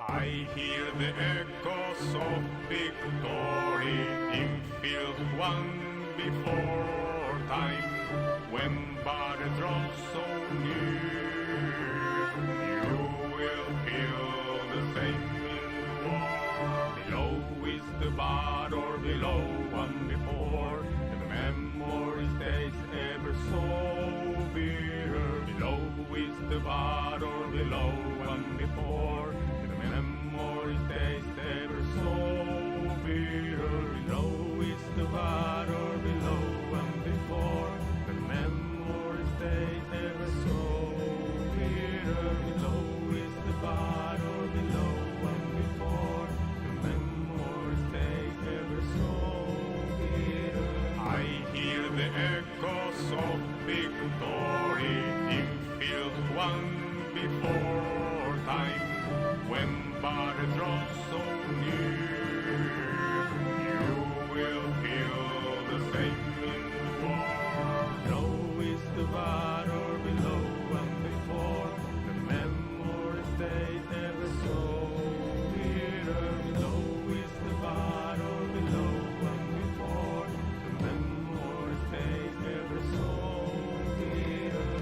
I hear the echoes of victory in field won before time. When battle draws so near, you will feel the same in war. Below is the battle, below one before, and the memory stays ever so bitter. Below is the battle, below one before, and the memory stays ever so bitter. Below is the battle, below one before, the memory stays ever so bitter. Below is the battle, below one before, the memory stays ever so bitter. I hear the echoes of victory in field won before time. When battle draws so near, you will feel the same in war. Below is the battle, below one before, the memory stays ever so bitter. Below is the battle, below one before, the memory stays ever so bitter.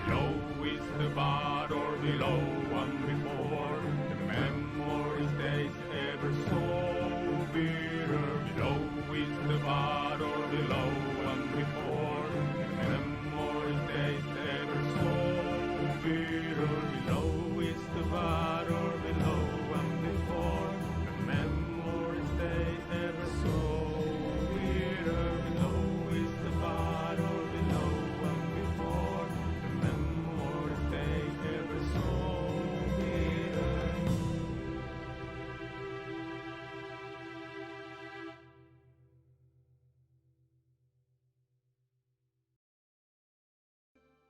Below is the battle, below one before, the memory stays ever so bitter. Below is the battle, below one before, the memory stays ever so bitter. Below is the battle, below one before, the memory stays ever so bitter. Below is the battle, below one before, the memory stays ever so bitter.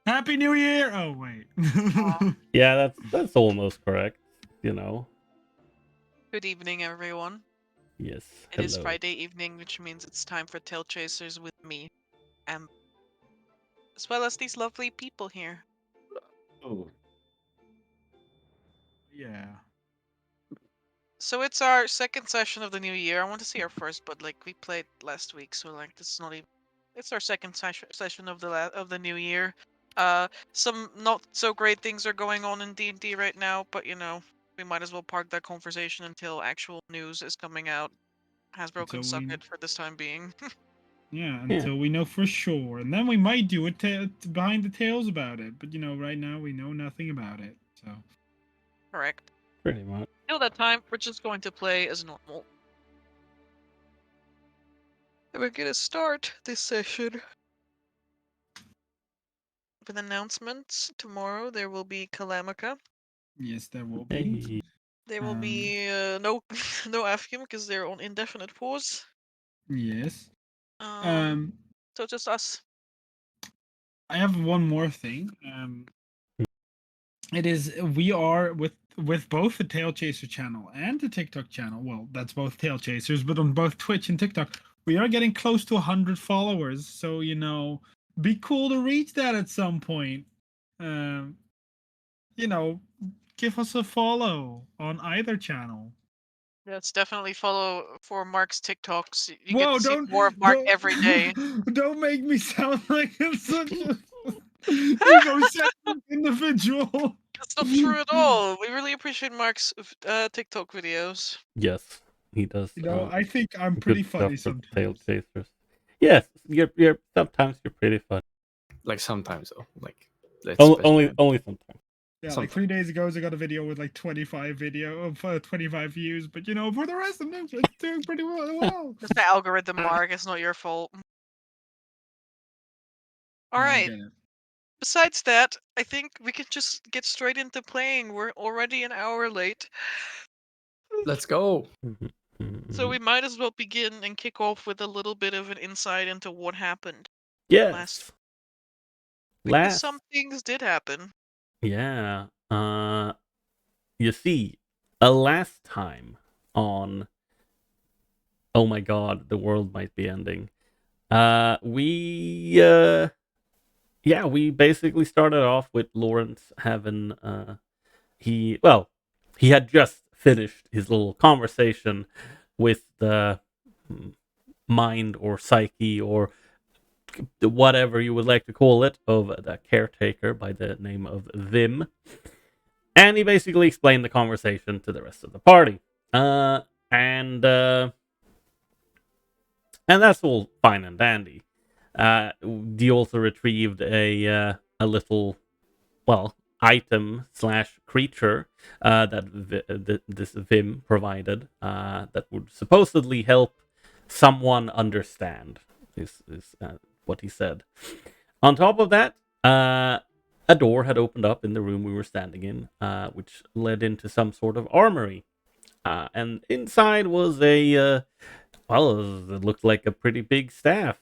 Happy New Year! Oh wait. Yeah, that's almost correct. You know. Good evening, everyone. Yes. It is Hello. Friday evening, which means it's time for TaleChasers with me, and as well as these lovely people here. Oh. Yeah. So it's our second session of the new year. I want to say our first, but like we played last week, so like this is not even. It's our second session of the new year. Some not so great things are going on in D&D right now, but you know we might as well park that conversation until actual news is coming out. Hasbro can suck it for this time being. Yeah, until we know for sure, and then we might do it behind the tails about it. But you know, right now we know nothing about it. So Correct. Pretty much. Till that time, we're just going to play as normal. And we're gonna start this session with announcements. Tomorrow there will be Calamica. yes, there will be. Hey. There will be no no Afghan because they're on indefinite pause. Yes. So just us. I have one more thing. It is we are with both the Tail Chaser channel and the TikTok channel. Well, that's both Tail Chasers, but on both Twitch and TikTok, we are getting close to 100 followers. So you know, be cool to reach that at some point. You know, give us a follow on either channel. Let's definitely follow for Mark's TikToks. You Whoa! get to see Don't more of Mark every day. don't make me sound like I'm such a egocentric individual. That's not true at all. We really appreciate Mark's TikTok videos. Yes, he does. You know, I think I'm good pretty stuff funny for the Tail sometimes. Chasers. Yes, you're sometimes you're pretty funny. Like sometimes though, like Only sometimes. Yeah, like Sometimes. 3 days ago, I got a video with like 25 views, but you know, for the rest of them, it's doing pretty well. It's the algorithm, Mark. It's not your fault. All I right. get it. Besides that, I think we can just get straight into playing. We're already an hour late, Let's go. so we might as well begin and kick off with a little bit of an insight into what happened last. Yes. Because some things did happen. Yeah. You see, last time on Oh my god, the world might be ending. We basically started off with Lawrence having he had just finished his little conversation with the mind or psyche or whatever you would like to call it of the caretaker by the name of Vim. And he basically explained the conversation to the rest of the party. And that's all fine and dandy. He also retrieved a little, item / creature that this Vim provided that would supposedly help someone understand. Is what he said. On top of that, a door had opened up in the room we were standing in, which led into some sort of armory. And inside was it looked like a pretty big staff,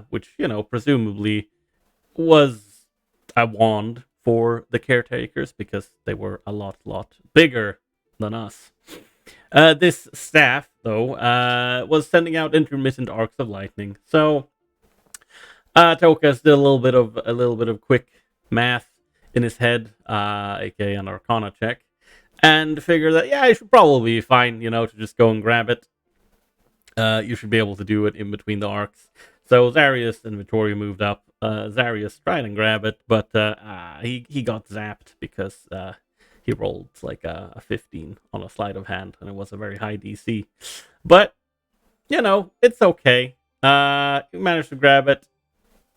which, presumably was a wand for the caretakers because they were a lot bigger than us. This staff, though, was sending out intermittent arcs of lightning. So, Tokas did a little bit of quick math in his head, aka an Arkhona check, and figured that I should probably be fine, to just go and grab it. You should be able to do it in between the arcs. So Zarius and Vittoria moved up. Zarius tried and grab it, but he got zapped because he rolled like a 15 on a sleight of hand, and it was a very high DC. But, it's okay. He managed to grab it,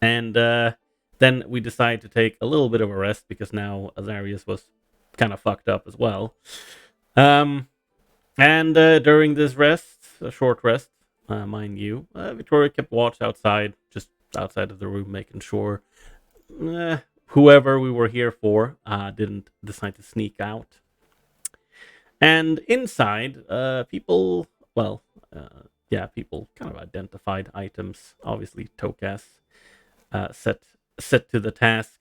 and then we decided to take a little bit of a rest because now Zarius was kind of fucked up as well. And during this rest, a short rest, mind you, Victoria kept watch outside, just outside of the room, making sure whoever we were here for didn't decide to sneak out. And inside, people kind of identified items. Obviously, Tokas set to the task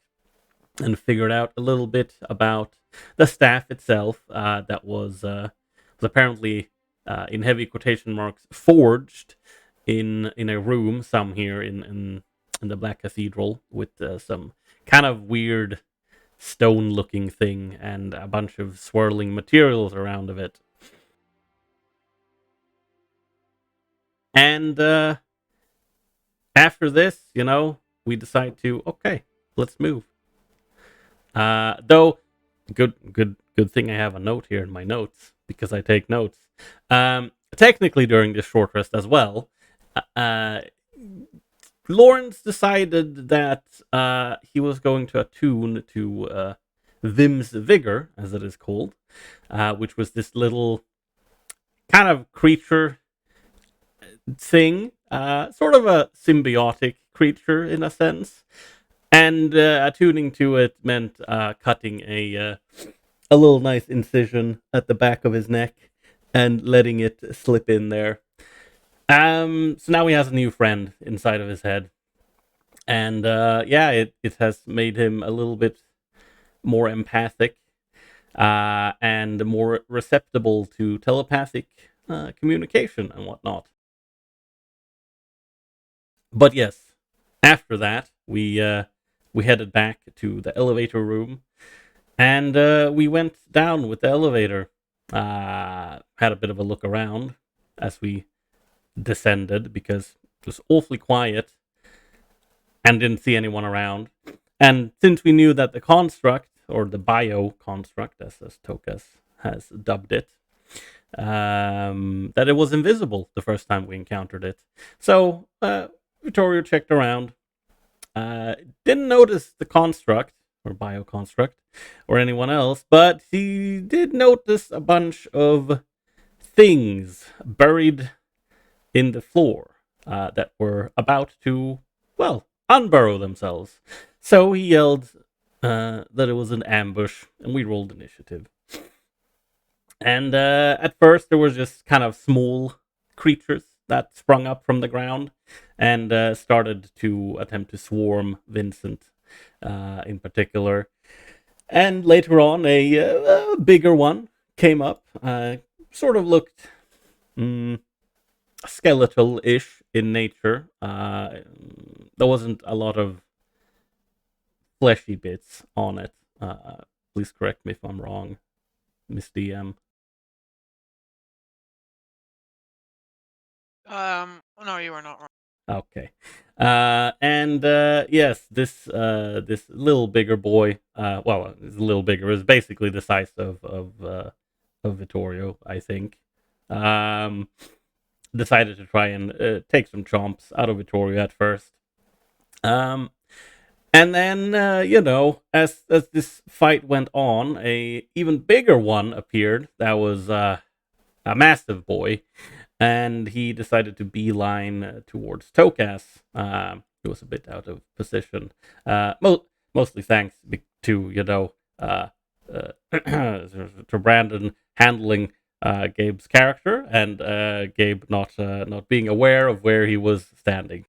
and figured out a little bit about the staff itself that was apparently, in heavy quotation marks, forged in a room some here in the Black Cathedral with some kind of weird stone-looking thing and a bunch of swirling materials around of it. And after this, we decide to, okay, let's move. Though, good thing I have a note here in my notes, because I take notes. Technically, during this short rest as well, Lawrence decided that he was going to attune to Vim's Vigor, as it is called, which was this little kind of creature thing, sort of a symbiotic creature in a sense. And attuning to it meant cutting a little nice incision at the back of his neck and letting it slip in there. So now he has a new friend inside of his head. And it has made him a little bit more empathic and more receptible to telepathic communication and whatnot. But yes, after that, we headed back to the elevator room, and we went down with the elevator. Had a bit of a look around as we descended because it was awfully quiet and didn't see anyone around. And since we knew that the construct, or the bio construct, as Tokas has dubbed it, that it was invisible the first time we encountered it. So Vittorio checked around. Didn't notice the construct, or bio construct, or anyone else, but he did notice a bunch of things buried in the floor that were about to, unburrow themselves. So he yelled that it was an ambush, and we rolled initiative. And at first, there was just kind of small creatures that sprung up from the ground and started to attempt to swarm Vincent in particular. And later on, a bigger one came up, sort of looked skeletal-ish in nature. There wasn't a lot of fleshy bits on it. Please correct me if I'm wrong, Miss DM. No, you are not wrong. Okay. And yes, this little bigger boy, well, it's a little bigger, is basically the size of Vittorio, I think. Decided to try and take some chomps out of Vittorio at first. And then, as this fight went on, a even bigger one appeared. That was a massive boy, and he decided to beeline towards Tokas. He was a bit out of position, mostly thanks to to Brandon handling Gabe's character and Gabe not being aware of where he was standing,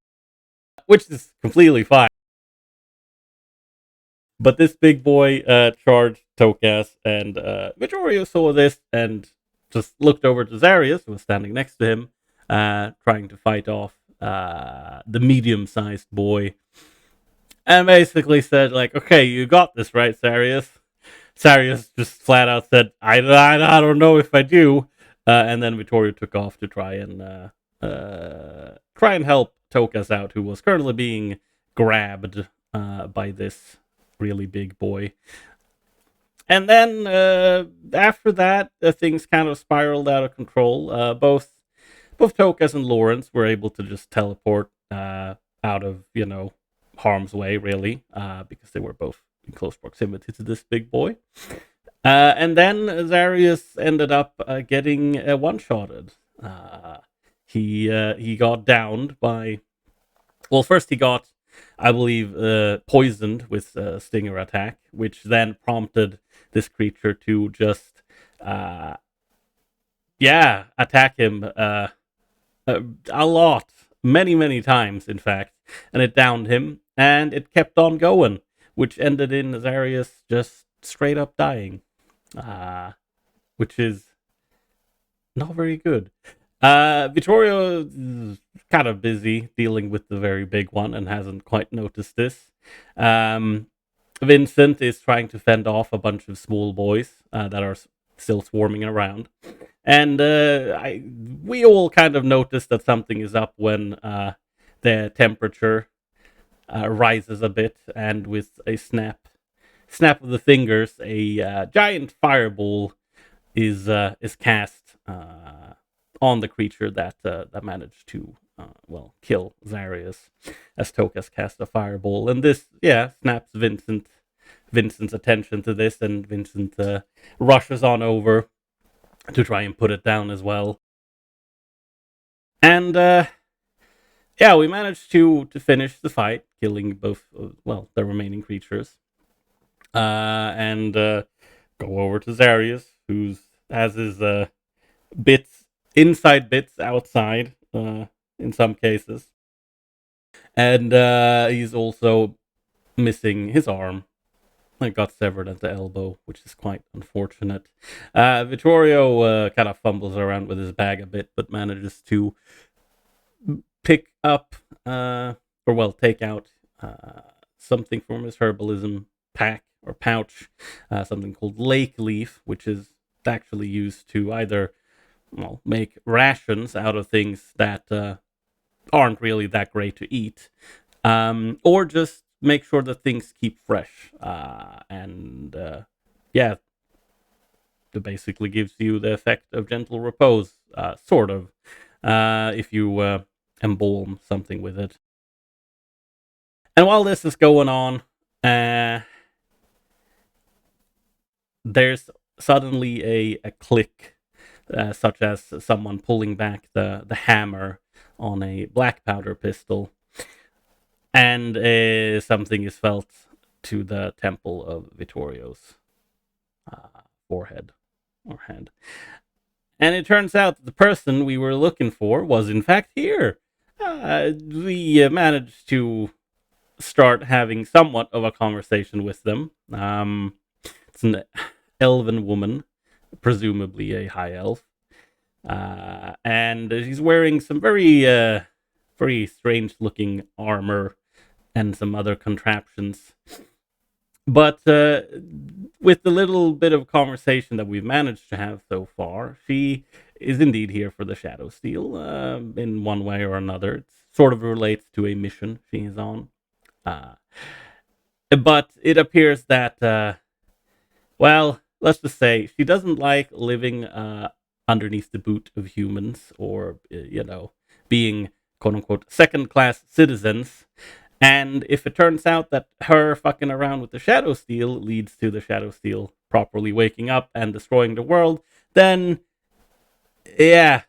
which is completely fine. But this big boy charged Tokas, and Vittorio saw this and just looked over to Zarius, who was standing next to him, trying to fight off the medium-sized boy, and basically said, like, okay, you got this, right, Zarius? Zarius just flat out said, I don't know if I do, and then Vittorio took off to try and help Tokas out, who was currently being grabbed by this really big boy. And then after that, things kind of spiraled out of control. Both Tokas and Lawrence were able to just teleport out of harm's way, really, because they were both in close proximity to this big boy. And then Zarius ended up getting one-shotted. He got downed by. Well, first he got, I believe, poisoned with Stinger attack, which then prompted this creature to just, attack him a lot, many times, in fact, and it downed him, and it kept on going, which ended in Zarius just straight up dying, which is not very good. Vittorio is kind of busy dealing with the very big one and hasn't quite noticed this. Vincent is trying to fend off a bunch of small boys that are still swarming around. And we all kind of notice that something is up when the temperature rises a bit, and with a snap of the fingers, a giant fireball is cast on the creature that managed to kill Zarius, as Tokas cast a fireball, and this snaps Vincent's attention to this, and Vincent rushes on over to try and put it down as well. And we managed to finish the fight, killing both the remaining creatures, and go over to Zarius, who has his inside bits outside in some cases, and he's also missing his arm. It got severed at the elbow, which is quite unfortunate. Vittorio kind of fumbles around with his bag a bit, but manages to pick up take out something from his herbalism pack or pouch, something called lake leaf, which is actually used to either make rations out of things that aren't really that great to eat, or just make sure that things keep fresh. It basically gives you the effect of gentle repose, sort of, if you embalm something with it. And while this is going on, there's suddenly a click, such as someone pulling back the hammer on a black powder pistol. and something is felt to the temple of Vittorio's forehead or head. And it turns out that the person we were looking for was in fact here. We managed to start having somewhat of a conversation with them. It's an elven woman, presumably a high elf. And she's wearing some very strange looking armor and some other contraptions. But with the little bit of conversation that we've managed to have so far, she is indeed here for the Shadow Steel in one way or another. It sort of relates to a mission she is on. But it appears that, well, let's just say she doesn't like living underneath the boot of humans or, being quote unquote second class citizens. And if it turns out that her fucking around with the Shadow Steel leads to the Shadow Steel properly waking up and destroying the world, then, yeah,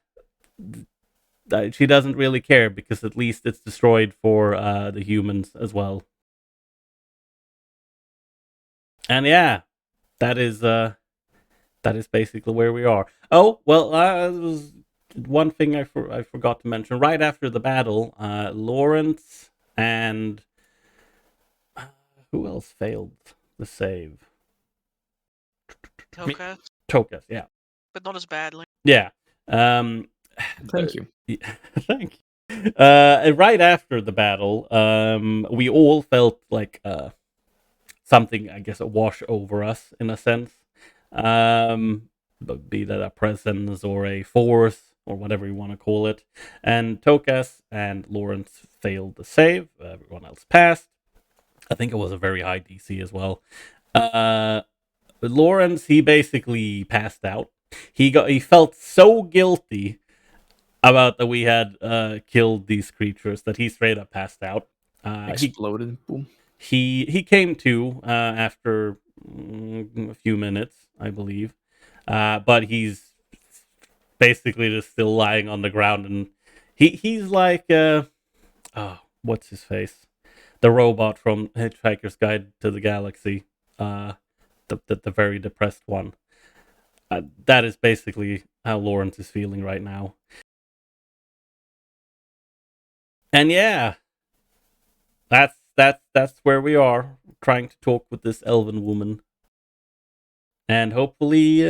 she doesn't really care because at least it's destroyed for the humans as well. And yeah, that is basically where we are. Oh well, was one thing I forgot to mention. Right after the battle, Lawrence and who else failed the save? Tokas, yeah. But not as badly. Yeah. Thank you. Thank you. Right after the battle, we all felt like something, I guess, a wash over us in a sense. Be that a presence or a force or whatever you want to call it. And Tokas and Lawrence failed the save. Everyone else passed. I think it was a very high DC as well. Lawrence, he basically passed out. He felt so guilty about that we had killed these creatures that he straight up passed out. Exploded. Boom. He came to after a few minutes, I believe, but he's basically just still lying on the ground, and he's like what's his face? The robot from Hitchhiker's Guide to the Galaxy, the very depressed one. That is basically how Lawrence is feeling right now. And yeah, that's where we are, trying to talk with this elven woman. And hopefully,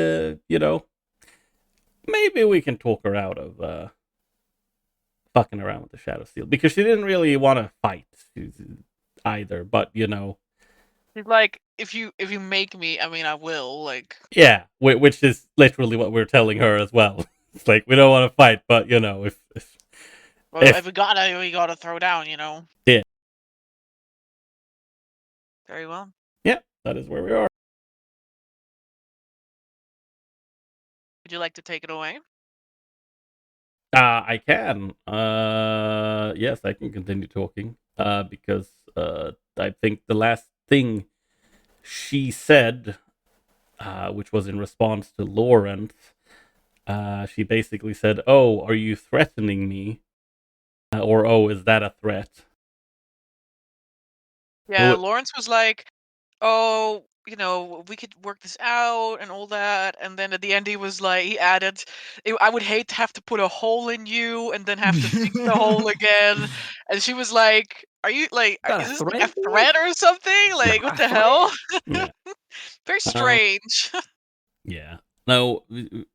maybe we can talk her out of fucking around with the Shadow Steel. Because she didn't really want to fight either, but She's like, if you make me, I mean, I will, like... Yeah, which is literally what we're telling her as well. It's like, we don't want to fight, but, Well, if we gotta throw down, Yeah. Very well. Yeah, that is where we are. Would you like to take it away? I can. Yes, I can continue talking. Because I think the last thing she said, which was in response to Lawrence, she basically said, "Oh, are you threatening me?" Or, "Oh, is that a threat?" Yeah, Well, Lawrence was like, "Oh, we could work this out and all that." And then at the end, he added, "I would hate to have to put a hole in you and then have to fix the hole again." And she was like, "Are you like, That a is this like a threat, boy? threat or something? Like, what A the threat? hell?" yeah. Very strange. Yeah. No,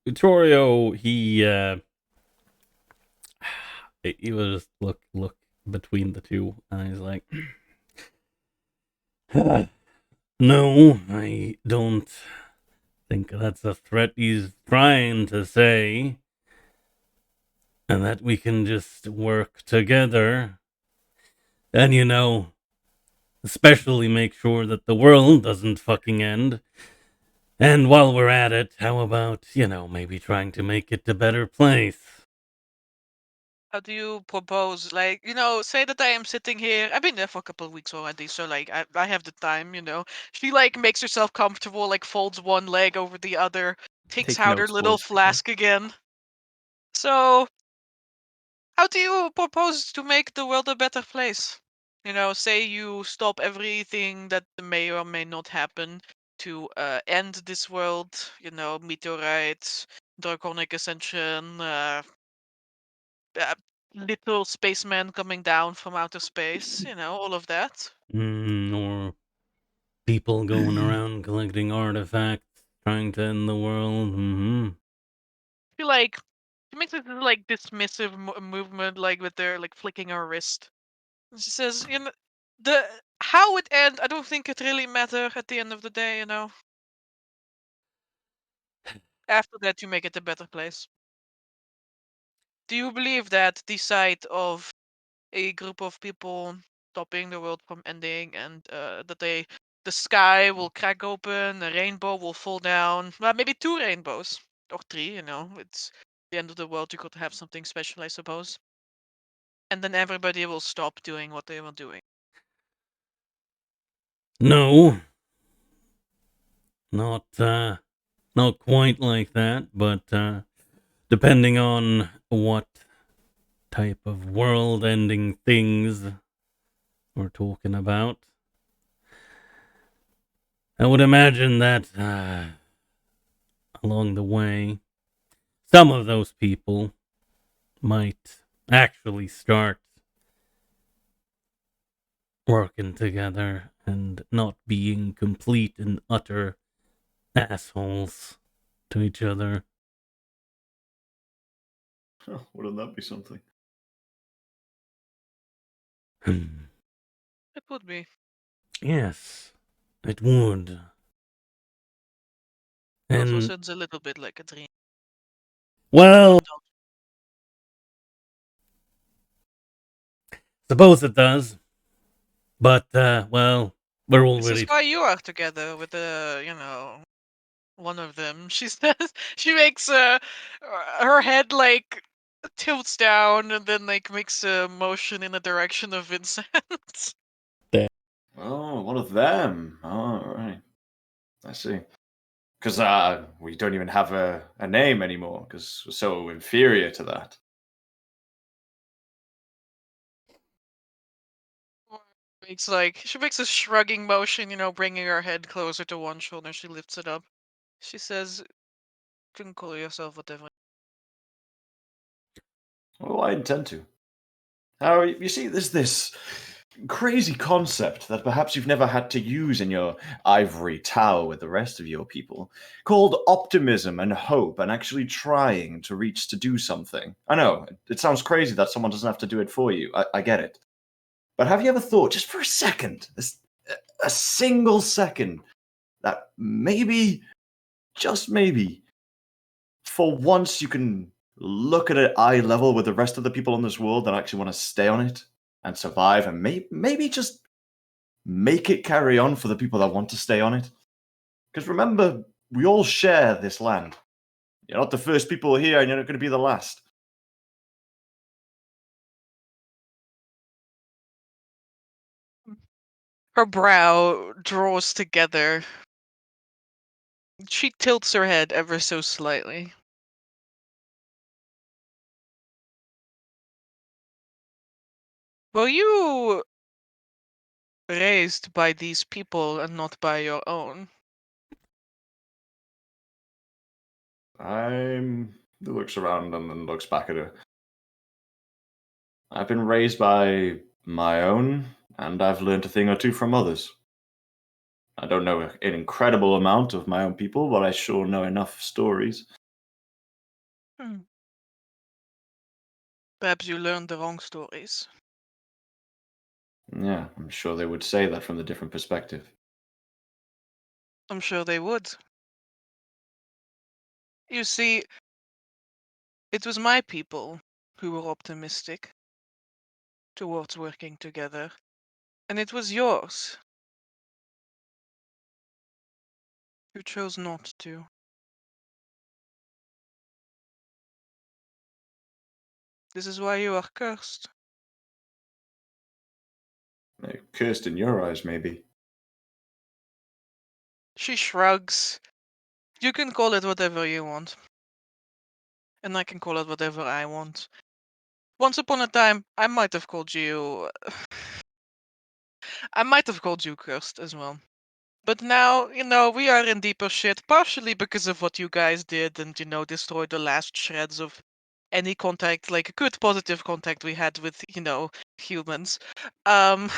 Vittorio, he was just look between the two, and he's like, "No, I don't think that's a threat he's trying to say, and that we can just work together, and especially make sure that the world doesn't fucking end. And while we're at it, how about, maybe trying to make it a better place?" How do you propose, like, say that I am sitting here. I've been there for a couple of weeks already, so like I have the time. She like makes herself comfortable, like folds one leg over the other, takes Take out her notes, little boys. flask again. So, how do you propose to make the world a better place? You know, say you stop everything that may or may not happen to end this world. You know, meteorites, draconic ascension, uh, little spacemen coming down from outer space. You know, all of that. Or people going around collecting artifacts, trying to end the world. I feel like she makes this like dismissive movement, like with their like flicking her wrist. And she says, "You know, the how it ends. I don't think it really matter at the end of the day. You know, after that, you make it a better place." Do you believe that the sight of a group of people stopping the world from ending and that the sky will crack open, a rainbow will fall down, well, maybe two rainbows or three, you know, it's the end of the world, you could have something special, I suppose. And then everybody will stop doing what they were doing. No, not quite like that, but depending on what type of world-ending things we're talking about, I would imagine that along the way, some of those people might actually start working together and not being complete and utter assholes to each other. Oh, wouldn't that be something? It would be. Yes, it would. Also And, sounds a little bit like a dream. well, suppose it does. But, well, we're This is already... why you are together with the, you know, one of them. She says she makes her head like tilts down and then like makes a motion in the direction of Vincent. Oh, one of them. Oh, right. I see. Because we don't even have a name anymore, because we're so inferior to that. It's like she makes a shrugging motion, you know, bringing her head closer to one shoulder. She lifts it up. She says, "You can call yourself whatever." Well, I intend to. Now, you see, there's this crazy concept that perhaps you've never had to use in your ivory tower with the rest of your people, called optimism and hope and actually trying to reach to do something. I know, it sounds crazy that someone doesn't have to do it for you. I get it. But have you ever thought, just for a second, a single second, that maybe, just maybe, for once you can look at an eye level with the rest of the people on this world that actually want to stay on it and survive, and maybe just make it carry on for the people that want to stay on it? Because remember, we all share this land. You're not the first people here, and you're not going to be the last. Her brow draws together. She tilts her head ever so slightly. Were you raised by these people and not by your own? He looks around and then looks back at her. I've been raised by my own, and I've learned a thing or two from others. I don't know an incredible amount of my own people, but I sure know enough stories. Hmm. Perhaps you learned the wrong stories. Yeah, I'm sure they would say that from the different perspective. I'm sure they would. You see, it was my people who were optimistic towards working together, and it was yours who chose not to. This is why you are cursed. Cursed in your eyes, maybe. She shrugs. You can call it whatever you want. And I can call it whatever I want. Once upon a time, I might have called you I might have called you cursed as well. But now, we are in deeper shit, partially because of what you guys did and, destroyed the last shreds of any contact, like good positive contact we had with, humans. Um,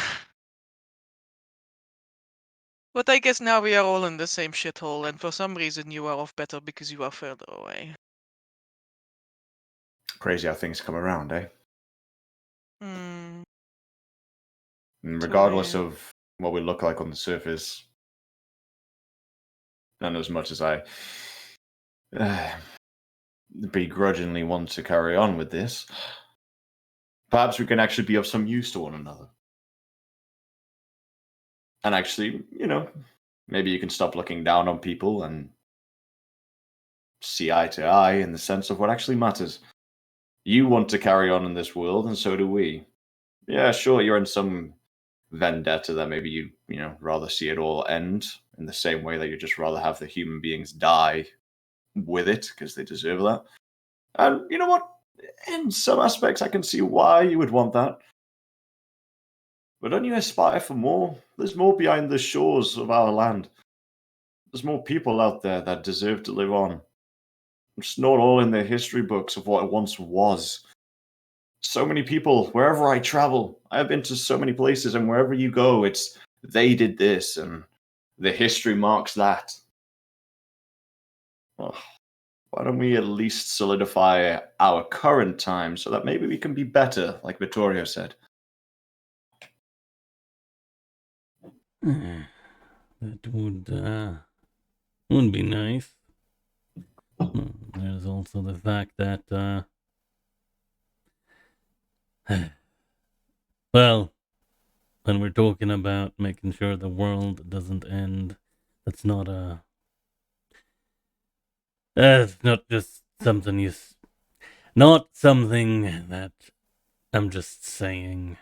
but I guess now we are all in the same shithole, and for some reason you are off better because you are further away. Crazy how things come around, eh? Hmm. And Too regardless weird. of what we look like on the surface, and as much as I begrudgingly want to carry on with this, perhaps we can actually be of some use to one another. And actually, maybe you can stop looking down on people and see eye to eye in the sense of what actually matters. You want to carry on in this world, and so do we. Yeah, sure, you're in some vendetta that maybe you rather see it all end in the same way that you just rather have the human beings die with it because they deserve that. And you know what? In some aspects, I can see why you would want that. But don't you aspire for more? There's more behind the shores of our land. There's more people out there that deserve to live on. It's not all in the history books of what it once was. So many people, wherever I travel, I've been to so many places, and wherever you go, it's they did this, and the history marks that. Well, why don't we at least solidify our current time so that maybe we can be better, like Vittorio said? That would be nice. There's also the fact that well, when we're talking about making sure the world doesn't end, that's not not just something not something that I'm just saying.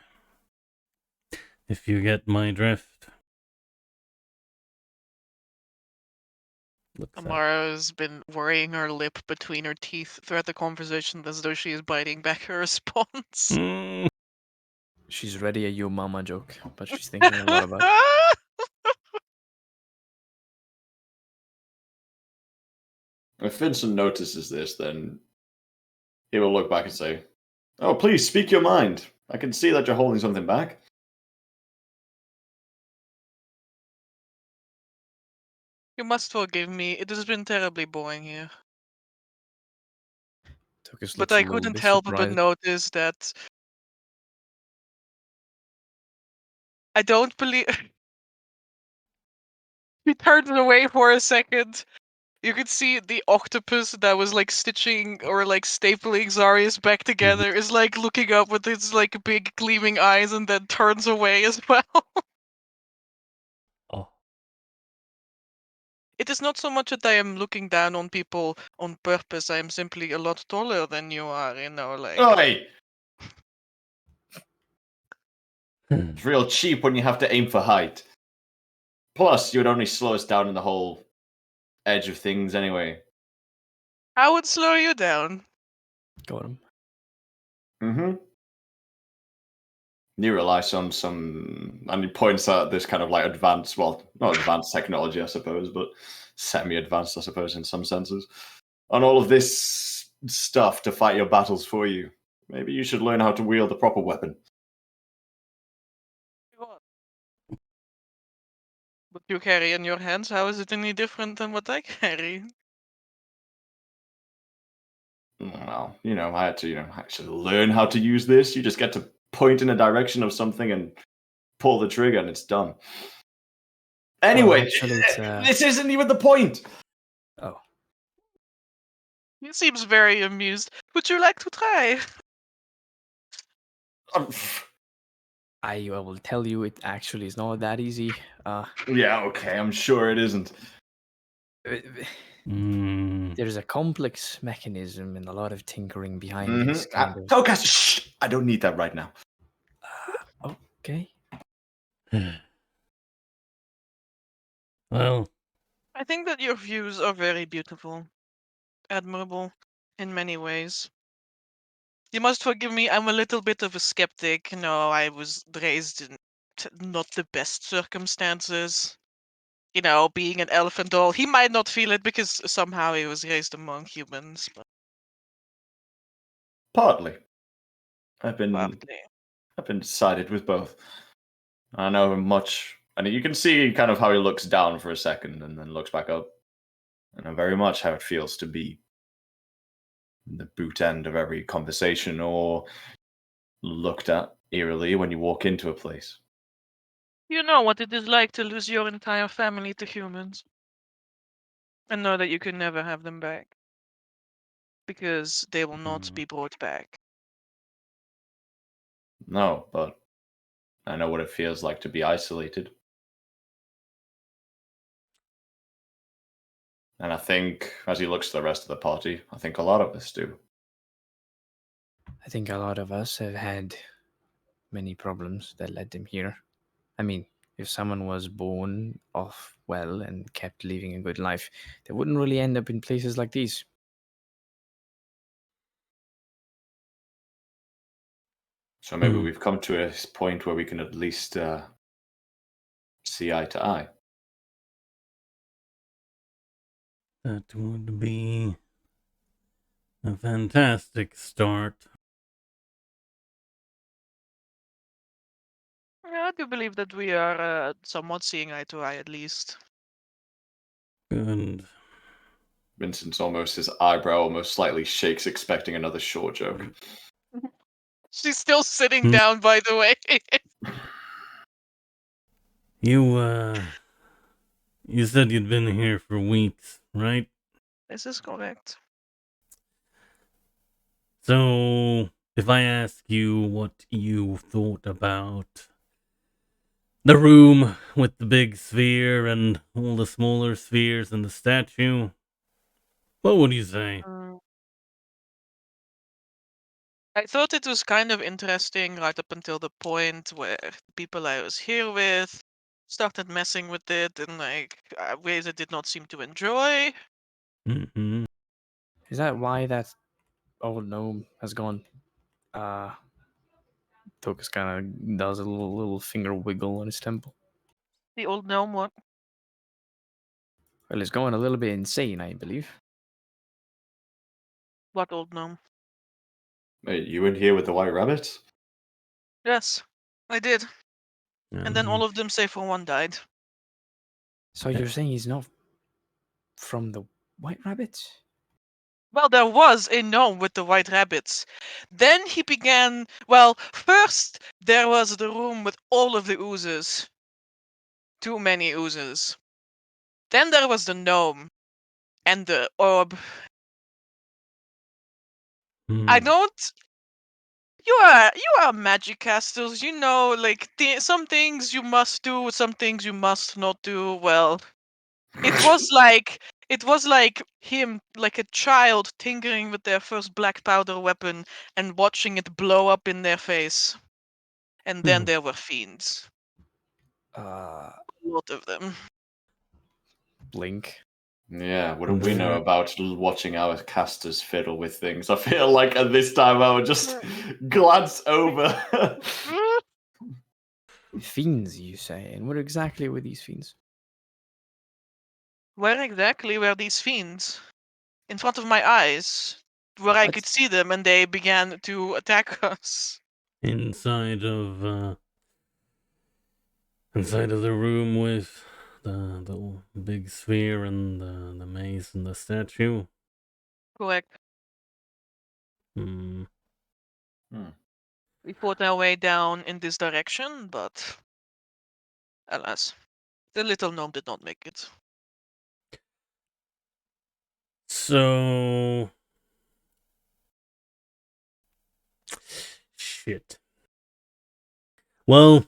If you get my drift. Amara's been worrying her lip between her teeth throughout the conversation as though she is biting back her response. She's ready a yo mama joke, but she's thinking a lot about it. If Vincent notices this, then he will look back and say, "Oh, please speak your mind. I can see that you're holding something back." You must forgive me. It has been terribly boring here. But I couldn't help but notice that I don't believe. He turned away for a second. You could see the octopus that was like stitching or like stapling Zarius back together is like looking up with its like big gleaming eyes and then turns away as well. Oh. It is not so much that I am looking down on people on purpose. I am simply a lot taller than you are, like. Oi! It's real cheap when you have to aim for height. Plus, you would only slow us down in the whole edge of things anyway. I would slow you down. Got him. Mm-hmm. You rely on some, and he points out this kind of like advanced, well, not advanced technology, I suppose, but semi-advanced, I suppose, in some senses, on all of this stuff to fight your battles for you. Maybe you should learn how to wield the proper weapon. What you carry in your hands, how is it any different than what I carry? Well, I had to, actually learn how to use this. You just get to point in a direction of something and pull the trigger, and it's done. Anyway, well, actually, this isn't even the point. Oh. He seems very amused. Would you like to try? I will tell you, it actually is not that easy. Yeah, okay, I'm sure it isn't. There's a complex mechanism and a lot of tinkering behind this kind of. TaleChasers, shh! I don't need that right now. Okay. Well, I think that your views are very beautiful, admirable in many ways. You must forgive me, I'm a little bit of a skeptic. I was raised in not the best circumstances. You know, being an elephant doll, he might not feel it because somehow he was raised among humans. But Partly. I've been probably. sided with both. I know much, and you can see kind of how he looks down for a second and then looks back up. I know very much how it feels to be the boot end of every conversation or looked at eerily when you walk into a place. You know what it is like to lose your entire family to humans. And know that you can never have them back. Because they will not be brought back. No, but I know what it feels like to be isolated. And I think, as he looks to the rest of the party, I think a lot of us do. I think a lot of us have had many problems that led them here. I mean, if someone was born off well and kept living a good life, they wouldn't really end up in places like these. So maybe we've come to a point where we can at least see eye to eye. That would be a fantastic start. Yeah, I do believe that we are somewhat seeing eye to eye at least. Good. Vincent's almost, his eyebrow almost slightly shakes, expecting another short joke. She's still sitting Hmm. down, by the way. You said you'd been here for weeks, right? This is correct. So, if I ask you what you thought about the room with the big sphere and all the smaller spheres and the statue, what would you say? Mm. I thought it was kind of interesting right up until the point where the people I was here with started messing with it in like ways I did not seem to enjoy. Mm-hmm. Is that why that old gnome has gone? Tokus kind of does a little finger wiggle on his temple. The old gnome one. Well, he's going a little bit insane, I believe. What old gnome? Wait, you in here with the white rabbits? Yes, I did. And then all of them, save for one, died. So you're saying he's not from the White Rabbits? Well, there was a gnome with the white rabbits. Then he began. Well, first there was the room with all of the oozes. Too many oozes. Then there was the gnome and the orb. I don't. You are magic casters. You know, like some things you must do, some things you must not do. Well, it was like him, like a child tinkering with their first black powder weapon and watching it blow up in their face. And then there were fiends. A lot of them. Blink. Yeah, what do we know about watching our casters fiddle with things? I feel like at this time I would just glance over. Fiends, you say? And what exactly were these fiends? Where exactly were these fiends? In front of my eyes, where I could see them, and they began to attack us. Inside of the room with the big sphere and the maze and the statue. Correct. Hmm. We fought our way down in this direction, but alas, the little gnome did not make it. So shit. Well,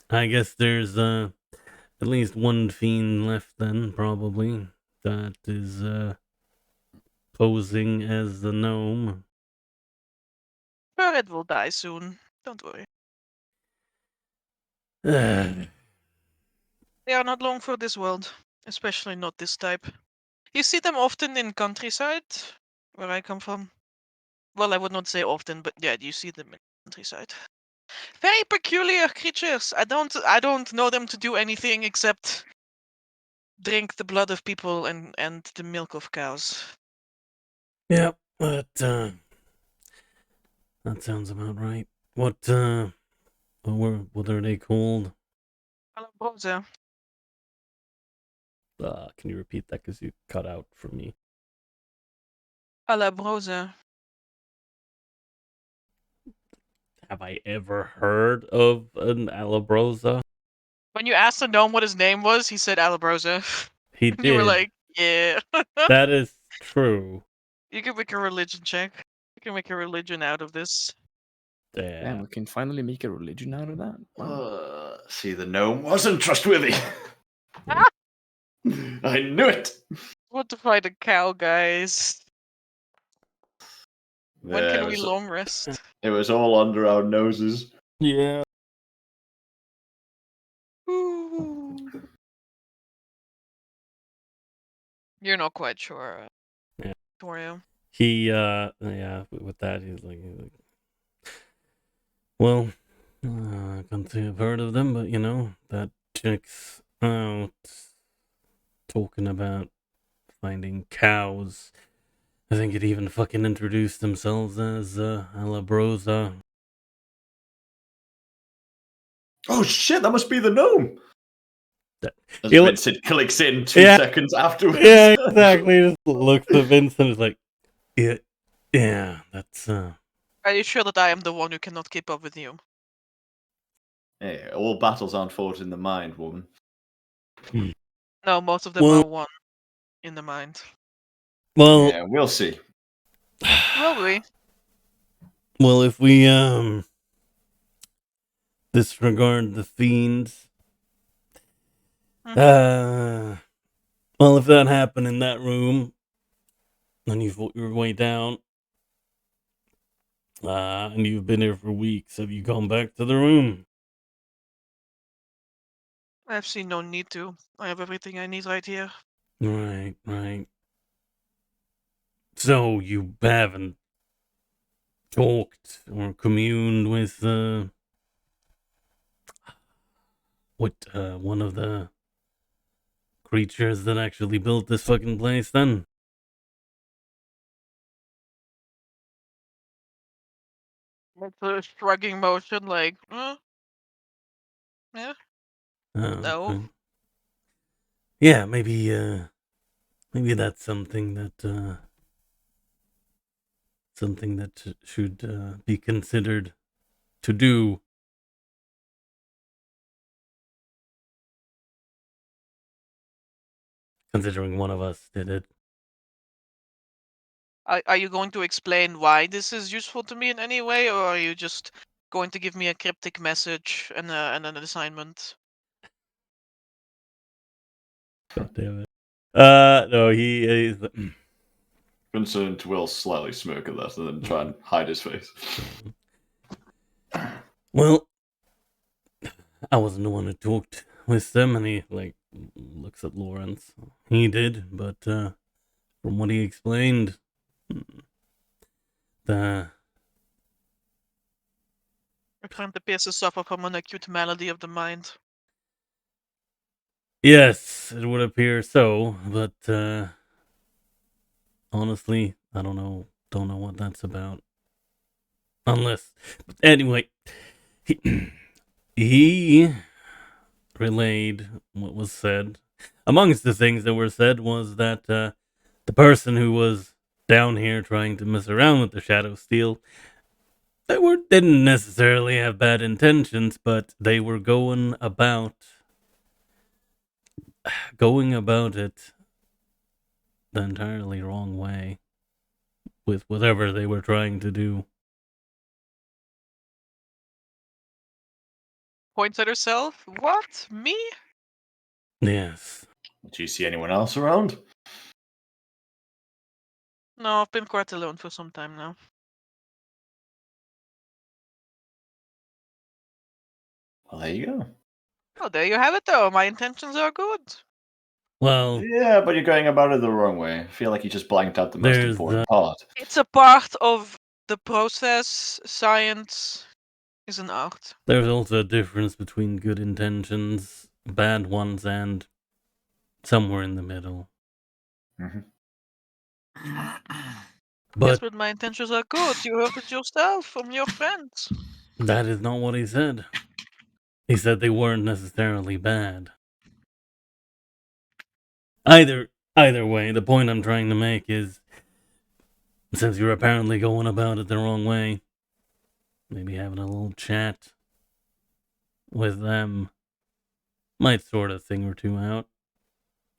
I guess there's at least one fiend left then, probably, that is posing as the gnome. Sure, it will die soon. Don't worry. Ugh. They are not long for this world, especially not this type. You see them often in countryside, where I come from. Well, I would not say often, but yeah, you see them in countryside. Very peculiar creatures. I don't know them to do anything except drink the blood of people and the milk of cows. Yeah, but that sounds about right. What are they called? Alabrosa. Can you repeat that because you cut out for me? Alabrosa. Have I ever heard of an Alabrosa? When you asked the gnome what his name was, he said Alabrosa. He And you were did. like, yeah. That is true. You can make a religion check. You can make a religion out of this. Damn, Damn. we can finally make a religion out of that. Wow. See, the gnome wasn't trustworthy. I knew it. Want to fight a cow, guys? When Yeah, can it we was, long rest? it was all under our noses. Yeah. Ooh. You're not quite sure, Yeah. Torio. He with that he's like well, I can't say I've heard of them, but that chick's out talking about finding cows. I think it even fucking introduced themselves as Alabrosa. Oh shit, that must be the gnome. That- As He'll- Vincent clicks in 2 Yeah. seconds afterwards. Yeah, exactly. Just looks at Vince and is like, yeah, that's Are you sure that I am the one who cannot keep up with you? Hey, all battles aren't fought in the mind, woman. No, most of them Well- are one in the mind. well, Yeah, we'll see. Will we? well, if we disregard the fiends. Mhm. Well, if that happened in that room, and you fought your way down, and you've been here for weeks, have you gone back to the room? I've seen no need to. I have everything I need right here. Right. So you haven't talked or communed with one of the creatures that actually built this fucking place then? It's a shrugging motion, like, yeah. No. Okay. Yeah, maybe that's something that should be considered to do. Considering one of us did it. Are you going to explain why this is useful to me in any way, or are you just going to give me a cryptic message and an assignment? God damn it. No, he's Vincent will slightly smirk at that and then try and hide his face. well, I wasn't the one who talked with them, and he looks at Lawrence. He did, but from what he explained, Your friend appears to suffer from an acute malady of the mind. yes, it would appear so, but honestly, I don't know what that's about. Unless, anyway, he relayed what was said. Amongst the things that were said was that the person who was down here trying to mess around with the Shadow Steel, didn't necessarily have bad intentions, but they were going about it the entirely wrong way with whatever they were trying to do. Points at herself. What? Me? Yes. Do you see anyone else around? No, I've been quite alone for some time now. Well, there you go. Oh, there you have it, though. My intentions are good. Well, Yeah, but you're going about it the wrong way. I feel like you just blanked out the most There's important part. It's a part of the process, science. is an art. There's also a difference between good intentions, bad ones, and somewhere in the middle. Mhm. Yes, But but my intentions are good. You heard it yourself from your friends. that is not what he said. He said they weren't necessarily bad. Either way, the point I'm trying to make is, since you're apparently going about it the wrong way, maybe having a little chat with them might sort a thing or two out.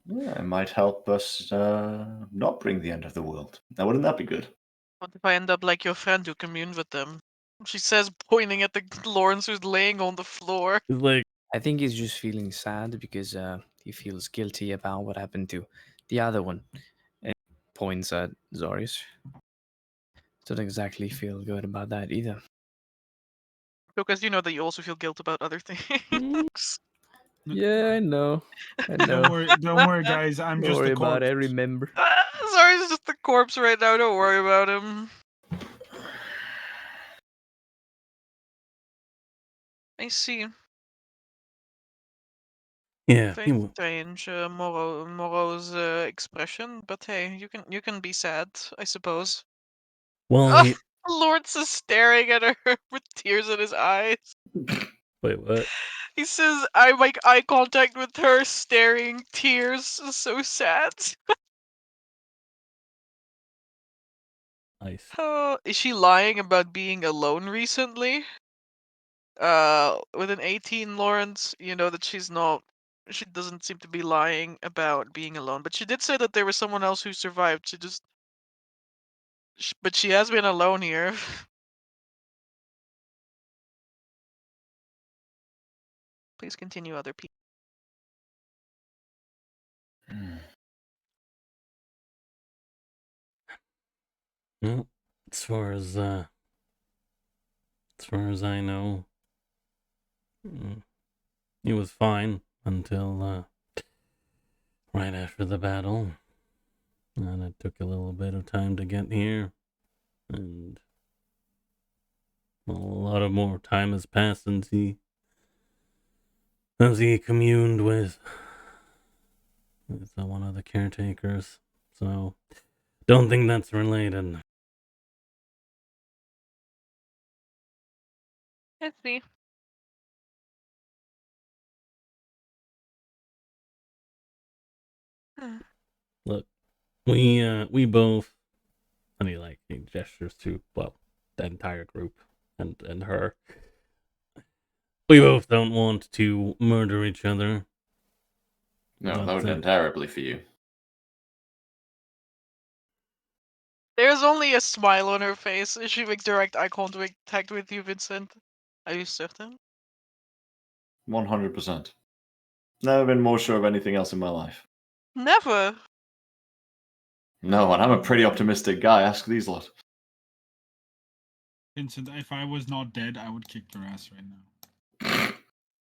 Yeah, it might help us not bring the end of the world. Now, wouldn't that be good? What if I end up like your friend who communed with them? She says, pointing at the Lawrence who's laying on the floor. It's like, I think he's just feeling sad because he feels guilty about what happened to the other one. And points at Zorius. Don't exactly feel good about that either. Because you know that you also feel guilt about other things. Yeah, I know. I Don't worry, guys. I'm Don't just worry a about corpse. it. I remember. Sorry, it's just the corpse right now. Don't worry about him. I see. yeah, Very strange, Moro's expression. But hey, you can be sad, I suppose. well, he, Lawrence is staring at her with tears in his eyes. wait, what? He says, "I make eye contact with her, staring, tears, so sad." Nice. Is she lying about being alone recently? With an 18, Lawrence, you know that she's not. She doesn't seem to be lying about being alone, but she did say that there was someone else who survived. But she has been alone here. Please continue, other people. Well, as far as I know, he was fine until right after the battle, and it took a little bit of time to get here, and well, a lot of more time has passed since he communed with one of the caretakers. So don't think that's related. I see. Look, we both. I mean, like he gestures to the entire group and her. We both don't want to murder each other. No, that would end terribly for you. There's only a smile on her face. She makes direct eye contact with you, Vincent. Are you certain? 100%. Never been more sure of anything else in my life. Never. No, and I'm a pretty optimistic guy. Ask these lot. Vincent, if I was not dead, I would kick their ass right now.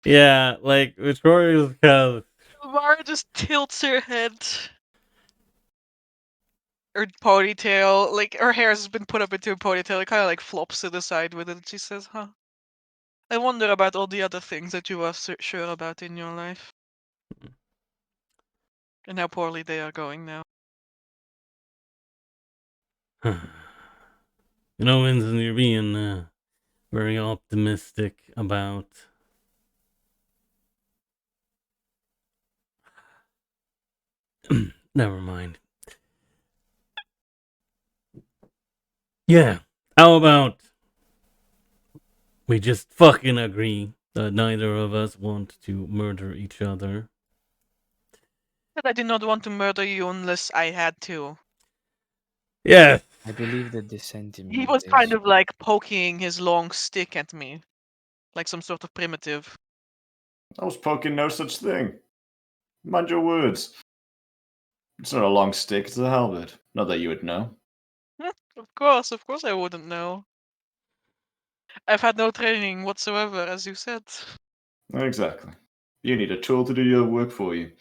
Yeah, like Victoria's kind of. Mara just tilts her head. Her ponytail, like her hair has been put up into a ponytail. It kind of like flops to the side with it. And she says, "Huh. I wonder about all the other things that you are sure about in your life, and how poorly they are going now." You know, Vincent, you're being very optimistic about. Never mind. Yeah, how about we just fucking agree that neither of us want to murder each other? But I did not want to murder you unless I had to. Yes. I believe that this sentiment He was kind of like poking his long stick at me, like some sort of primitive. I was poking no such thing. Mind your words. It's not a long stick, it's a halberd. Not that you would know. Of course I wouldn't know. I've had no training whatsoever, as you said. Exactly. You need a tool to do your work for you.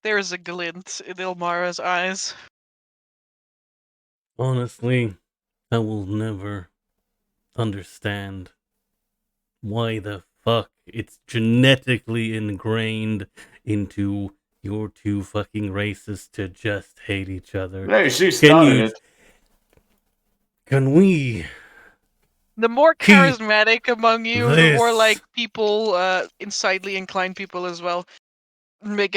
There is a glint in Ilmara's eyes. Honestly, I will never understand why the fuck it's genetically ingrained into your two fucking races to just hate each other. No, she started it. Can we? The more Keep charismatic among you, the more this. like people, insidely inclined people as well, may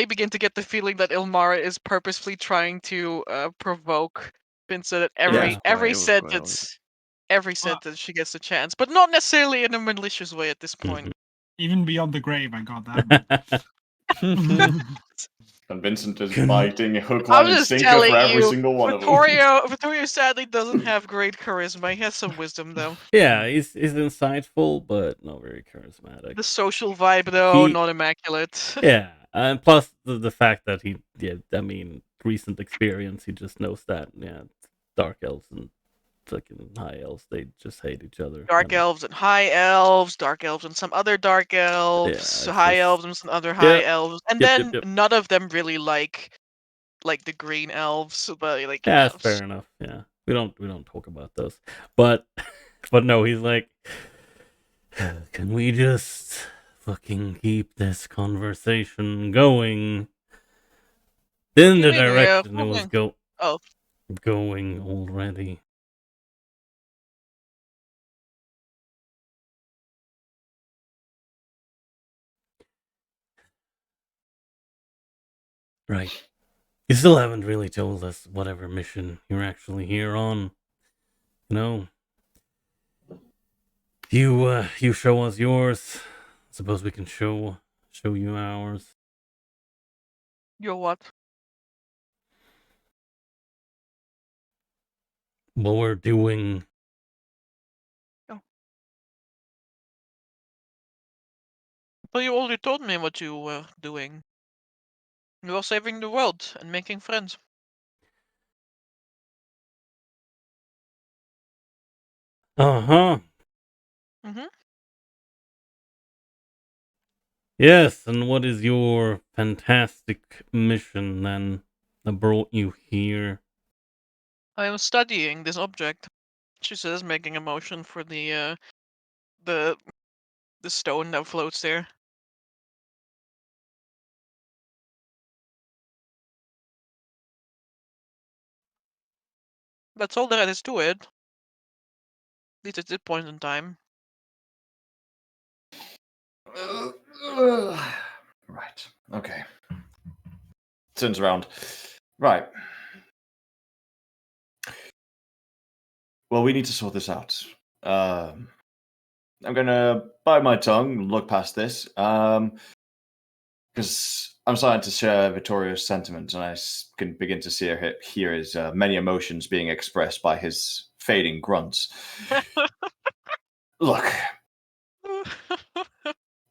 begin to get the feeling that Ilmara is purposefully trying to provoke Finn so that Yeah. every sentence she gets a chance, but not necessarily in a malicious way at this point. Even beyond the grave, I got that. And Vincent is Can- biting hook, I'm line, and just sinker telling for every you, single one of them. Vittorio sadly doesn't have great charisma. He has some wisdom though. Yeah, he's insightful, but not very charismatic. The social vibe though, He- not immaculate. Yeah, and plus the fact that recent experience, he just knows that, dark elves and fucking high elves, they just hate each other. Dark elves and high elves, dark elves and some other dark elves, it's high just- elves and some other high Yep. elves, and Yep, then yep. none of them really like the green elves, but like Yeah, that's elves. fair enough. Yeah, we don't talk about those, but but no, he's like, can we just fucking keep this conversation going in the Keeping, yeah, direction it was moving. Oh. going already? Right. You still haven't really told us whatever mission you're actually here on. No. You show us yours. Suppose we can show you ours. You're what? What we're doing. Oh. But you already told me what you were doing. You were saving the world and making friends. Uh-huh. Mm-hmm. Yes, and what is your fantastic mission then that brought you here? I am studying this object. She says, making a motion for the stone that floats there. That's all there is to it. At least at this point in time. Right. Okay. Turns around. Right. Well, we need to sort this out. I'm gonna bite my tongue, look past this, because I'm starting to share Vittorio's sentiment, and I can begin to hear his many emotions being expressed by his fading grunts. Look,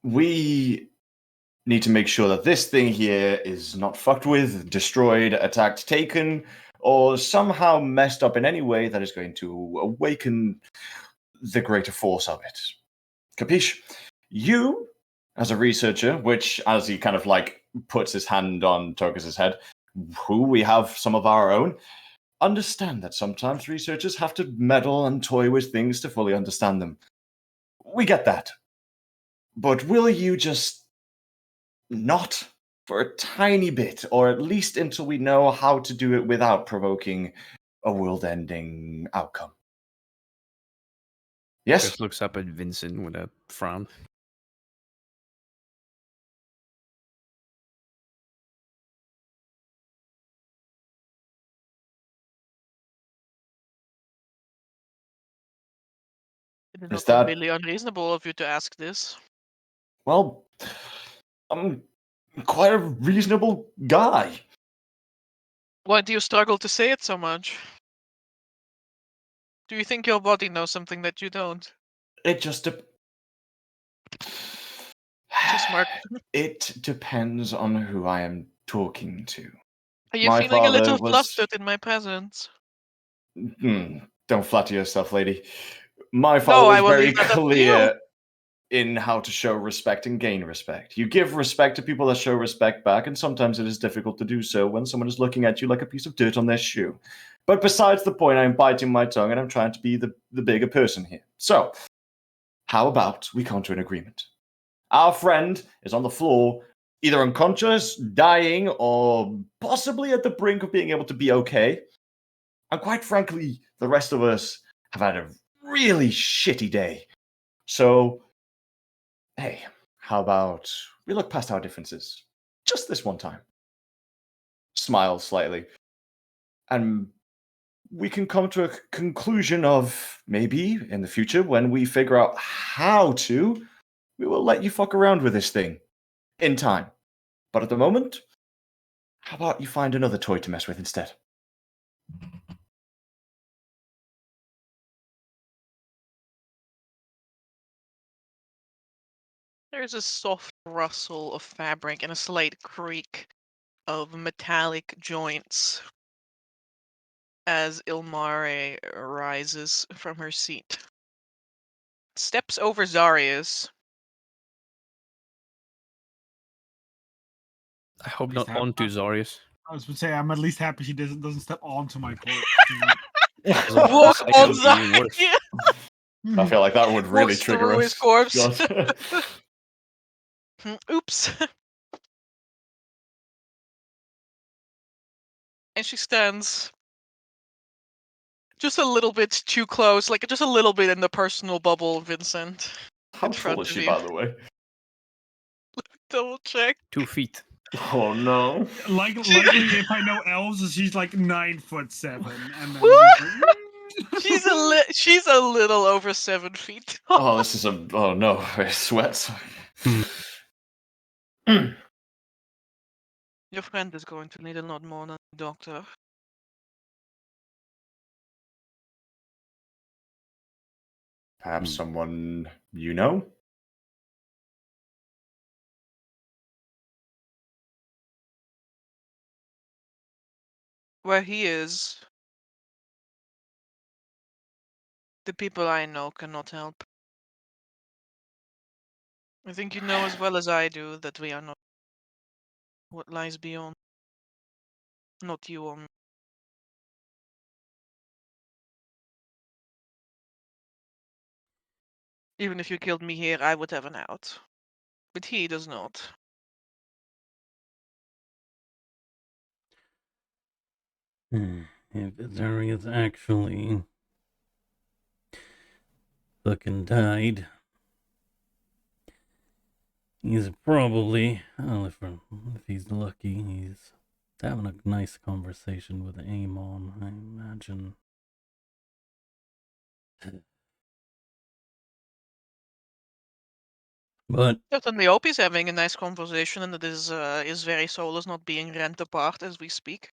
we need to make sure that this thing here is not fucked with, destroyed, attacked, taken, or somehow messed up in any way that is going to awaken the greater force of it. Capiche? You, as a researcher, which, as he kind of like puts his hand on Tokus's head, who we have some of our own, understand that sometimes researchers have to meddle and toy with things to fully understand them. We get that. But will you just not for a tiny bit, or at least until we know how to do it without provoking a world-ending outcome? Yes? Just looks up at Vincent with a frown. It is Is not that- completely unreasonable of you to ask this. Well, I'm quite a reasonable guy. Why do you struggle to say it so much? Do you think your body knows something that you don't? It just smart. It depends on who I am talking to. Are you My feeling a little father was- flustered in my presence? Don't flatter yourself, lady. My father I was will very leave that up to clear. you. in how to show respect and gain respect. You give respect to people that show respect back, and sometimes it is difficult to do so when someone is looking at you like a piece of dirt on their shoe. But besides the point, I'm biting my tongue and I'm trying to be the bigger person here. So, how about we come to an agreement? Our friend is on the floor, either unconscious, dying, or possibly at the brink of being able to be okay. And quite frankly, the rest of us have had a really shitty day. So, hey, how about we look past our differences? Just this one time. Smile slightly. And we can come to a conclusion of maybe in the future when we figure out how to, we will let you fuck around with this thing in time. But at the moment, how about you find another toy to mess with instead? There's a soft rustle of fabric and a slight creak of metallic joints as Ilmare rises from her seat. Steps over Zarius. I hope Least not have- onto Zarius. I was gonna say I'm at least happy she doesn't step onto my corpse. Walk I on can be even worse. Zarius! I feel like that would really Walks trigger through us. his corpse. God. Oops. And she stands just a little bit too close, like just a little bit in the personal bubble, Vincent. How in front tall is of she, you. by the way? Double check. 2 feet. Oh no. Likely, if I know elves, she's like 9'7", and then Woo! just like, She's a little over 7 feet. Oh, this is a. Oh no, it sweats. Your friend is going to need a lot more than a doctor. Perhaps someone you know? Where he is, the people I know cannot help. I think you know as well as I do that we are not what lies beyond. Not you or me. Even if you killed me here, I would have an out. But he does not. If Etharis actually fucking died, he's probably, well, if he's lucky, he's having a nice conversation with Amon, I imagine. But Certainly Opie's having a nice conversation and it is very soulless not being rent apart as we speak.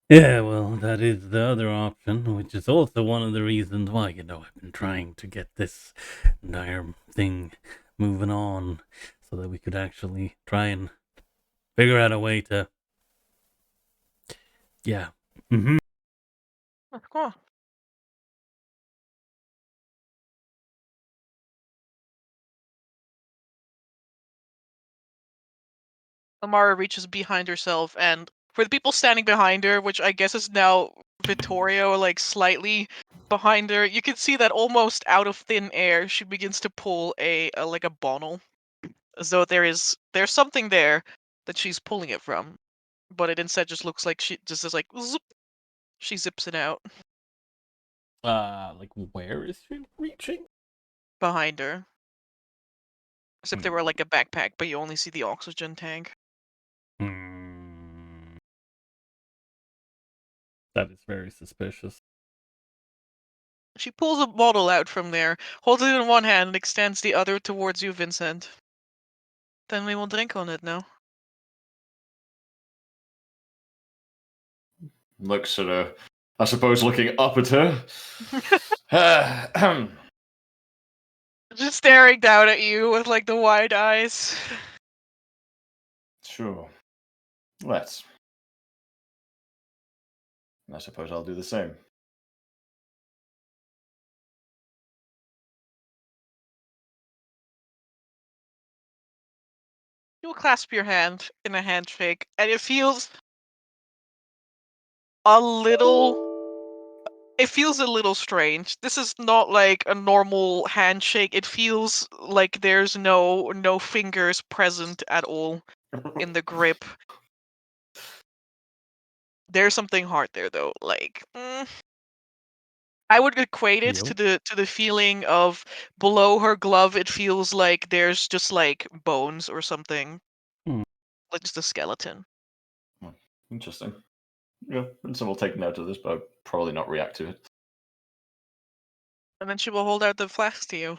yeah, well, that is the other option, which is also one of the reasons why, I've been trying to get this entire thing moving on so that we could actually try and figure out a way to. Yeah. Mm-hmm. Of course. Amara reaches behind herself, and for the people standing behind her, which I guess is now Vittorio, like slightly behind her, you can see that almost out of thin air, she begins to pull a like a bottle, as though there's something there that she's pulling it from, but it instead just looks like she just is like zip, she zips it out Like, where is she reaching? behind her. As if they were like a backpack, but you only see the oxygen tank. That is very suspicious. She pulls a bottle out from there, holds it in one hand, and extends the other towards you, Vincent. Then we will drink on it now. Looks at her. I suppose looking up at her. Just staring down at you with like the wide eyes. Sure. Let's. I suppose I'll do the same. clasp your hand in a handshake, and it feels a little. It feels a little strange. This is not like a normal handshake. It feels like there's no fingers present at all in the grip. There's something hard there though. Like I would equate it to the feeling of below her glove. It feels like there's just like bones or something, like just a skeleton. Interesting. Yeah, and so we'll take note of this, but probably not react to it. And then she will hold out the flask to you.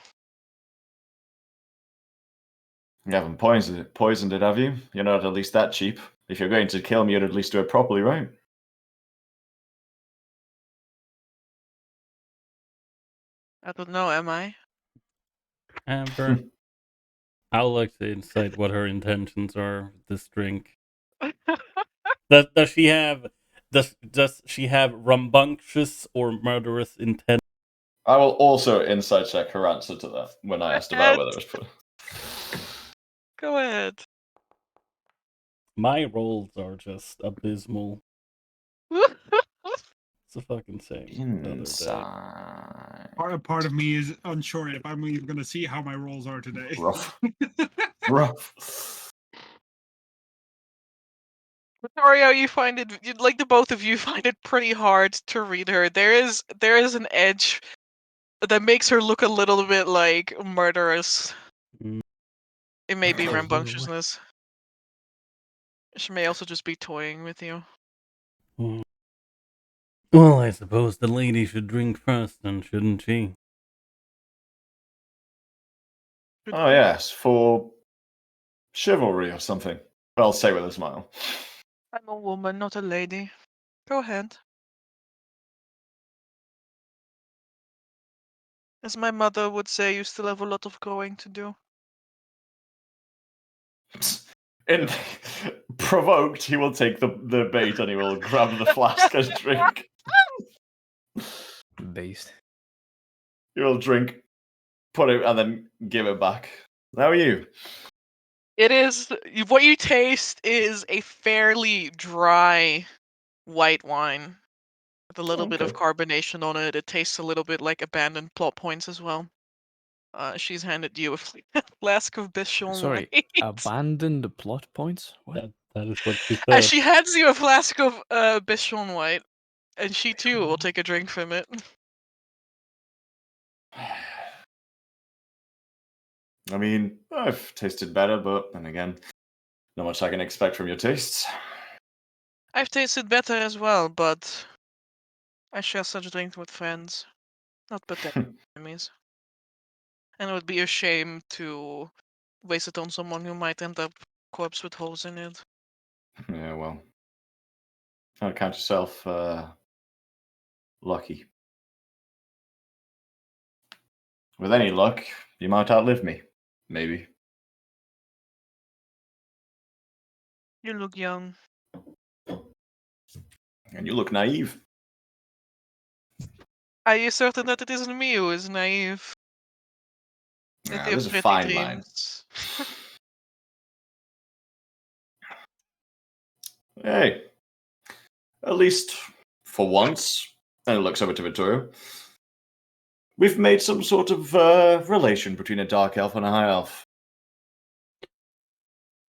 You haven't poisoned it, have you? You're not at least that cheap. If you're going to kill me, you'd at least do it properly, right? I don't know, am I? Amber, I would like to insight what her intentions are with this drink. Does she have rambunctious or murderous intent? I will also insight check her answer to that when I asked about whether it was put. Go ahead. My rolls are just abysmal. It's a fucking same. The other day. Inside. Part of me is unsure if I'm even going to see how my rolls are today. Rough. Rough. Vittorio, you find it like the both of you find it pretty hard to read her. There is an edge that makes her look a little bit like murderous. Mm. It may be Okay. rambunctiousness. She may also just be toying with you. Mm. Well, I suppose the lady should drink first, then, shouldn't she? Oh yes, for chivalry or something. I'll say with a smile. I'm a woman, not a lady. Go ahead. As my mother would say, you still have a lot of growing to do. And provoked, he will take the bait and he will grab the flask and drink. Based. He will drink, put it, and then give it back. How are you? It is what you taste is a fairly dry white wine with a little bit of Okay. carbonation on it. It tastes a little bit like abandoned plot points as well. She's handed you a flask of Bichon Sorry, white. abandon the plot points? What? That is what she said. She hands you a flask of Bichon white, and she too will take a drink from it. I mean, I've tasted better, but then again, not much I can expect from your tastes. I've tasted better as well, but I share such drinks with friends, not but enemies. And it would be a shame to waste it on someone who might end up corpse with holes in it. Yeah, well, I'd count yourself lucky. With any luck, you might outlive me. Maybe. You look young. And you look naive. Are you certain that it isn't me who is naive? With your There's a pretty fine line. dreams. Hey, at least for once, and it looks over to Vittorio, we've made some sort of relation between a dark elf and a high elf.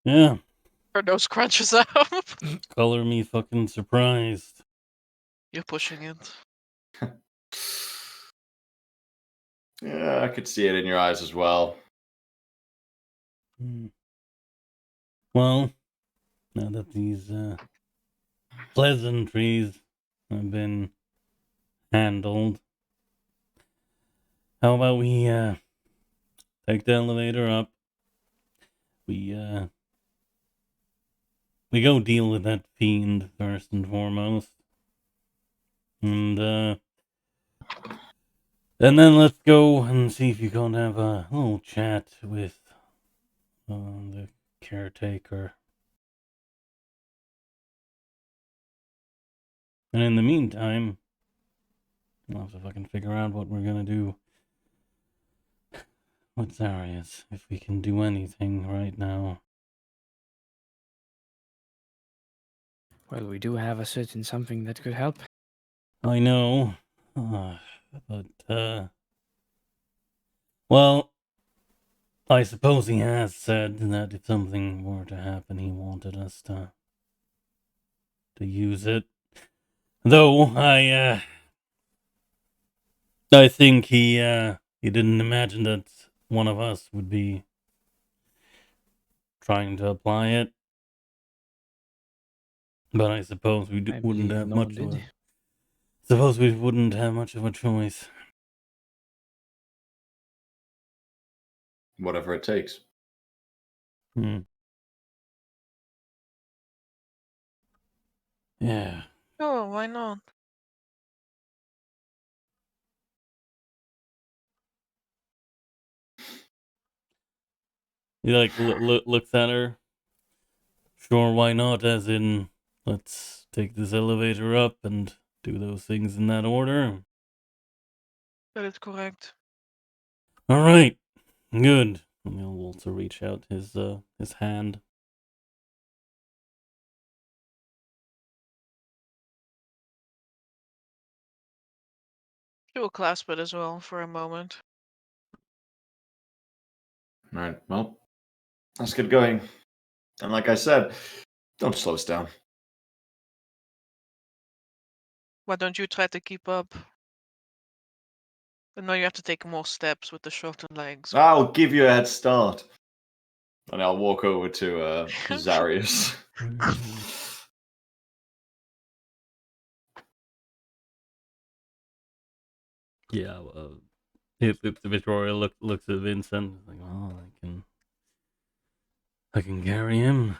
Yeah, Her nose crunches up. color me fucking surprised. You're pushing it. Yeah, I could see it in your eyes as well. Well, now that these pleasantries have been handled, how about we take the elevator up? We go deal with that fiend first and foremost, and then let's go and see if you can't have a little chat with the caretaker. And in the meantime, we'll have to fucking figure out what we're gonna do with Zarius, if we can do anything right now. Well, we do have a certain something that could help. I know. Well, I suppose he has said that if something were to happen, he wanted us to use it. Though I think he didn't imagine that one of us would be trying to apply it. But I suppose we I wouldn't believe have no one much of did. a. Suppose we wouldn't have much of a choice. Whatever it takes. Hmm. Yeah. Oh, why not? He like looks at her. Sure, why not? As in, let's take this elevator up and do those things in that order. That is correct. All right, good. And he'll also reach out his hand. She will clasp it as well for a moment. All right, well, let's get going. And like I said, don't slow us down. Why don't you try to keep up? I know you have to take more steps with the shortened legs. I'll give you a head start. And I'll walk over to Zarius. Yeah. If Victoria looks at Vincent, like, oh, I can carry him.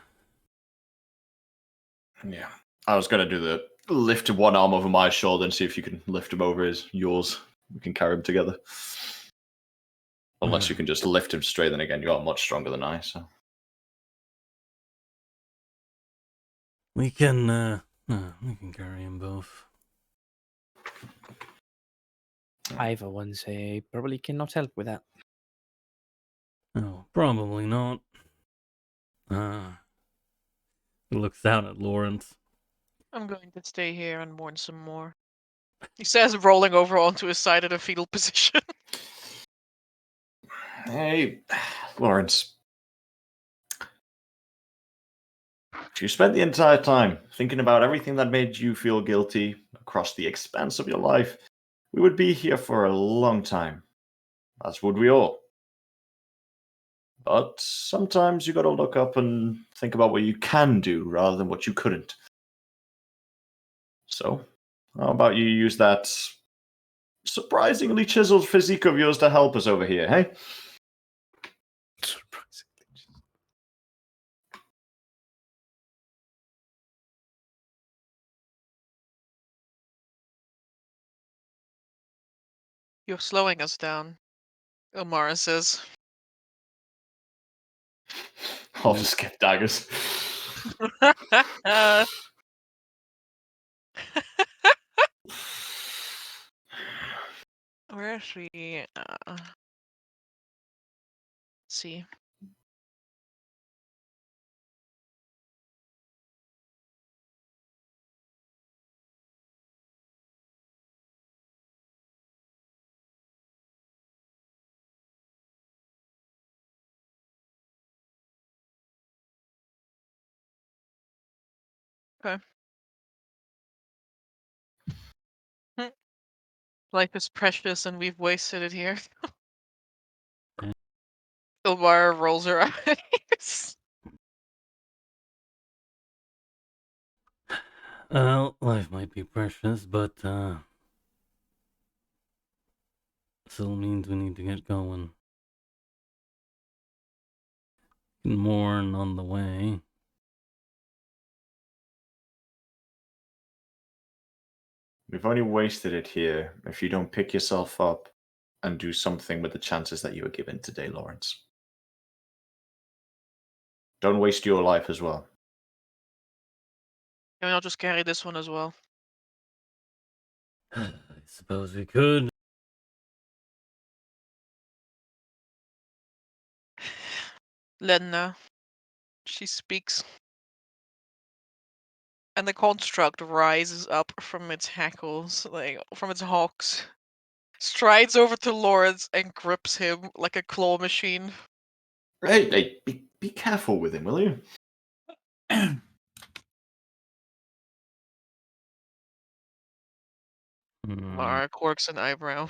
Yeah. I was going to do the lift one arm over my shoulder and see if you can lift him over yours. We can carry him together. Unless you can just lift him straight, then again, you are much stronger than I, so. We can carry him both. I, for one, say probably cannot help with that. No, probably not. He looks down at Lawrence. I'm going to stay here and mourn some more. He says, rolling over onto his side in a fetal position. Hey, Lawrence. If you spent the entire time thinking about everything that made you feel guilty across the expanse of your life, we would be here for a long time. As would we all. But sometimes you gotta look up and think about what you can do rather than what you couldn't. So, how about you use that surprisingly chiseled physique of yours to help us over here, hey? You're slowing us down, Omara says. I'll just get daggers. Where is she? See. Okay. Life is precious and we've wasted it here. Ilvara rolls her eyes. Well, life might be precious, but still means we need to get going. Mourn on the way. We've only wasted it here if you don't pick yourself up and do something with the chances that you were given today, Lawrence. Don't waste your life as well. Can we not just carry this one as well? I suppose we could. Lenna. She speaks. And the construct rises up from its hackles, like from its hocks, strides over to Lawrence and grips him like a claw machine. Hey, be careful with him, will you? Hmm. Mara quirks an eyebrow.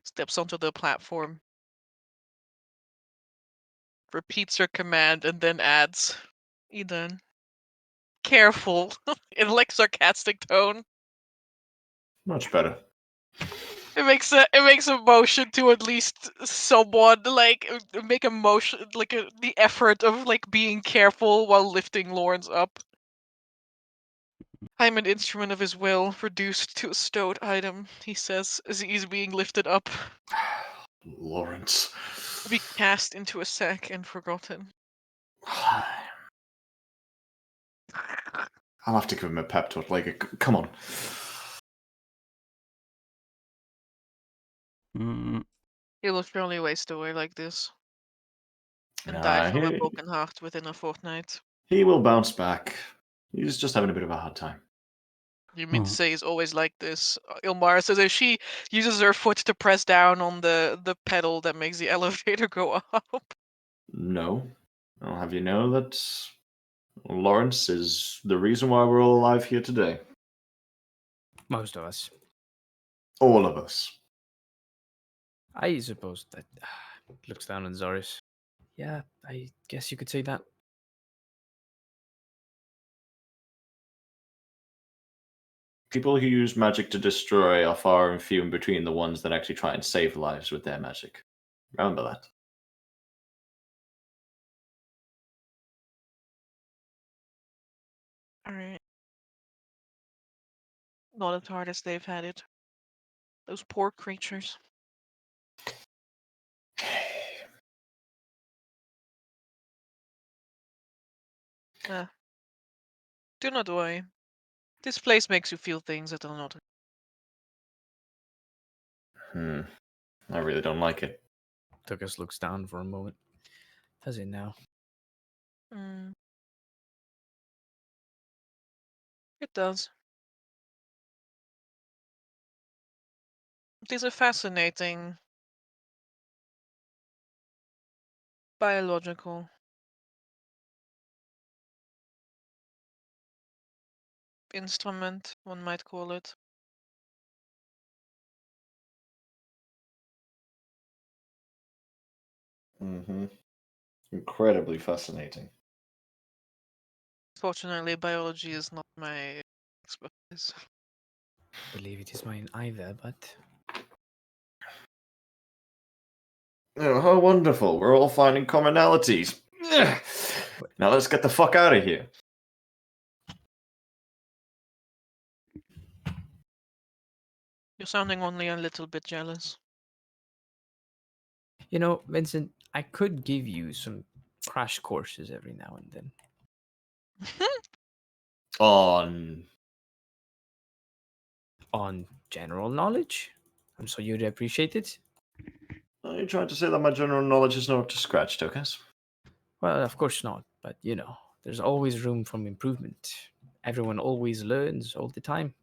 Steps onto the platform. Repeats her command and then adds, Eden, careful, in like sarcastic tone. Much better. It makes a motion to at least someone like make a motion like the effort of like being careful while lifting Lawrence up. I'm an instrument of his will, reduced to a stowed item, he says as he's being lifted up. Lawrence. Be cast into a sack and forgotten. I'll have to give him a pep talk. Like, come on. Hmm. He will surely waste away like this and die Nah, from a broken heart within a fortnight. he will bounce back. He's just having a bit of a hard time. You mean to Hmm. say he's always like this? Ilmara says as she uses her foot to press down on the pedal that makes the elevator go up. No. I'll have you know that Lawrence is the reason why we're all alive here today. Most of us. All of us. I suppose that looks down on Zoris. Yeah, I guess you could say that. People who use magic to destroy are far and few in between the ones that actually try and save lives with their magic. Remember that. Alright. Not as hard as they've had it. Those poor creatures. Do not worry. This place makes you feel things that are not. I really don't like it. Tukas looks down for a moment. Does it now? Mm. It does. It is a fascinating biological instrument, one might call it. Mm-hmm. Incredibly fascinating. Fortunately, biology is not my expertise. Believe it is mine either, but Oh, how wonderful. We're all finding commonalities. Ugh. Now let's get the fuck out of here. You're sounding only a little bit jealous. you know, Vincent, I could give you some crash courses every now and then. On On general knowledge. I'm sure you'd appreciate it. Are you trying to say that my general knowledge is not up to scratch, Tokas? Well, of course not, but you know, there's always room for improvement. Everyone always learns all the time.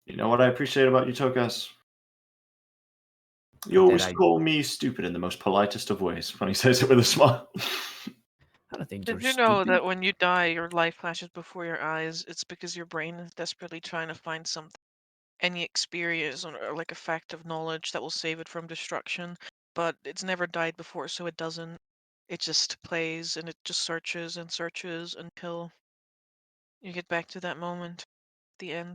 You know what I appreciate about you, Tokas? You That always I, call me stupid in the most politest of ways when he says it with a smile. I don't think Did you're you know stupid. that when you die, your life flashes before your eyes? It's because your brain is desperately trying to find something, any experience or like a fact of knowledge that will save it from destruction. But it's never died before, so it doesn't. It just plays and it just searches and searches until you get back to that moment, the end.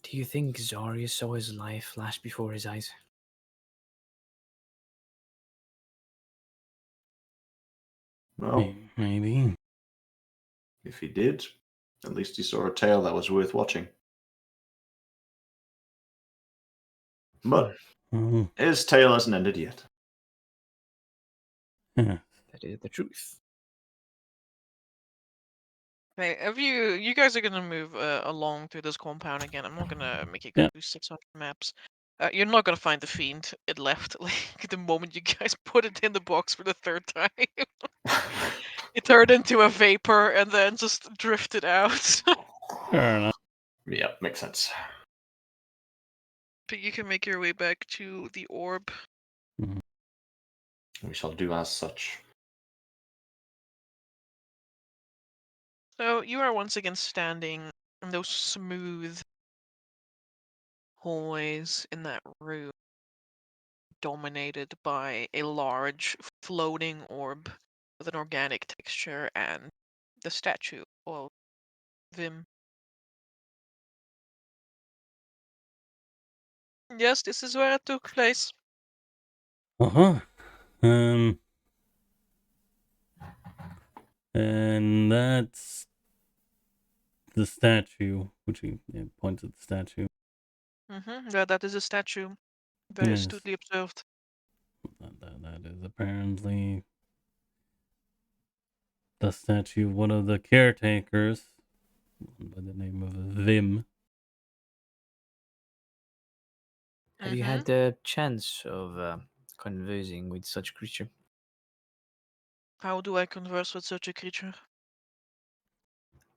Do you think Zarya saw his life flash before his eyes? Well, Maybe. if he did, at least he saw a tale that was worth watching. But Hmm. his tale hasn't ended yet. Yeah. That is the truth. Okay, if you guys are gonna move along through this compound again, I'm not gonna make you go Yeah. through 600 maps. You're not gonna find the fiend. It left like the moment you guys put it in the box for the third time. It turned into a vapor and then just drifted out. Fair enough. Yeah, makes sense. But you can make your way back to the orb. We shall do as such. So you are once again standing in those smooth hallways in that room, dominated by a large floating orb with an organic texture and the statue of Vim. Yes, this is where it took place. Uh-huh. And that's the statue, which he points at the statue. Yeah, that is a statue. Very Yes. astutely observed. That is apparently the statue of one of the caretakers by the name of Vim. Have you had the chance of conversing with such creature? How do I converse with such a creature?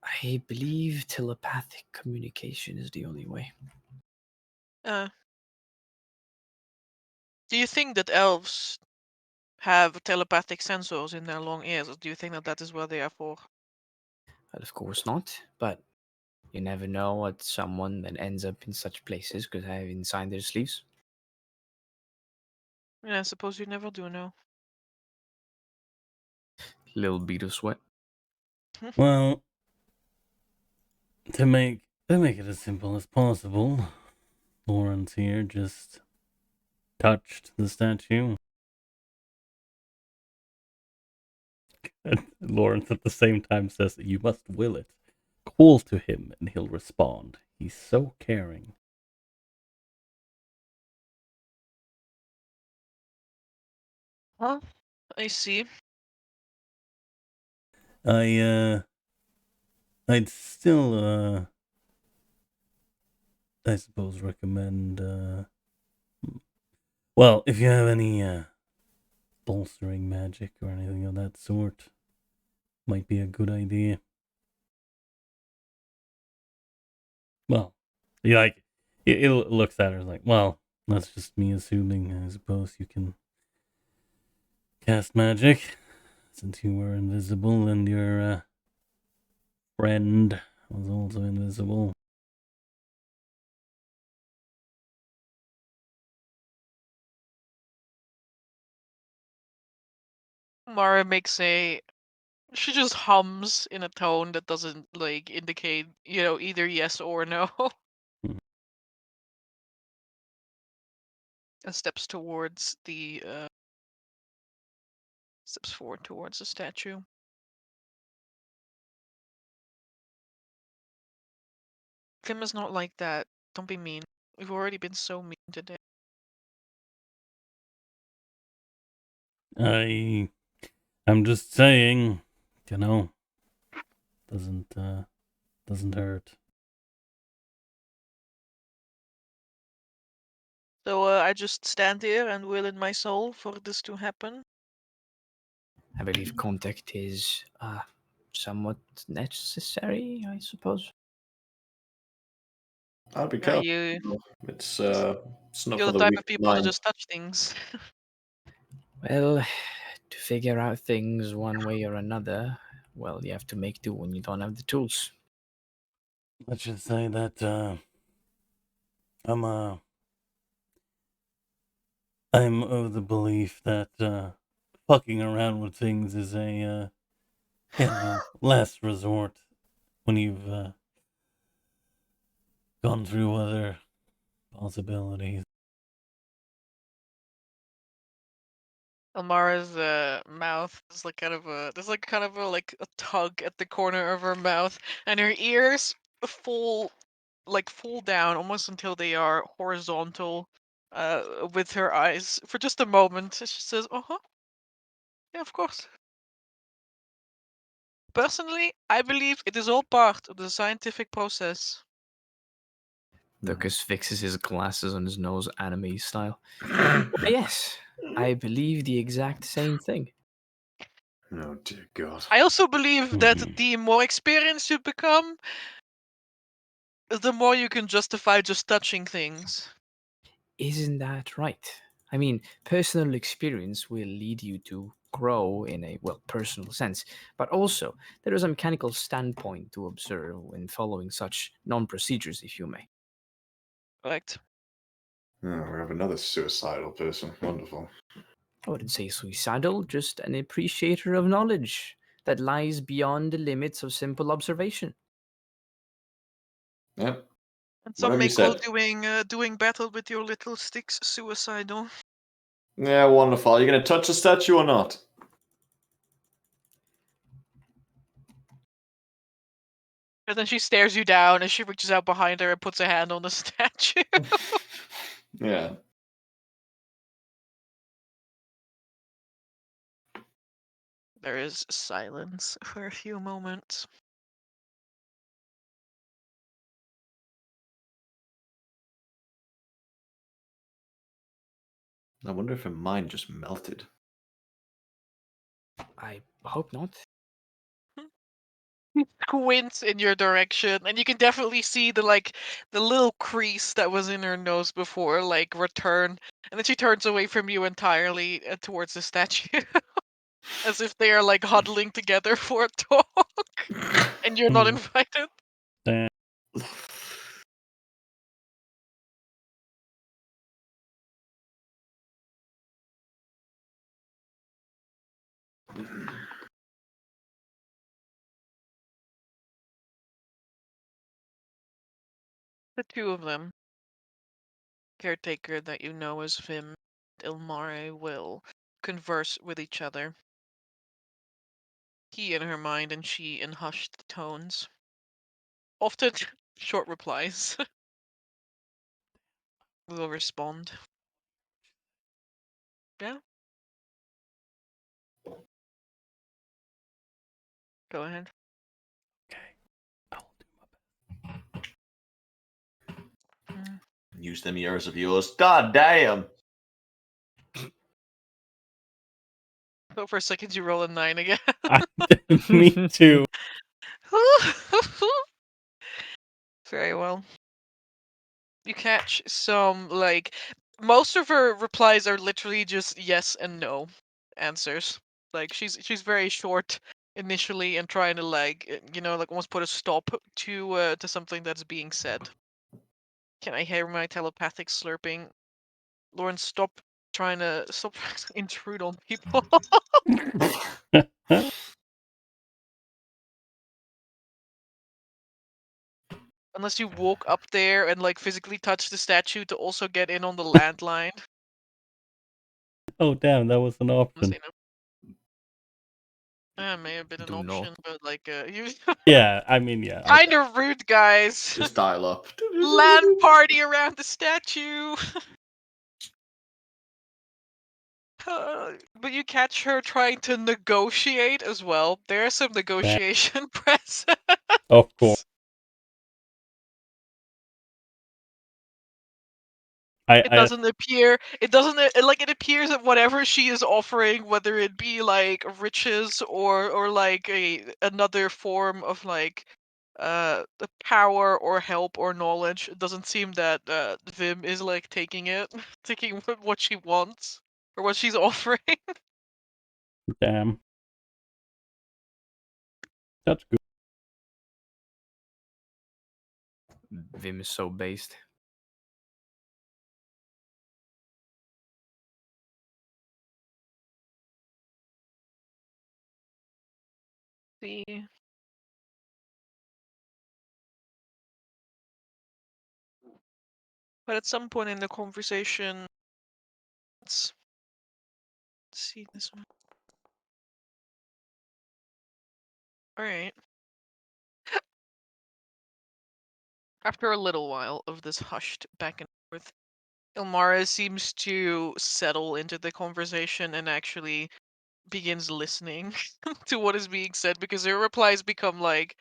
I believe telepathic communication is the only way. Do you think that elves have telepathic sensors in their long ears, or do you think that that is what they are for? Well, of course not, but you never know what someone that ends up in such places could have inside their sleeves. Yeah, I suppose you never do know. Little bit of sweat. Well, to make it as simple as possible, Lawrence here just touched the statue. And Lawrence at the same time says that you must will it. Call to him and he'll respond. He's so caring. Huh? I see. I'd still I suppose recommend well, if you have any bolstering magic or anything of that sort, might be a good idea. Well, he looks at her like, well, that's just me assuming. I suppose you can cast magic since you were invisible and your friend was also invisible. Mara makes a. She just hums in a tone that doesn't like indicate, either yes or no. And steps forward towards the statue. Kim is not like that. Don't be mean. We've already been so mean today. I'm just saying, doesn't hurt. So I just stand here and will in my soul for this to happen. I believe contact is somewhat necessary, I suppose. I'll be Yeah, careful. It's not you're for the the type weak of people to mind. just touch things. Well, to figure out things one way or another, well, you have to make do when you don't have the tools. Let's just say that I'm of the belief that fucking around with things is a last resort when you've gone through other possibilities. Amara's mouth is like there's like kind of a tug at the corner of her mouth, and her ears fall down almost until they are horizontal, with her eyes for just a moment. She says, "Uh-huh, yeah, of course." Personally, I believe it is all part of the scientific process. Lucas fixes his glasses on his nose, anime style. Yes, I believe the exact same thing. Oh dear God. I also believe that Mhm. the more experienced you become, the more you can justify just touching things. Isn't that right? I mean, personal experience will lead you to grow in a, well, personal sense, but also there is a mechanical standpoint to observe when following such non-procedures, if you may. Correct. Oh, we have another suicidal person. Wonderful. I wouldn't say suicidal, just an appreciator of knowledge that lies beyond the limits of simple observation. Yep. And some Whatever may you call said. doing battle with your little sticks suicidal. Yeah, wonderful. Are you going to touch the statue or not? And then she stares you down and she reaches out behind her and puts a hand on the statue. Yeah. There is silence for a few moments. I wonder if her mind just melted. I hope not. Squints in your direction, and you can definitely see the little crease that was in her nose before, like return, and then she turns away from you entirely towards the statue, as if they are like huddling together for a talk, and you're not Hmm. invited. Damn. The two of them, caretaker that you know as Vim, Ilmare, will converse with each other. He in her mind and she in hushed tones. Often short replies. Will respond. Yeah, go ahead. Okay. I'll do my best. Mm. Use them ears of yours. God damn! But for a second, you roll a 9 again. Me too. Very well. You catch some, like, most of her replies are literally just yes and no answers. Like, she's very short initially and trying to, like, like almost put a stop to something that's being said. Can I hear my telepathic slurping? Lauren, stop trying to intrude on people. Unless you walk up there and like physically touch the statue to also get in on the landline. Oh damn, that was an option. May have been an Do option, not. but like you Yeah, I mean, yeah. kind of rude, guys. Just dial up. Land party around the statue. But you catch her trying to negotiate as well. There's some negotiation present. Of course. It doesn't appear. It doesn't like. It appears that whatever she is offering, whether it be like riches or like another form of like the power or help or knowledge, it doesn't seem that Vim is like taking it, taking what she wants or what she's offering. Damn. That's good. Vim is so based. See. But at some point in the conversation, let's see this one. All right. After a little while of this hushed back and forth, Ilmara seems to settle into the conversation and actually begins listening to what is being said because her replies become like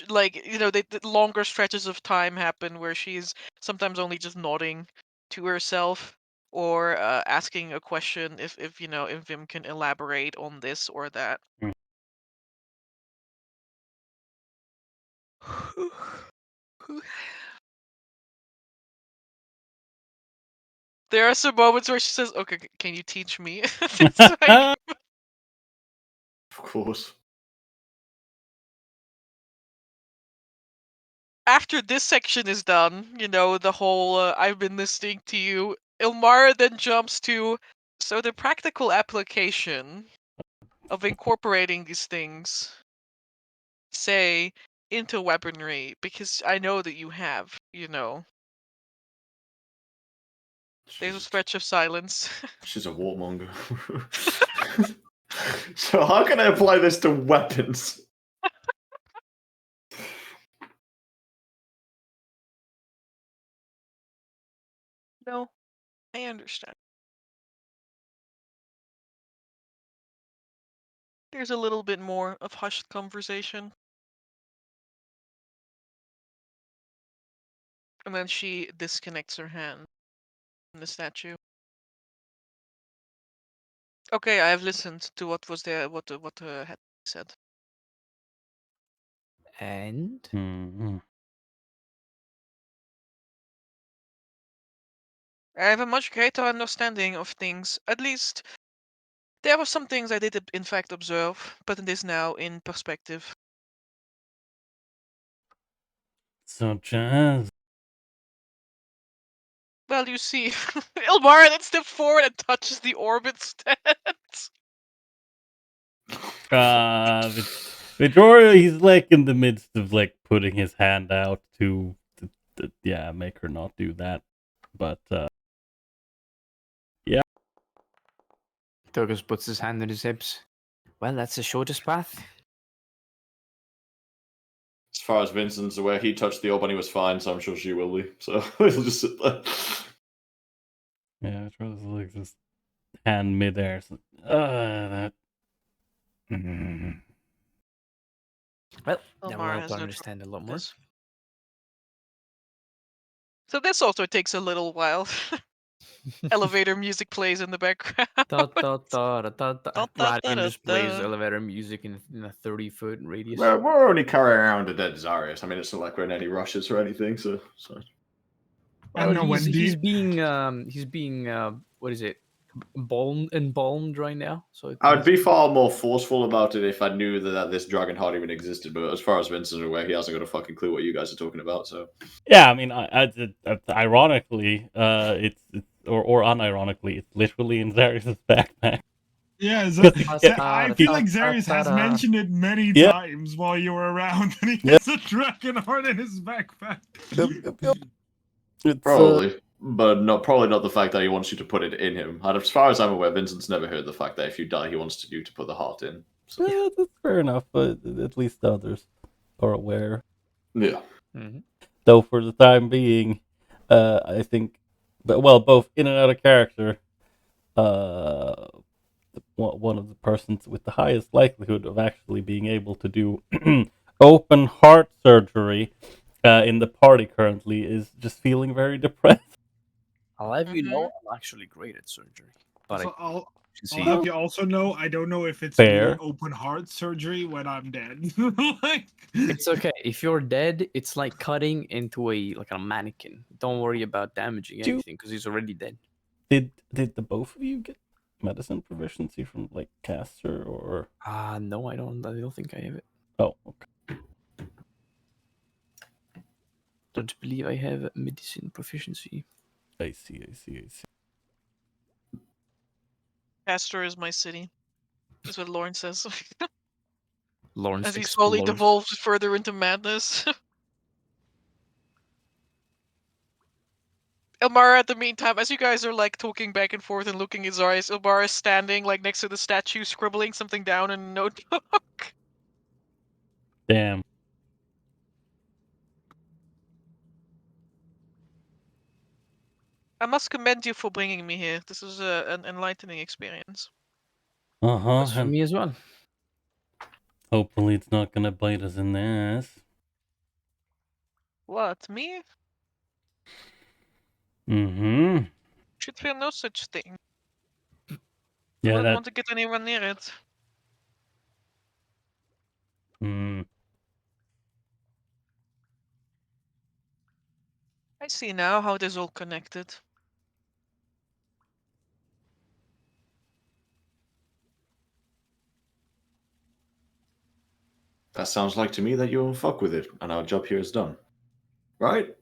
like the longer stretches of time happen where she's sometimes only just nodding to herself or asking a question if Vim can elaborate on this or that. Mm. There are some moments where she says, "Okay, can you teach me?" It's like, Of course. after this section is done, the whole I've been listening to you, Ilmara then jumps to, so the practical application of incorporating these things, say, into weaponry, because I know that you have, There's a stretch of silence. She's a warmonger. So how can I apply this to weapons? No, I understand. There's a little bit more of hushed conversation. And then she disconnects her hand from the statue. Okay, I have listened to what was there, what had said. And Mhm. I have a much greater understanding of things. At least, there were some things I did in fact observe, but it is now in perspective. Such as. Well, you see, Ilmara then steps forward and touches the orbit stand. Vittorio, he's like in the midst of like putting his hand out to make her not do that. But Turgus puts his hand on his hips. Well, that's the shortest path. As far as Vincent's aware, he touched the orb and he was fine, so I'm sure she will be. So he'll just sit there. yeah, Vitorio's like this hand midair. So, that. Mhm. Well, that will Ilmara help has her no understand a lot more. this. So this also takes a little while. Elevator music plays in the background. Radian just plays elevator music in a 30-foot radius. We're only carrying around a dead Zarius. I mean, it's not like we're in any rushes or anything, so. Well, And Wendy. he's being what is it? Embalmed right now. So I would be far more forceful about it if I knew that this dragon heart even existed, but as far as Vincent's aware, he hasn't got a fucking clue what you guys are talking about, so. Yeah, I mean, ironically, it's or unironically, it's literally in Zarius' backpack. Yeah, Yeah. I feel like Zarius has mentioned it many Yeah. times while you were around, and he Yeah. has a dragon heart in his backpack. It's, Probably. But probably not the fact that he wants you to put it in him. And as far as I'm aware, Vincent's never heard the fact that if you die, he wants you to put the heart in. So. Yeah, that's fair enough, but at least others are aware. Yeah. Mm-hmm. Though for the time being, I think, both in and out of character, one of the persons with the highest likelihood of actually being able to do open heart surgery in the party currently is just feeling very depressed. I'll have you know, I'm actually great at surgery. But So I'll see, have you also know, I don't know if it's Fair. doing open heart surgery when I'm dead. Like, it's okay. If you're dead, it's like cutting into a mannequin. Don't worry about damaging Do- anything because he's already dead. Did the both of you get medicine proficiency from like Caster or? No, I don't think I have it. Oh, okay. Don't believe I have medicine proficiency. I see. Castor is my city. Is what Lauren says. Lawrence As he slowly explodes. devolves further into madness. Ilmara, at the meantime, as you guys are like talking back and forth and looking at his eyes, Ilmara is standing like next to the statue, scribbling something down in a notebook. Damn. I must commend you for bringing me here. This is an enlightening experience. Uh huh. That's for me as well. Hopefully, it's not gonna bite us in the ass. What, me? Mm-hmm. Should fear no such thing. I Yeah, wouldn't that. want to get anyone near it. Mm, I see now how it is all connected. That sounds like to me that you won't fuck with it, and our job here is done. Right?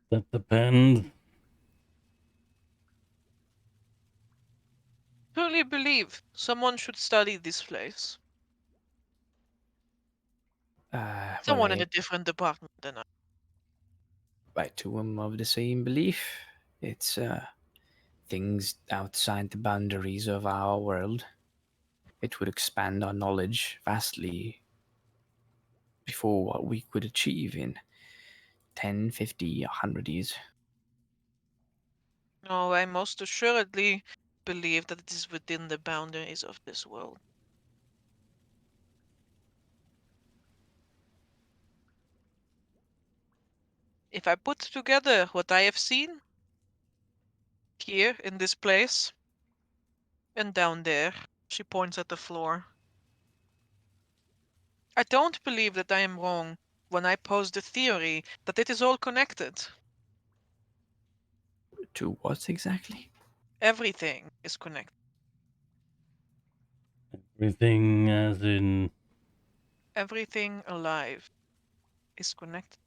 that depends. Truly believe someone should study this place. Well, Someone in a different department than I. I too am of the same belief. It's things outside the boundaries of our world. It would expand our knowledge vastly before what we could achieve in 10, 50, 100 years. No, I most assuredly believe that it is within the boundaries of this world. If I put together what I have seen here in this place and down there, she points at the floor. I don't believe that I am wrong when I pose the theory that it is all connected. To what exactly? Everything is connected. Everything as in. Everything alive is connected.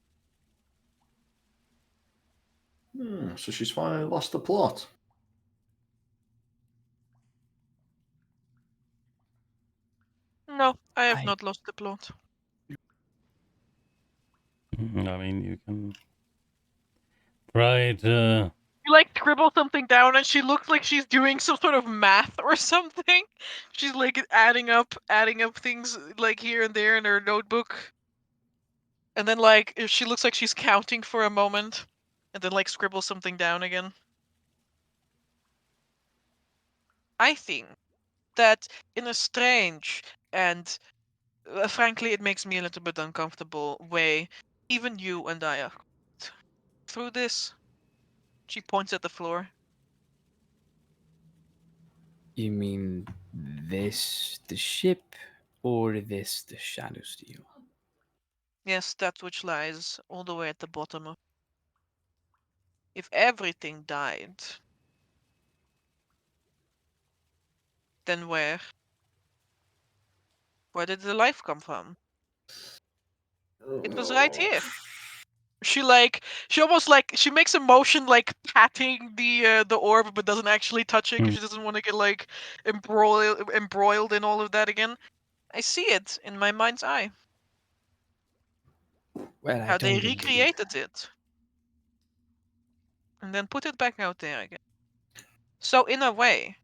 So she's finally lost the plot. No, I have I not lost the plot. I mean, you can try to. You like scribble something down and she looks like she's doing some sort of math or something. She's like adding up things like here and there in her notebook. And then like she looks like she's counting for a moment and then like scribbles something down again. I think that in a strange and frankly it makes me a little bit uncomfortable way, even you and I are through this. She points at the floor. You mean this the ship or this the shadow steel? Yes, that which lies all the way at the bottom of. If everything died, then where? Where did the life come from? It was right here. She almost like she makes a motion like patting the orb, but doesn't actually touch it because she doesn't want to get like embroiled in all of that again. I see it in my mind's eye. Well, I How they don't believe. recreated it and then put it back out there again. So in a way,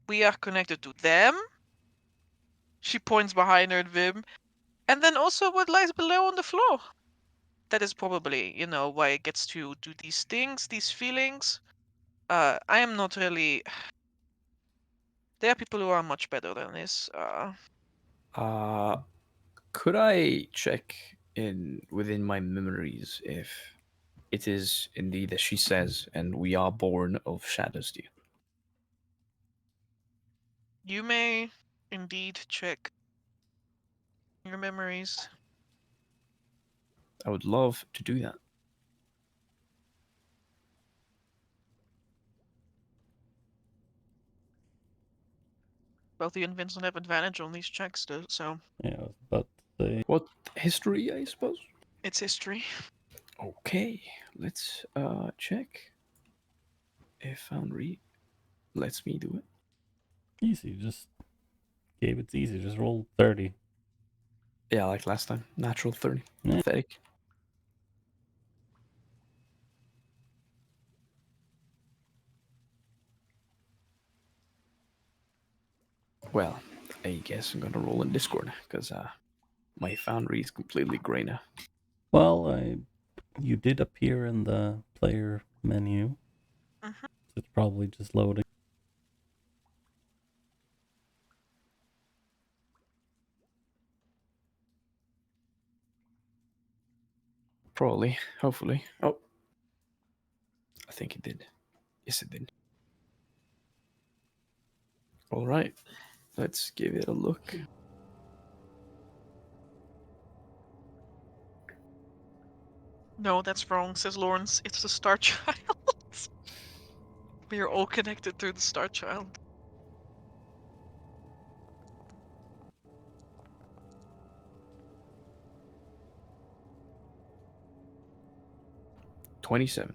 we are connected to them. She points behind her at Vim, and then also what lies below on the floor. That is probably, why it gets to do these things, these feelings. I am not really. There are people who are much better than this. Uh, could I check in within my memories if it is indeed as she says, and we are born of shadow steel? You may indeed check your memories. I would love to do that. Both you and Vincent have advantage on these checks, though, so Yeah, I was about to say. What history, I suppose? it's history. Okay, let's check if Foundry lets me do it. Easy, just. Gabe, it's easy. Just roll 30. Yeah, like last time. Natural 30. Yeah. Pathetic. Well, I guess I'm gonna roll in Discord because my Foundry is completely grey now. Well, you did appear in the player menu. Mhm. It's probably just loading. Probably. Hopefully. Oh. I think it did. Yes, it did. All right. Let's give it a look. No, that's wrong, says Lawrence. It's the Star Child. We are all connected through the Star Child. $27.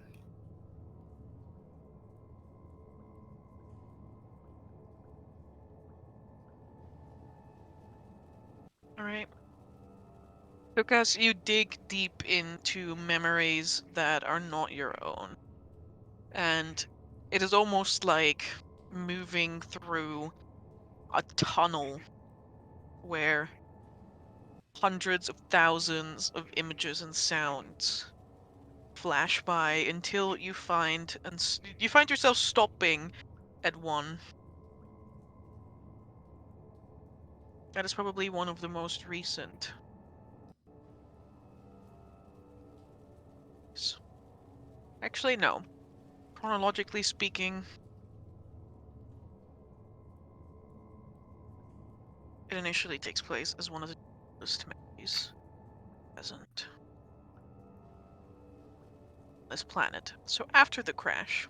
Alright. Because you dig deep into memories that are not your own. And it is almost like moving through a tunnel where hundreds of thousands of images and sounds flash by until you find you find yourself stopping at one. That is probably one of the most recent. Actually, no. Chronologically speaking, it initially takes place as one of the oldest memories present on this planet. So after the crash,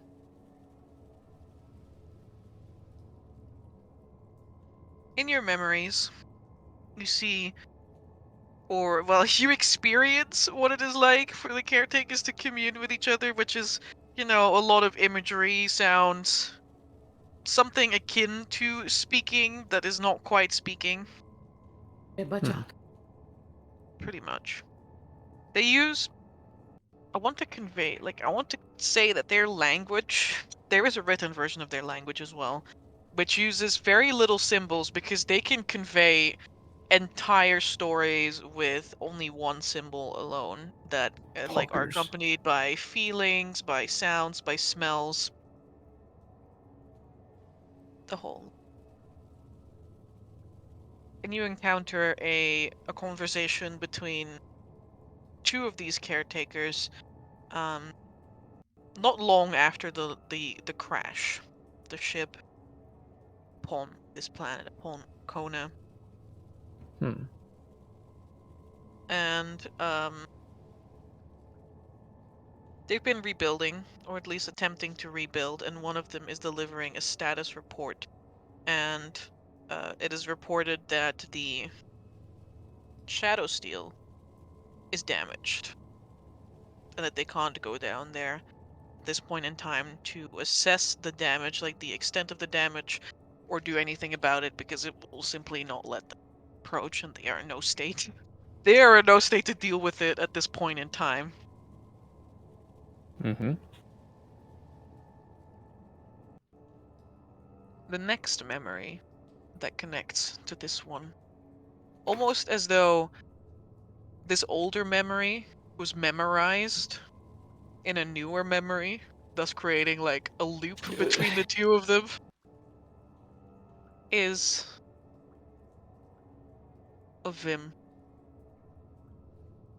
in your memories, you see, or well, you experience what it is like for the caretakers to commune with each other, which is, a lot of imagery, sounds, something akin to speaking that is not quite speaking, pretty much. They use, I want to say that their language, there is a written version of their language as well, which uses very little symbols because they can convey entire stories with only one symbol alone that are Talkers. accompanied by feelings, by sounds, by smells, the whole. And you encounter a conversation between two of these caretakers, um, not long after the crash, the ship upon this planet, upon Kona, Hmm. and they've been rebuilding, or at least attempting to rebuild, and one of them is delivering a status report. And it is reported that the Shadow Steel is damaged, and that they can't go down there at this point in time to assess the damage, like the extent of the damage, or do anything about it, because it will simply not let them approach, and they are in no state. They are in no state to deal with it at this point in time. Mm-hmm. The next memory that connects to this one, almost as though this older memory was memorized in a newer memory, thus creating like a loop between the two of them, is a Vim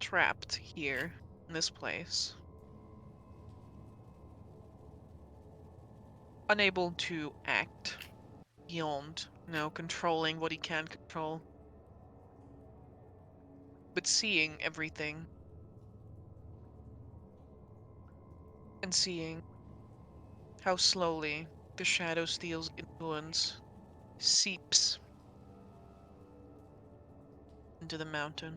trapped here in this place, unable to act beyond, controlling what he can control, but seeing everything and seeing how slowly the Shadow Steel's influence seeps into the mountain.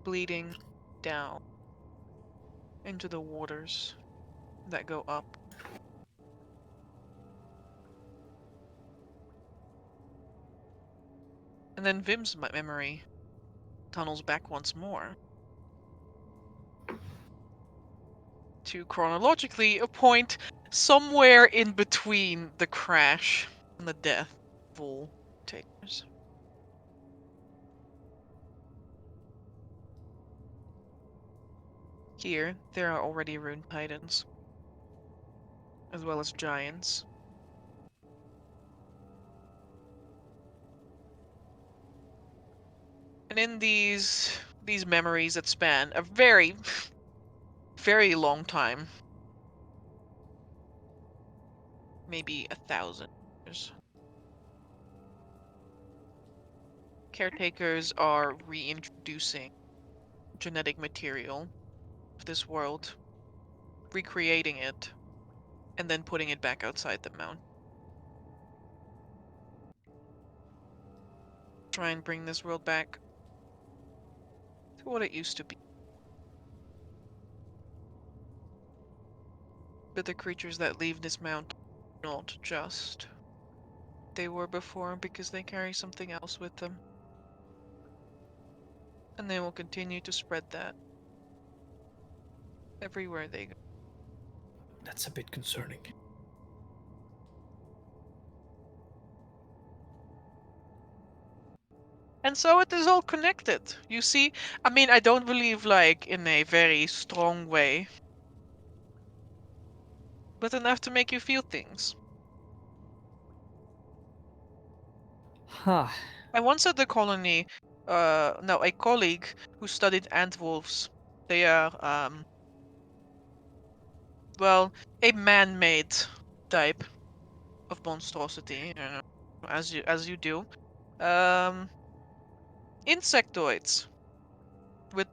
Bleeding down into the waters that go up. And then Vim's memory tunnels back once more to chronologically a point somewhere in between the crash and the death of all takers. Here, there are already rune titans, as well as giants. And in these memories that span a very, very long time, maybe 1,000 years, caretakers are reintroducing genetic material of this world, recreating it, and then putting it back outside the mountain. Try and bring this world back to what it used to be. But the creatures that leave this mountain are not just they were before, because they carry something else with them. And they will continue to spread that everywhere they go. That's a bit concerning. And so it is all connected. You see, I mean, I don't believe like in a very strong way, but enough to make you feel things. Huh. I once had a colony, no, a colleague who studied ant wolves. They are, well, a man-made type of monstrosity, as you do. Um, Insectoids with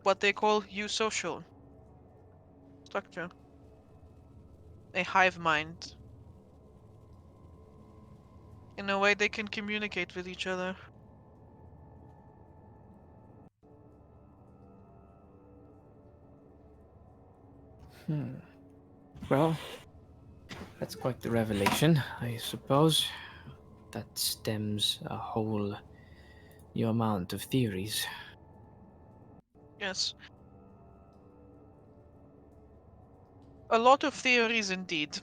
what they call eusocial structure, a hive mind. In a way, they can communicate with each other. Well, that's quite the revelation, I suppose. That stems a whole new amount of theories. Yes, a lot of theories indeed,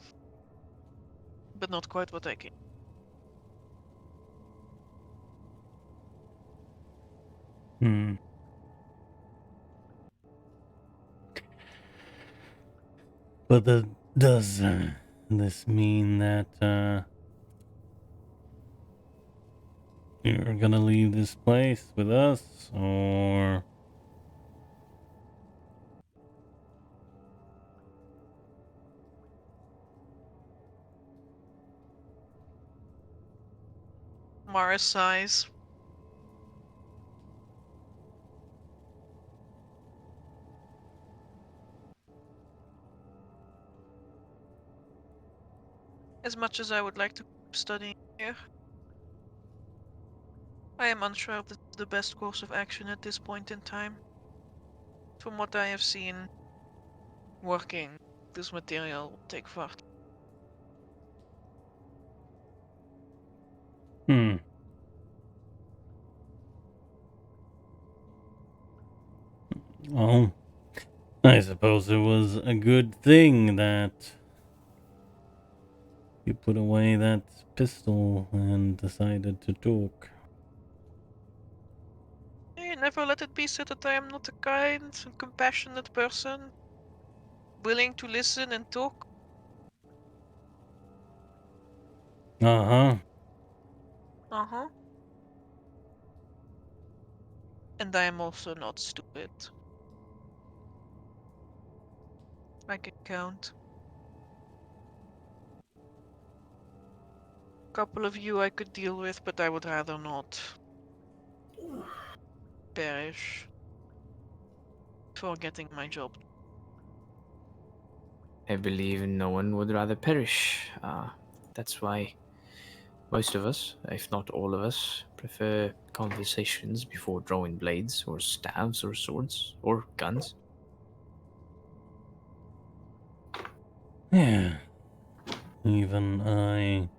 but not quite what I can. Hmm. But does this mean that you're gonna leave this place with us, or? Mara sighs. As much as I would like to keep studying here, I am unsure of the best course of action at this point in time. From what I have seen, working this material will take far. Hmm. Well, I suppose it was a good thing that you put away that pistol and decided to talk. Never let it be said that I am not a kind and compassionate person, willing to listen and talk. Uh-huh. Uh-huh. And I am also not stupid. I can count. A couple of you I could deal with, but I would rather not perish for getting my job. I believe no one would rather perish. That's why most of us, if not all of us, prefer conversations before drawing blades or staves or swords or guns. Yeah. Even I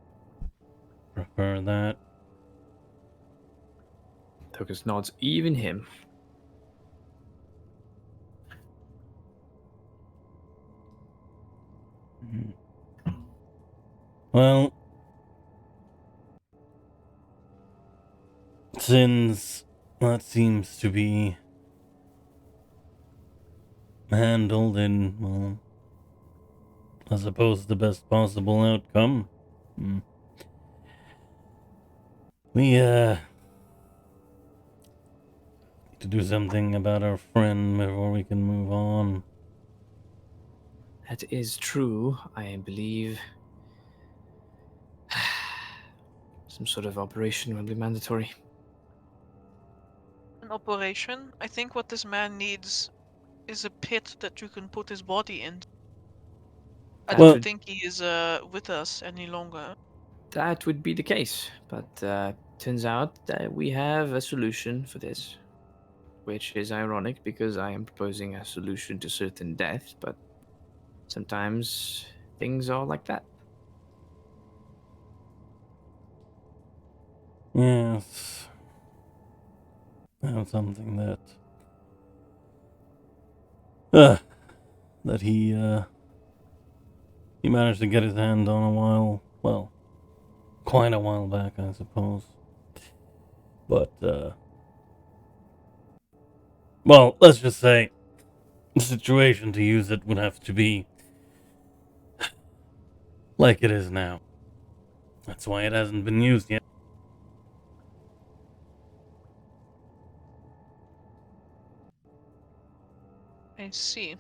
prefer that. Tokus nods, even him. Well, since that seems to be handled in, well, I suppose the best possible outcome. We, to do something about our friend before we can move on. That is true, I believe. Some sort of operation will be mandatory. An operation? I think what this man needs is a pit that you can put his body in. I That Well- don't think he is with us any longer. That would be the case, but turns out that we have a solution for this, which is ironic because I am proposing a solution to certain death, but sometimes things are like that. Yes. I have something that he managed to get his hand on a while, well, quite a while back, I suppose. But, well, let's just say the situation to use it would have to be like it is now. That's why it hasn't been used yet. I see.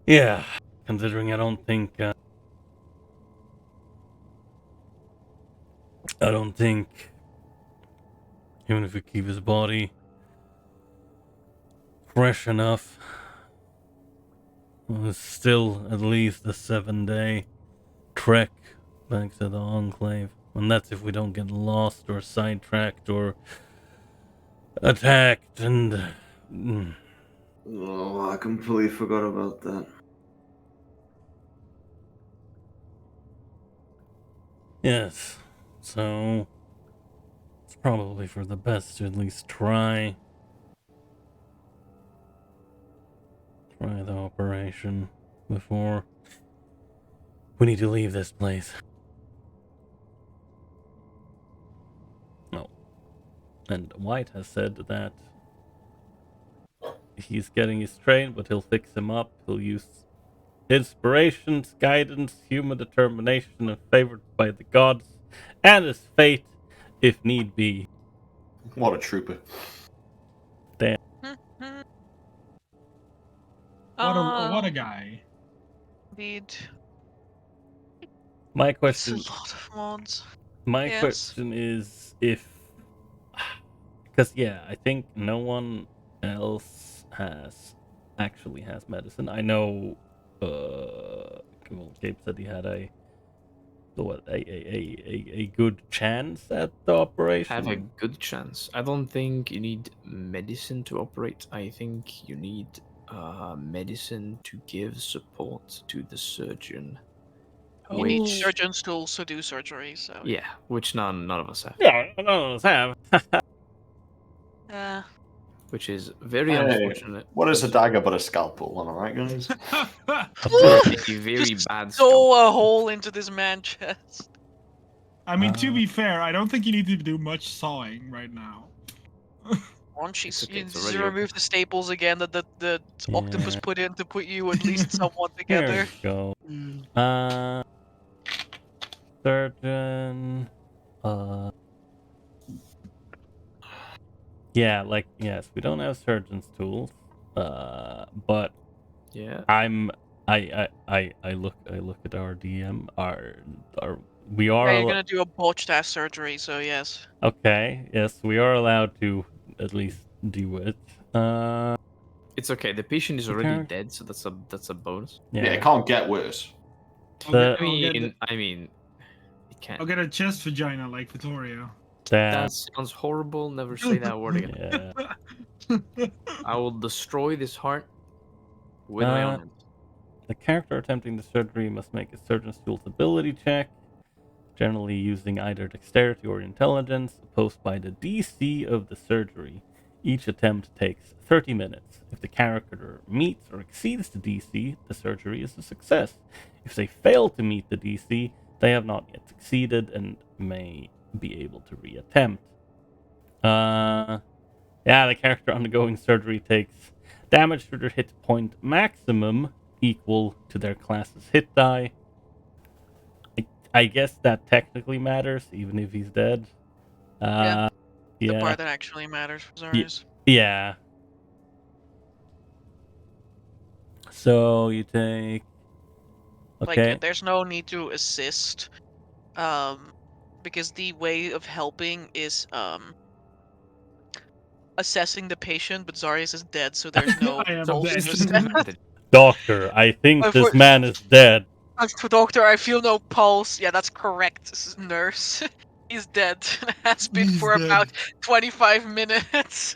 Yeah, considering I don't think even if we keep his body fresh enough, it's still at least a 7-day trek back to the Enclave. And that's if we don't get lost or sidetracked or attacked and... Oh, I completely forgot about that. Yes, so it's probably for the best to at least try the operation before we need to leave this place. Oh, and White has said that he's getting his train, but he'll fix him up. He'll use inspirations, guidance, human determination, and favored by the gods, and his fate, if need be. What a trooper. Mhm. What a guy. Indeed. My It's a question, lot of mods. my Yes. question is if, because yeah, I think no one else actually has medicine. I know, well, Gabe said he had a good chance at the operation. Have a good chance. I don't think you need medicine to operate. I think you need medicine to give support to the surgeon. You need Which- surgeons to also do surgery, so Yeah, which none of us have. Yeah, none of us have. Which is very Hey, unfortunate. what is a because dagger but a scalpel? Am I right, guys? it's a very just bad sew a hole into this man's chest. I mean, to be fair, I don't think you need to do much sawing right now. Once It's okay, you it's just already remove the staples again that the octopus Yeah. put in to put you at least somewhat Here together. we go. Surgeon. Yeah, like yes, we don't have surgeon's tools. But Yeah. I look at our DM. We are Yeah, you're gonna do a botched ass surgery, so yes. okay. Yes, we are allowed to at least do it. It's okay. The patient is Okay. already dead, so that's a bonus. Yeah, it can't get worse. The- I mean, it can't. I'll get a chest vagina like Vittorio. That sounds horrible. Never say that word again. Yeah. I will destroy this heart with my own hands. The character attempting the surgery must make a surgeon's tools ability check, generally using either dexterity or intelligence, opposed by the DC of the surgery. Each attempt takes 30 minutes. If the character meets or exceeds the DC, the surgery is a success. If they fail to meet the DC, they have not yet succeeded and may be able to reattempt. Yeah, the character undergoing surgery takes damage to their hit point maximum equal to their class's hit die. I guess that technically matters, even if he's dead. Uh, The yeah. part that actually matters for Ye- Zarya's. Yeah. So you take. Okay. Like, there's no need to assist, because the way of helping is assessing the patient, but Zarius is dead, so there's no I am So pulse dead. to who's assess. disadvantage? Doctor, I think For this man is dead. doctor, I feel no pulse. Yeah, that's correct. This is nurse. He's dead. Has been He's for dead. about 25 minutes.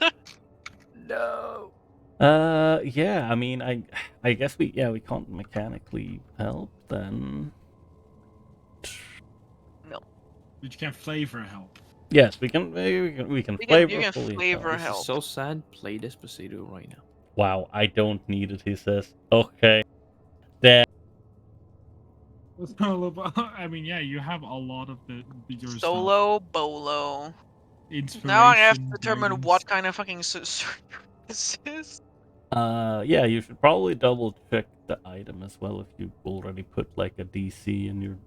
No. Yeah. I mean, I guess we can't mechanically help then. No, But you can flavor help. Yes, we can. We can you flavor can fully flavor help. This is help. so sad. Play Despacito right now. Wow, I don't need it. He says. Okay. Then. I mean, yeah, you have a lot of your stuff. Solo bolo. Inspiration. Now I have to determine guidance. what kind of fucking this is. Yeah, you should probably double check the item as well if you already put like a DC in your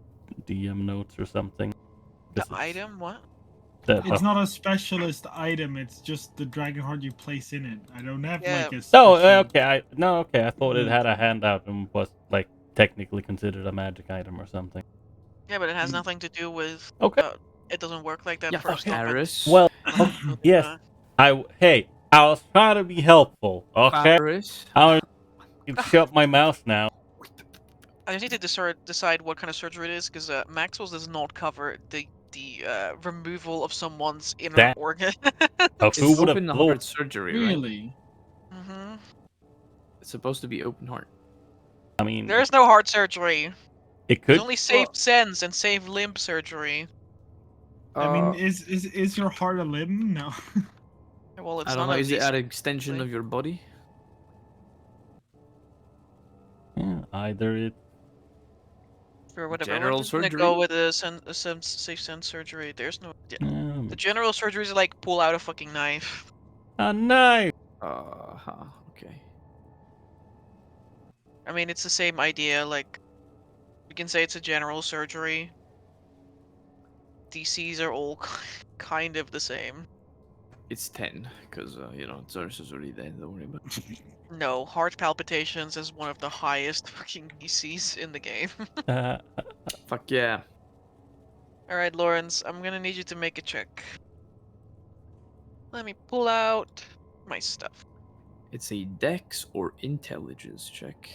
DM notes or something. The 'Cause it's- item? What? It's not a specialist item. It's just the dragon heart you place in it. I don't have Yeah. like a. No, Special... okay. I thought it had a handout and was like technically considered a magic item or something. Yeah, but it has nothing to do with. Okay. It doesn't work like that Yeah, first off. Etharis. Well, But, yes. I was trying to be helpful. Okay, Etharis. I can shut my mouth now. I just need to decide what kind of surgery it is, because Maxwell's does not cover the removal of someone's inner That- organ. Oh, It's who would have open thought? heart surgery, right? Really? hmm It's supposed to be open heart. I mean, There's no heart surgery. it There's could. only save sense and save limb surgery. I mean, is your heart a limb? No. Well, it's I don't none know. of Is it these. an extension technically. of your body? Yeah, either it. Or whatever. General We're just gonna surgery? go with a safe sense surgery. There's no. Um, The general surgery is like pull out a fucking knife. a knife. Okay. I mean, it's the same idea. Like, we can say it's a general surgery. DCs are all kind of the same. It's 10, because, Zeus is already dead. Don't worry about it. No, heart palpitations is one of the highest fucking DCs in the game. Fuck yeah. Alright, Lawrence, I'm gonna need you to make a check. Let me pull out my stuff. It's a dex or intelligence check.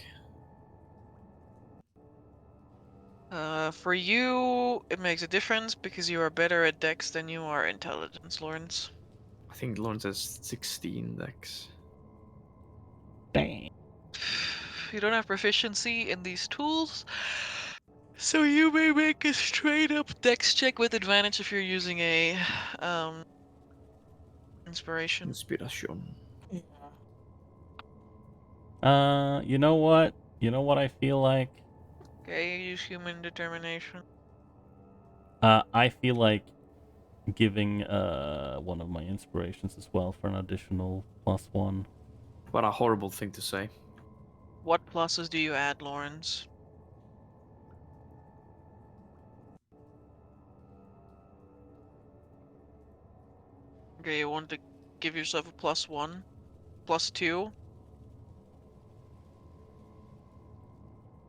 For you, it makes a difference because you are better at dex than you are intelligence, Lawrence. I think Lawrence has 16 dex. Dang. You don't have proficiency in these tools, so you may make a straight up dex check with advantage if you're using a inspiration. Inspiration. You know what? You know what I feel like? Okay, use human determination. I feel like giving one of my inspirations as well for an additional +1. What a horrible thing to say. What pluses do you add, Lawrence? Okay, you want to give yourself a +1, +2.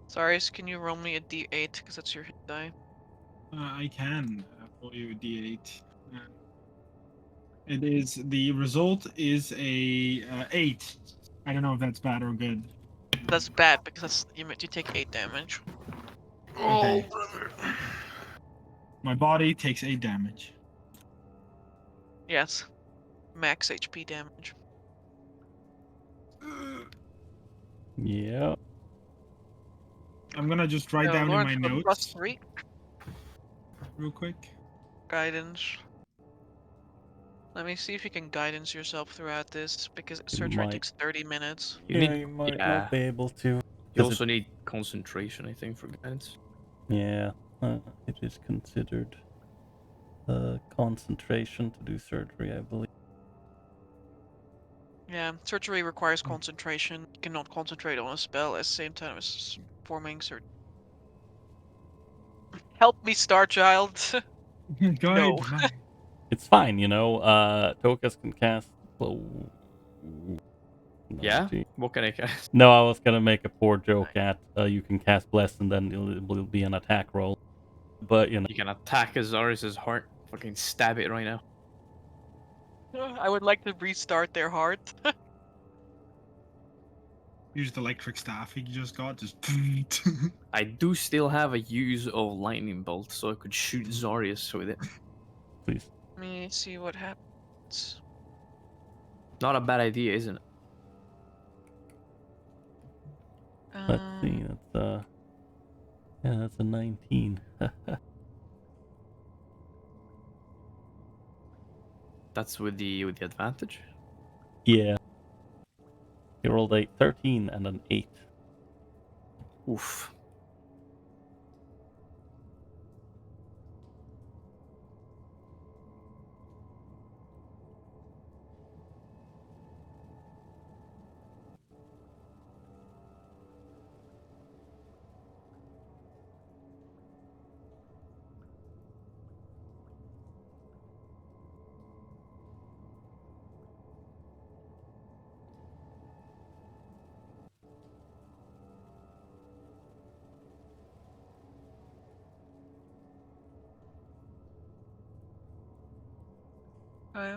Sorry, can you roll me a d8 because that's your hit die? I can roll you a d8. It is the result is a 8. I don't know if that's bad or good. That's bad because that's you take 8 damage. Okay. My body takes 8 damage. Yes, max HP damage. Yeah. I'm gonna just write So, down Lawrence in my with a notes +3 real quick. guidance. Let me see if you can guidance yourself throughout this because surgery might. takes 30 minutes. You Yeah, need. you might Yeah. not be able to. You 'Cause also need concentration, I think, for guidance. Yeah, it is considered concentration to do surgery, I believe. Yeah, surgery requires concentration. You cannot concentrate on a spell at the same time as performing surgery. Help me, Star Child. Guide No. my It's fine, you know. Tokas can cast. Well, Yeah? 90. What can I cast? No, I was gonna make a poor joke at you can cast bless and then it will be an attack roll. But you know, You can attack Azorius' heart. Fucking stab it right now. I would like to restart their heart. Use the electric staff he just got. Just. I do still have a use of lightning bolt, so I could shoot Zarius with it. please. Let me see what happens. Not a bad idea, isn't it? Let's see. That's yeah, that's a 19. That's with the advantage. Yeah. He rolled a 13 and an 8. Oof. Okay.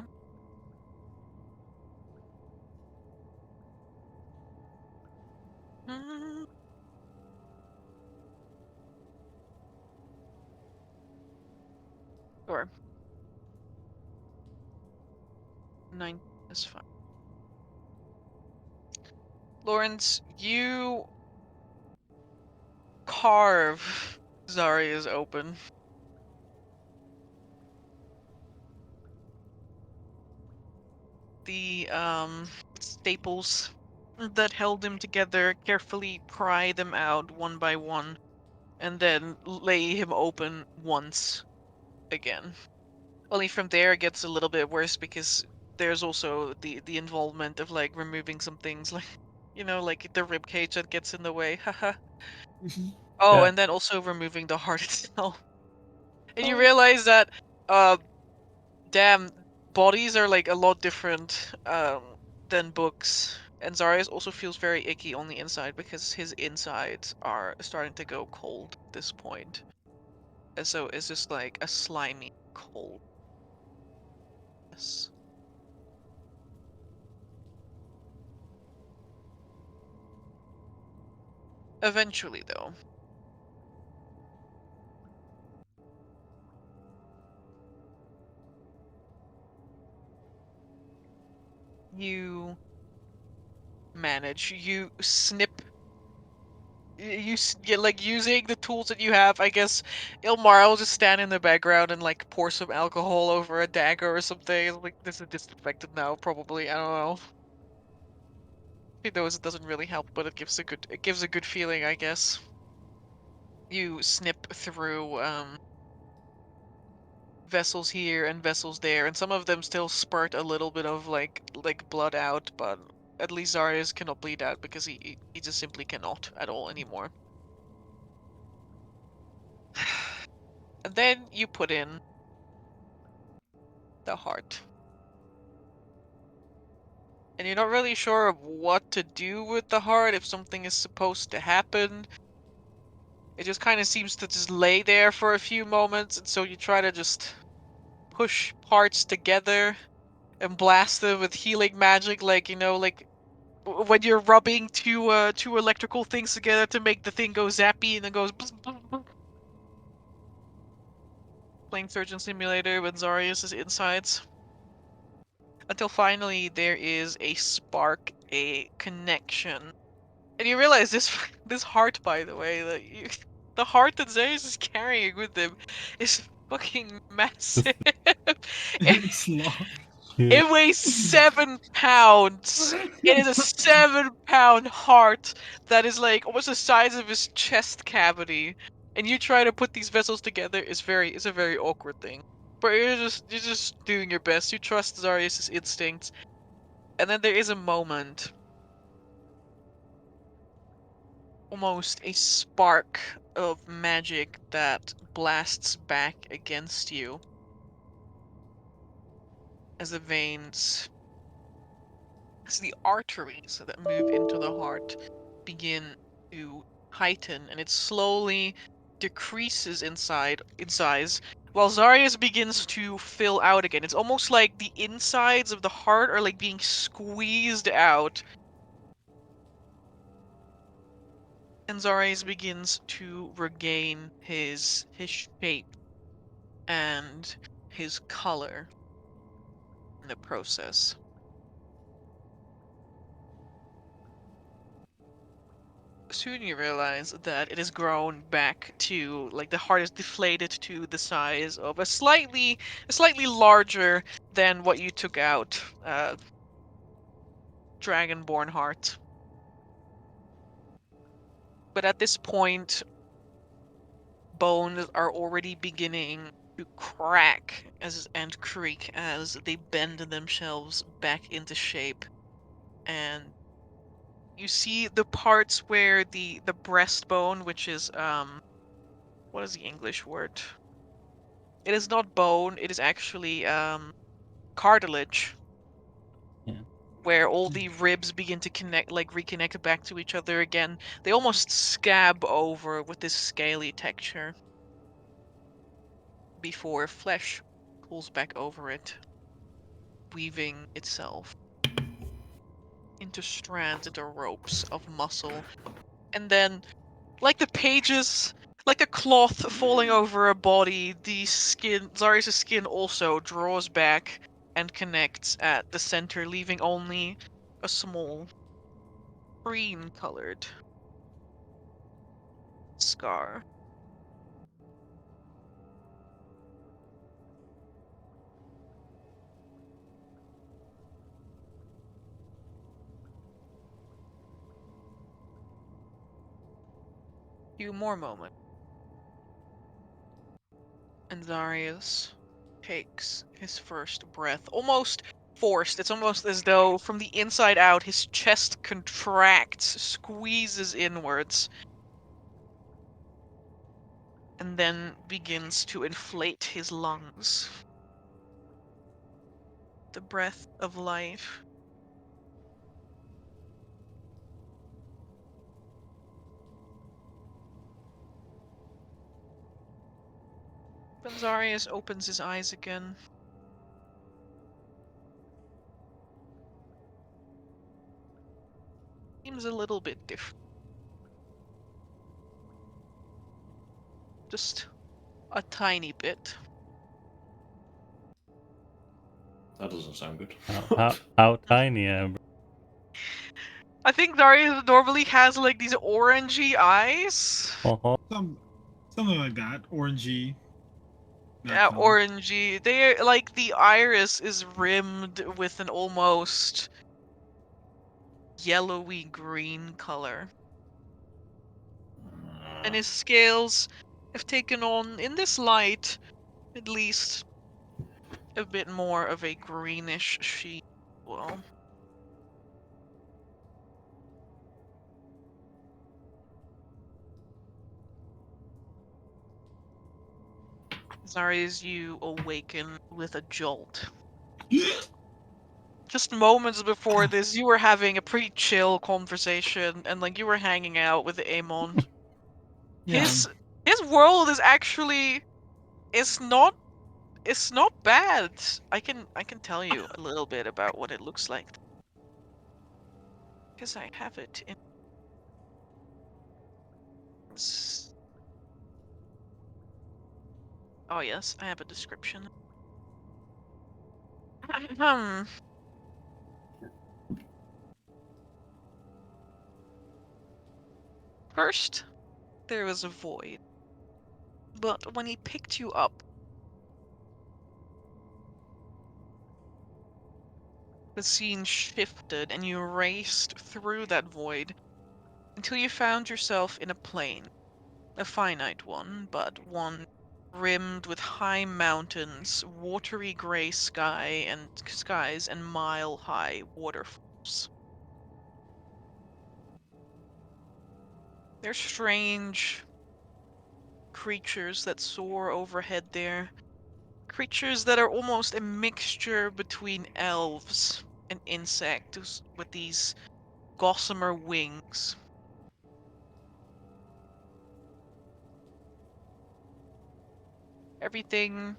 Mm, Sure. 9 is fine. Lawrence, you carve Zarya's open. The staples that held him together carefully pry them out one by one, and then lay him open once again. Only from there it gets a little bit worse because there's also the involvement of like removing some things like like the rib cage that gets in the way. Haha. Oh, Yeah. and then also removing the heart itself. And you realize that damn, bodies are like a lot different than books. And Zarius also feels very icky on the inside because his insides are starting to go cold at this point. And so it's just like a slimy cold. Yes. Eventually, though, you manage. You snip. Yeah, like using the tools that you have. I guess Ilmar will just stand in the background and like pour some alcohol over a dagger or something. Like this is disinfected now, probably. I don't know. He knows it doesn't really help, but it gives a good feeling, I guess. You snip through vessels here and vessels there, and some of them still spurt a little bit of like blood out, but at least Zarius cannot bleed out because he just simply cannot at all anymore. And then you put in the heart. And you're not really sure of what to do with the heart, if something is supposed to happen. It just kind of seems to just lay there for a few moments, and so you try to just push parts together and blast them with healing magic, like like when you're rubbing two electrical things together to make the thing go zappy and then goes bzz, bzz, bzz. Playing Surgeon Simulator with Zarius' insides. Until finally there is a spark, a connection. And you realize this this heart, by the way, that the heart that Zarius is carrying with him is fucking massive. It's long. Yeah. It weighs 7 pounds. It is a 7-pound heart that is like almost the size of his chest cavity. And you try to put these vessels together it's a very awkward thing. But you're just doing your best. You trust Zarius' instincts. And then there is a moment, almost a spark of magic that blasts back against you. as the veins, as the arteries that move into the heart begin to heighten, and it slowly decreases in size, while Zarius begins to fill out again. It's almost like the insides of the heart are like being squeezed out. And Zarius begins to regain his shape and his color in the process. Soon you realize that it has grown back to, like, the heart is deflated to the size of a slightly larger than what you took out dragonborn heart. But at this point, bones are already beginning to crack and creak as they bend themselves back into shape. And you see the parts where the breastbone, which is what is the English word? It is not bone, it is actually cartilage. Yeah. Where all the ribs begin to reconnect back to each other again. They almost scab over with this scaly texture before flesh pulls back over it, weaving itself into strands, into ropes of muscle. And then, like the pages, like a cloth falling over a body, the skin, Zarius' skin also draws back and connects at the center, leaving only a small green-colored scar. Few more moments, and Zarius takes his first breath, almost forced. It's almost as though from the inside out his chest contracts, squeezes inwards, and then begins to inflate his lungs. The breath of life. Then Zarius opens his eyes again. Seems a little bit different. Just a tiny bit. That doesn't sound good. How tiny? I think Darius normally has like these orangey eyes. Uh-huh. Something like that, orangey. that Yeah, color. orangey. They like the iris is rimmed with an almost yellowy green color. And his scales have taken on, in this light, at least a bit more of a greenish sheen. Well, Zarius, you awaken with a jolt. Just moments before this, you were having a pretty chill conversation, and like you were hanging out with Amon. Yeah. His world is actually it's not bad. I can tell you a little bit about what it looks like because I have it in. Oh yes, I have a description. First, there was a void, but when he picked you up, the scene shifted and you raced through that void until you found yourself in a plane. A finite one, but one rimmed with high mountains, watery gray skies, and mile-high waterfalls. They're strange creatures that soar overhead there, creatures that are almost a mixture between elves and insects with these gossamer wings. Everything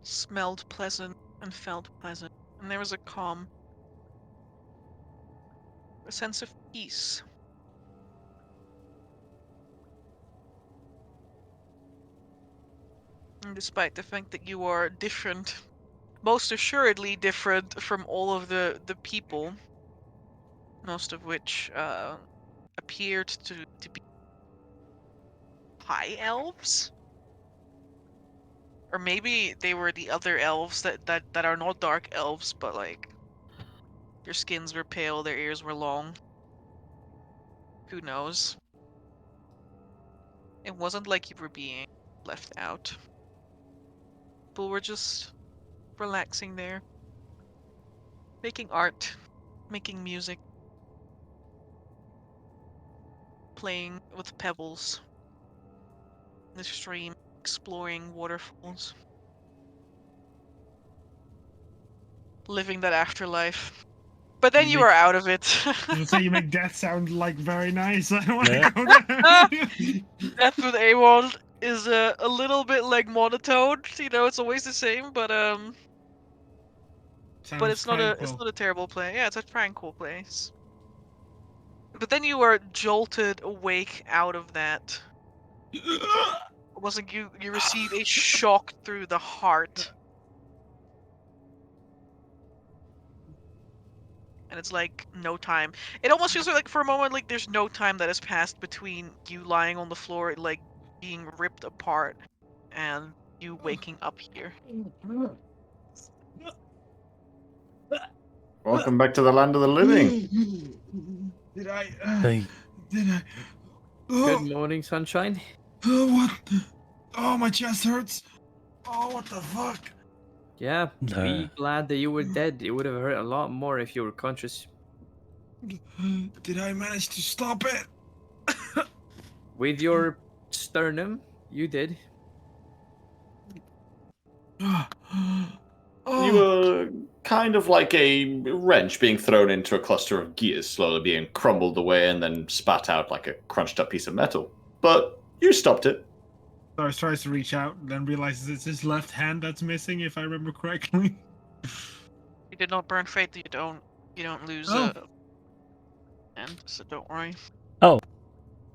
smelled pleasant and felt pleasant, and there was a calm, a sense of peace. And despite the fact that you are different, most assuredly different from all of the people, most of which appeared to be high elves, or maybe they were the other elves that are not dark elves, but like their skins were pale, their ears were long. Who knows? It wasn't like you were being left out. People were just relaxing there, making art, making music, playing with pebbles in the stream, exploring waterfalls, living that afterlife. But then you are out of it. So you make death sound like very nice. I don't want Yeah. to go there. Death with AWOL is a little bit like monotone. You know, it's always the same, but Sounds it's not a terrible play. Yeah, it's a tranquil place. But then you are jolted awake out of that. Wasn't you receive a shock through the heart. And it's like no time. It almost feels like for a moment like there's no time that has passed between you lying on the floor, like being ripped apart, and you waking up here. Welcome back to the land of the living. Did I? Hey. Did I? Good Oh, morning, sunshine. what? Oh, my chest hurts. Oh, what the fuck? Yeah, Nah. be glad that you were dead. It would have hurt a lot more if you were conscious. Did I manage to stop it? With your sternum, you did. You were kind of like a wrench being thrown into a cluster of gears, slowly being crumbled away and then spat out like a crunched up piece of metal. But you stopped it. Lars tries to reach out, then realizes it's his left hand that's missing, if I remember correctly. You did not burn fate. You don't lose Oh. and so don't worry. Oh.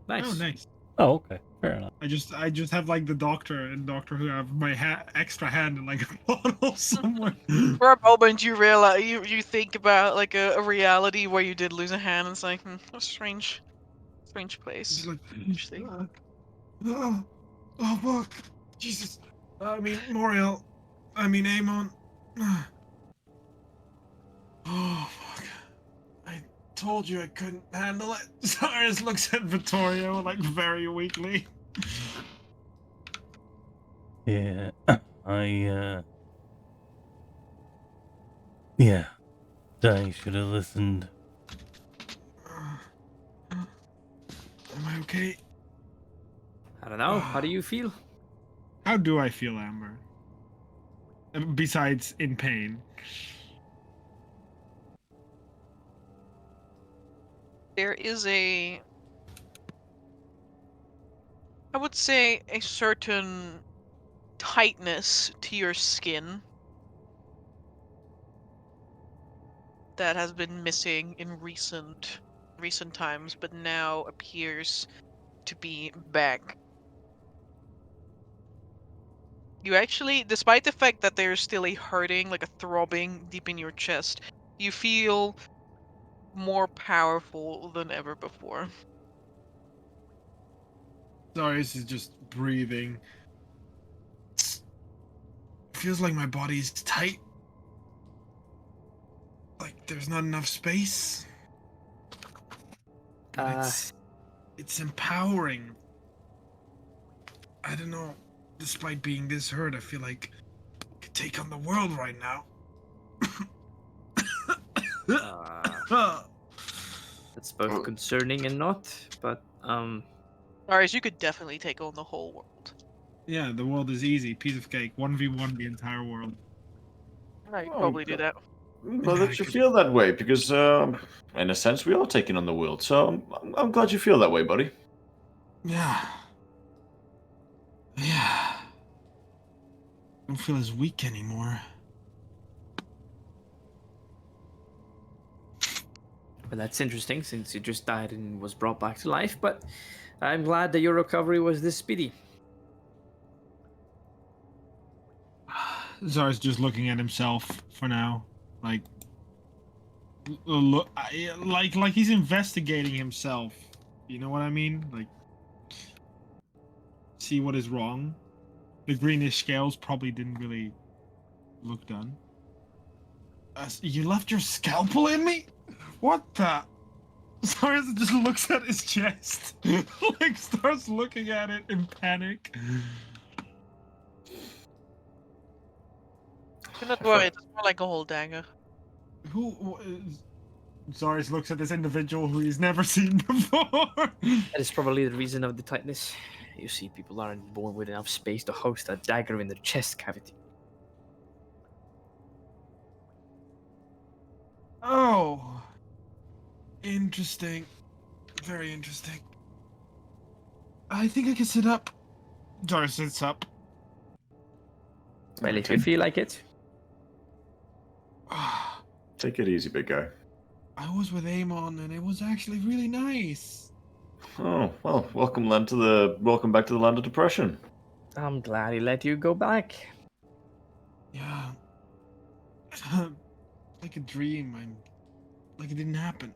Nice. Oh, nice. Oh, okay. Fair enough. I just have like the Doctor and Doctor Who have my extra hand in like a bottle somewhere. For a moment, you realize you think about like a reality where you did lose a hand. And it's like a strange place. Just like, Interesting. oh fuck, Jesus. I mean Moriel. I mean Amon. Oh fuck. I told you I couldn't handle it. Cyrus looks at Vittorio like very weakly. Yeah. Yeah. I should have listened. Am I okay? I don't know. How do you feel? How do I feel, Amber? Besides in pain. There is I would say, a certain tightness to your skin that has been missing in recent times, but now appears to be back. You actually, despite the fact that there's still a hurting, like a throbbing deep in your chest, you feel more powerful than ever before. Cyrus is just breathing. Feels like my body's tight. Like there's not enough space. It's empowering. I don't know. Despite being this hurt, I feel like I could take on the world right now. That's both concerning and not, but Alright, you could definitely take on the whole world. Yeah, the world is easy. Piece of cake. 1v1 the entire world. I could Oh, probably do that. Well, that you feel that way because, in a sense, we are taking on the world. So I'm glad you feel that way, buddy. Yeah. Yeah. Don't feel as weak anymore. Well, that's interesting since you just died and was brought back to life, but I'm glad that your recovery was this speedy. Zar's just looking at himself for now, like, look, like he's investigating himself. You know what I mean? Like, see what is wrong. The greenish scales probably didn't really look done. You left your scalpel in me? What the? Zara just looks at his chest, like starts looking at it in panic. Do not worry, it's more like a whole dagger. Who? Zarius looks at this individual who he's never seen before. That is probably the reason of the tightness. You see, people aren't born with enough space to host a dagger in their chest cavity. Oh, interesting. Very interesting. I think I can sit up. Zarius sits up. Well, if you feel like it. Take it easy, big guy. I was with Amon, and it was actually really nice. Oh well, welcome back to the land of depression. I'm glad he let you go back. Yeah. Like a dream. Like it didn't happen.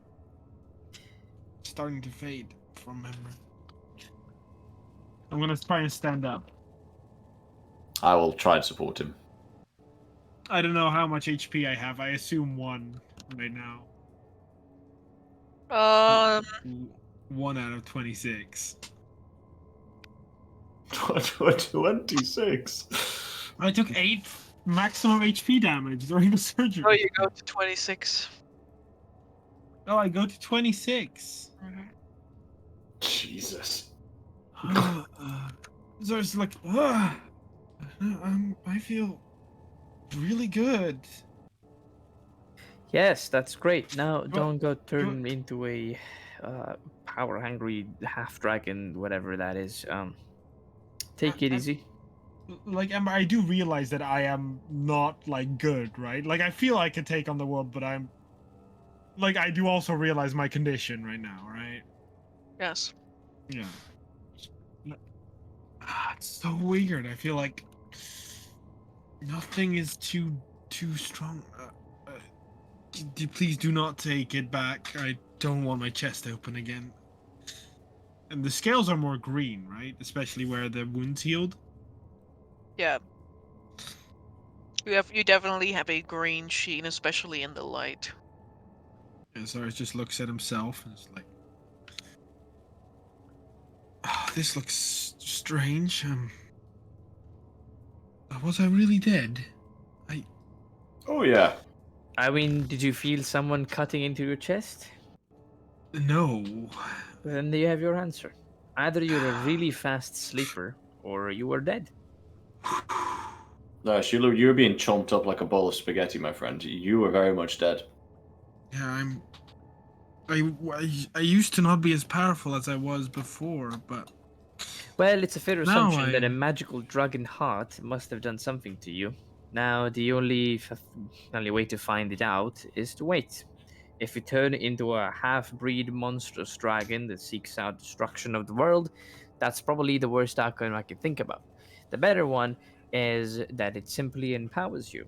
It's starting to fade from memory. I'm gonna try and stand up. I will try and support him. I don't know how much HP I have. I assume 1 right now. 1 out of 26. 26. I took 8 maximum HP damage during the surgery. Oh, you go to 26. Oh, I go to 26. Jesus. So it's like, I feel really good. Yes, that's great. Now, don't go turn into a power-hungry half-dragon, whatever that is. Take it easy. Like, Ember, I do realize that I am not, like, good, right? Like, I feel I could take on the world, but I'm... Like, I do also realize my condition right now, right? Yes. Yeah. It's so weird. I feel like nothing is too strong. Please do not take it back. I don't want my chest open again. And the scales are more green, right? Especially where the wounds healed. Yeah. You definitely have a green sheen, especially in the light. And Cyrus just looks at himself and is like, oh, this looks strange. Was I really dead? Oh yeah. I mean, did you feel someone cutting into your chest? No. Then you have your answer. Either you're a really fast sleeper, or you were dead. No, Shula, you were being chomped up like a bowl of spaghetti, my friend. You were very much dead. Yeah, I used to not be as powerful as I was before, but Well, it's a fair assumption that a I'm- magical dragon heart must have done something to you. Now, the only way to find it out is to wait. If you turn into a half-breed monstrous dragon that seeks out destruction of the world, that's probably the worst outcome I can think about. The better one is that it simply empowers you.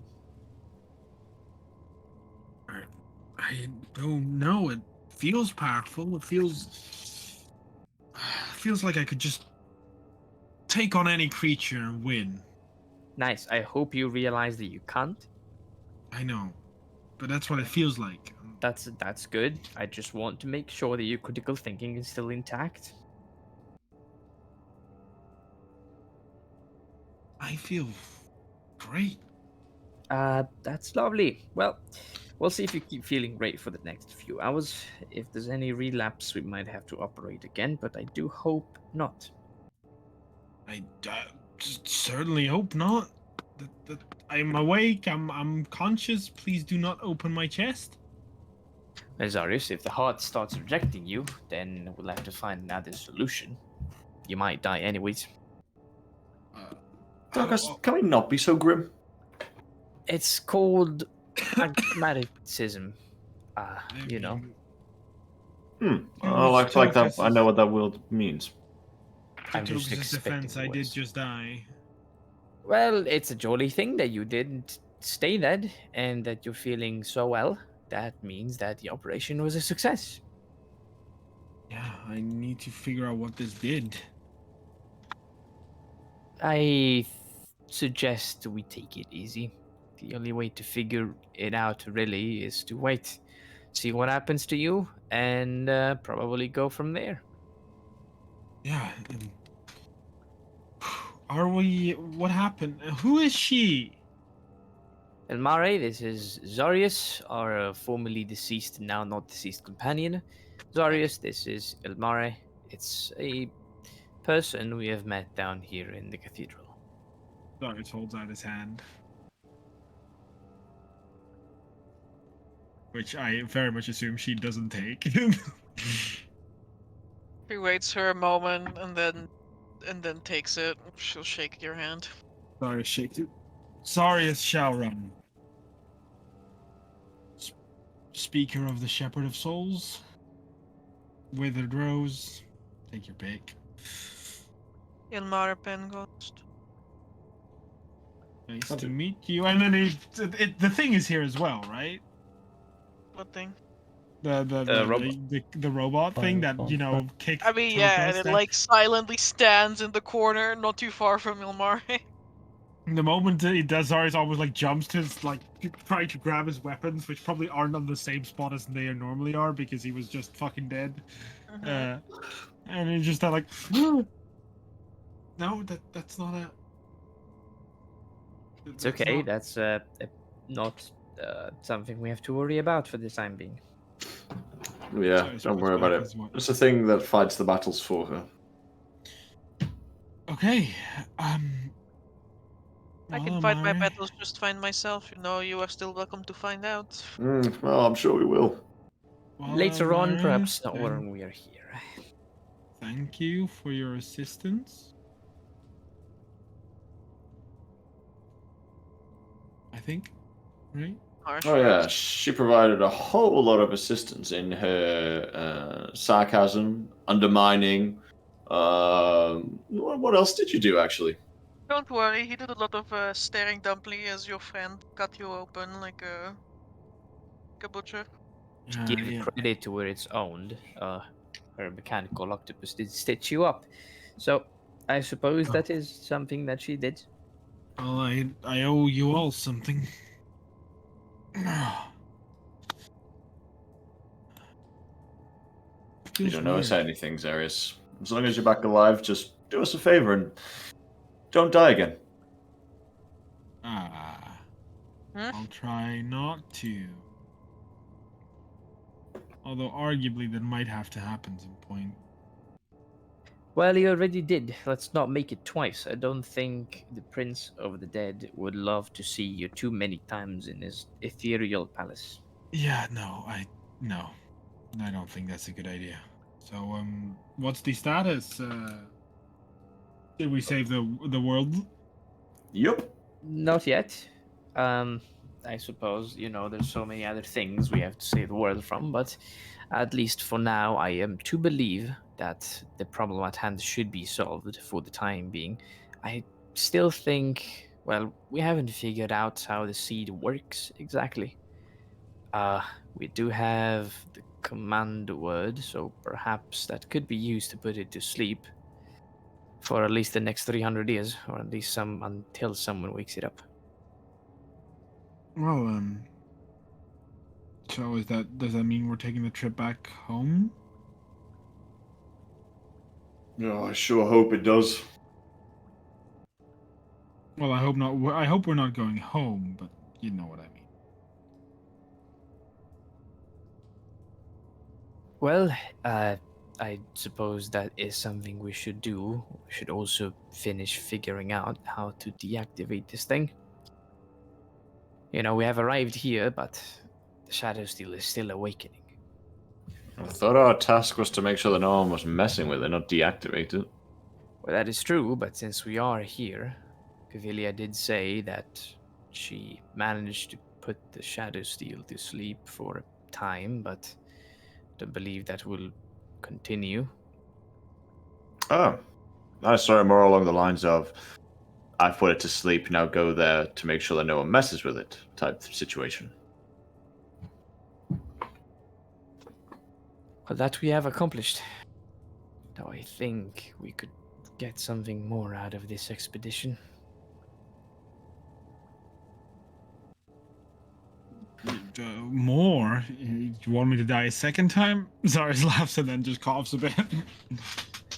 I don't know. It feels powerful. It feels like I could just take on any creature and win. Nice. I hope you realize that you can't. I know, but that's what it feels like. That's good. I just want to make sure that your critical thinking is still intact. I feel great. That's lovely. Well, we'll see if you keep feeling great for the next few hours. If there's any relapse, we might have to operate again, but I do hope not. Certainly hope not. I'm awake. I'm conscious. Please do not open my chest. Azarius, if the heart starts rejecting you, then we'll have to find another solution. You might die anyways. Douglas, can we not be so grim? It's called pragmatism. You know. I like that. I know what that word means. I'm just Togus' defense, expecting I the did worst. just die. Well, it's a jolly thing that you didn't stay dead and that you're feeling so well. That means that the operation was a success. Yeah, I need to figure out what this did. I suggest we take it easy. The only way to figure it out really is to wait, see what happens to you, and probably go from there. Yeah. Are we? What happened? Who is she? Elmare, this is Zarius, our formerly deceased, now not deceased companion. Zarius, this is Elmare. It's a person we have met down here in the cathedral. Darius holds out his hand, which I very much assume she doesn't take. He waits for a moment and then takes it. She'll shake your hand. Darius shakes it. Zarius shall run. Speaker of the Shepherd of Souls, Withered Rose, take your pick. Ilmar Penghost. Nice to meet you. And then the thing is here as well, right? What thing? The robot thing that kicked. I mean, yeah, and Tokus it down. like silently stands in the corner, not too far from Ilmar. The moment he does, Zarius always like jumps to trying to grab his weapons, which probably aren't on the same spot as they normally are because he was just fucking dead. And he's just like, no, that's not a. It's okay. That's not something we have to worry about for the time being. Yeah, Sorry, don't worry about it. It's a thing that fights the battles for her. Okay. I can fight my battles just fine myself. You are still welcome to find out. Well, I'm sure we will. Later on, perhaps not when we are here. Thank you for your assistance. I think, right? Oh yeah, she provided a whole lot of assistance in her sarcasm, undermining. What else did you do actually? Don't worry, he did a lot of staring dumbly as your friend cut you open like a butcher. To give credit to where it's owned, her mechanical octopus did stitch you up. So I suppose that is something that she did. Well, I owe you all something. You don't owe us anything, Zarius. As long as you're back alive, just do us a favor and don't die again. I'll try not to. Although arguably that might have to happen at some point. Well, he already did. Let's not make it twice. I don't think the Prince of the Dead would love to see you too many times in his ethereal palace. Yeah, no, I don't think that's a good idea. So, what's the status? Did we save the world? Yep. Not yet. I suppose, there's so many other things we have to save the world from, but at least for now, I am to believe that the problem at hand should be solved for the time being. I still think, well, we haven't figured out how the seed works exactly. We do have the command word, so perhaps that could be used to put it to sleep for at least the next 300 years, or at least until someone wakes it up. Well, so does that mean we're taking the trip back home? No, I sure hope it does. Well, I hope not. I hope we're not going home, but you know what I mean. Well, I suppose that is something we should do. We should also finish figuring out how to deactivate this thing. You know, we have arrived here, but the Shadow Steel is still awakening. I thought our task was to make sure that no one was messing with it, not deactivate it. Well, that is true, but since we are here, Cavilia did say that she managed to put the Shadow Steel to sleep for a time, but I don't believe that will continue. Oh. I saw it more along the lines of, I've put it to sleep, now go there to make sure that no one messes with it, type situation. Well, that we have accomplished. Though I think we could get something more out of this expedition. More? You want me to die a second time? Zaris laughs and then just coughs a bit.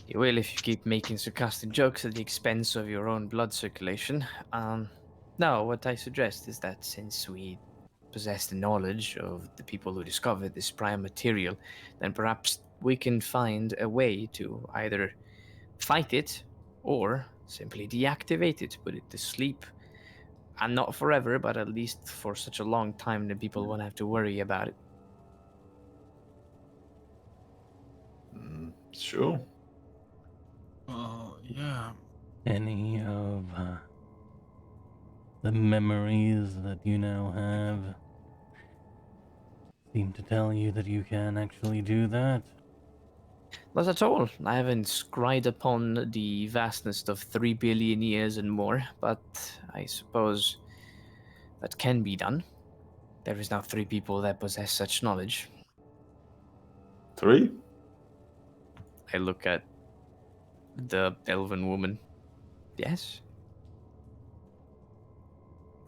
You will if you keep making sarcastic jokes at the expense of your own blood circulation. No, what I suggest is that since we possess the knowledge of the people who discovered this prime material, then perhaps we can find a way to either fight it or simply deactivate it, put it to sleep. And not forever, but at least for such a long time that people won't have to worry about it. Sure. Yeah. Any of the memories that you now have seem to tell you that you can actually do that? Not at all. I haven't scryed upon the vastness of 3 billion years and more, but I suppose that can be done. There is now 3 people that possess such knowledge. 3? I look at the elven woman. Yes?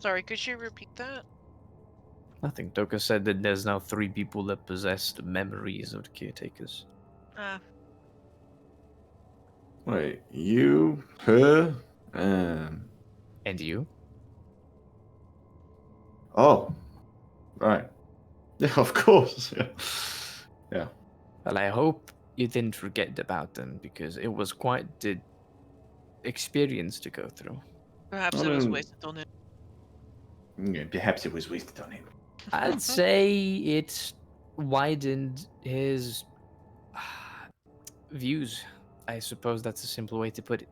Sorry, could you repeat that? Nothing. Toka said that there's now 3 people that possess the memories of the caretakers. Wait, you, her, And you? oh, right. Yeah, of course. Yeah. Well, I hope you didn't forget about them, because it was quite the experience to go through. Perhaps it was wasted on him. Yeah, perhaps it was wasted on him. I'd say it widened his views. I suppose that's a simple way to put it.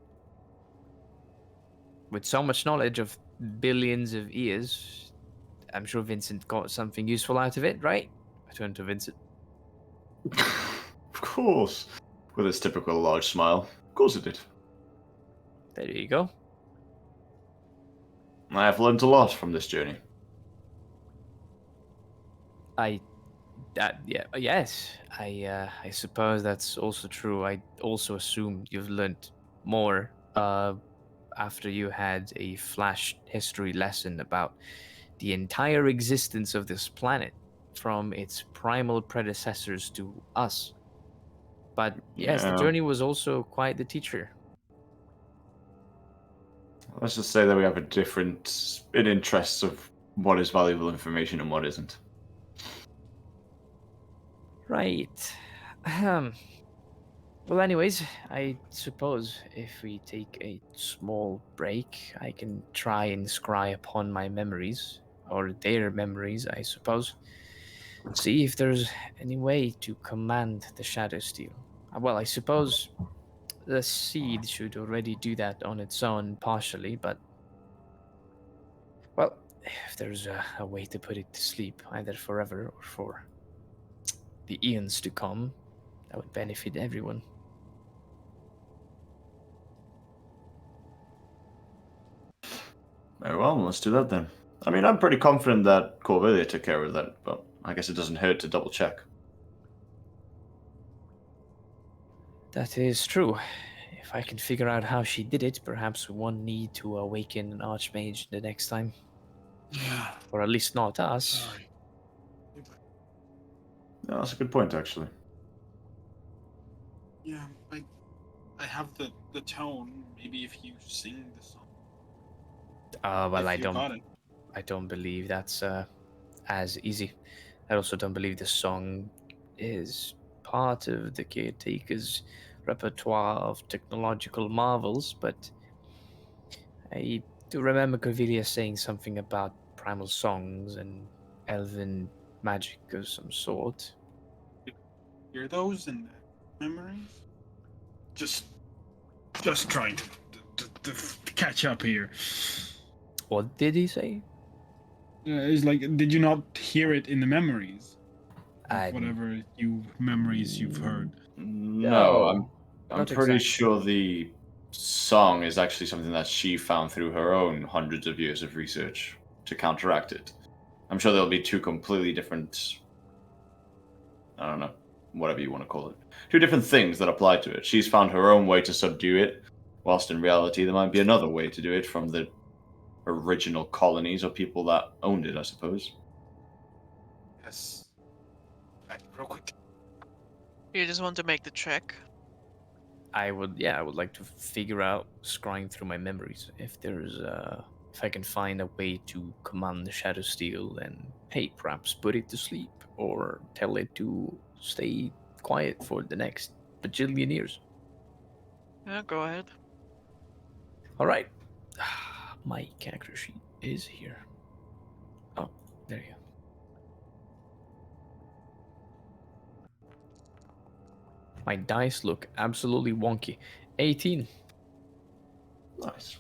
With so much knowledge of billions of years, I'm sure Vincent got something useful out of it, right? I turned to Vincent. Of course. With his typical large smile. Of course it did. There you go. I have learned a lot from this journey. Yes. I suppose that's also true. I also assume you've learned more after you had a flash history lesson about the entire existence of this planet, from its primal predecessors to us. But yes, the Yeah. journey was also quite the teacher. Let's just say that we have a difference in interests of what is valuable information and what isn't. Right. Well, anyways, I suppose if we take a small break, I can try and scry upon my memories, or their memories, I suppose. See if there's any way to command the Shadow Steel. Well, I suppose the seed should already do that on its own, partially, but... Well, if there's a way to put it to sleep, either forever or for the eons to come, that would benefit everyone. Very well, let's do that then. I mean, I'm pretty confident that Corvelia took care of that, but I guess it doesn't hurt to double check. That is true. If I can figure out how she did it, perhaps we won't need to awaken an Archmage the next time. Yeah. Or at least not us. Sorry. Yeah, that's a good point, actually. Yeah, I have the tone. Maybe if you sing the song. Well, If you got it. I don't believe that's as easy. I also don't believe the song is part of the caretaker's repertoire of technological marvels, but I do remember Cordelia saying something about primal songs and elven magic of some sort. Hear those in memories? Just trying to catch up here. What did he say? It's like, did you not hear it in the memories? I- Whatever memories you've heard. No, I'm not pretty exactly. sure the song is actually something that she found through her own hundreds of years of research to counteract it. I'm sure there'll be two completely different, I don't know, whatever you want to call it. Two different things that apply to it. She's found her own way to subdue it, whilst in reality there might be another way to do it from the original colonies or people that owned it, I suppose. Yes. Real quick. You just want to make the check. I would like to figure out, scrying through my memories, if I can find a way to command the Shadow Steel and, hey, perhaps put it to sleep, or tell it to stay quiet for the next bajillion years. Yeah, go ahead. All right. My character sheet is here. Oh, there you go. My dice look absolutely wonky. 18. Nice.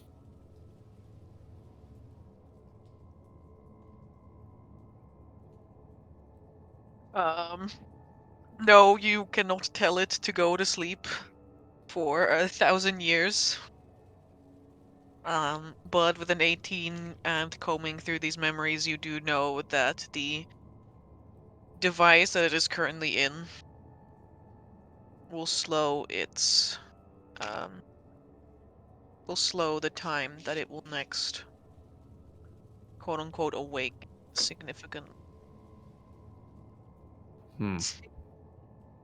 No, you cannot tell it to go to sleep for 1,000 years. But with an 18 and combing through these memories, you do know that the device that it is currently in will slow its will slow the time that it will next quote unquote awake significantly.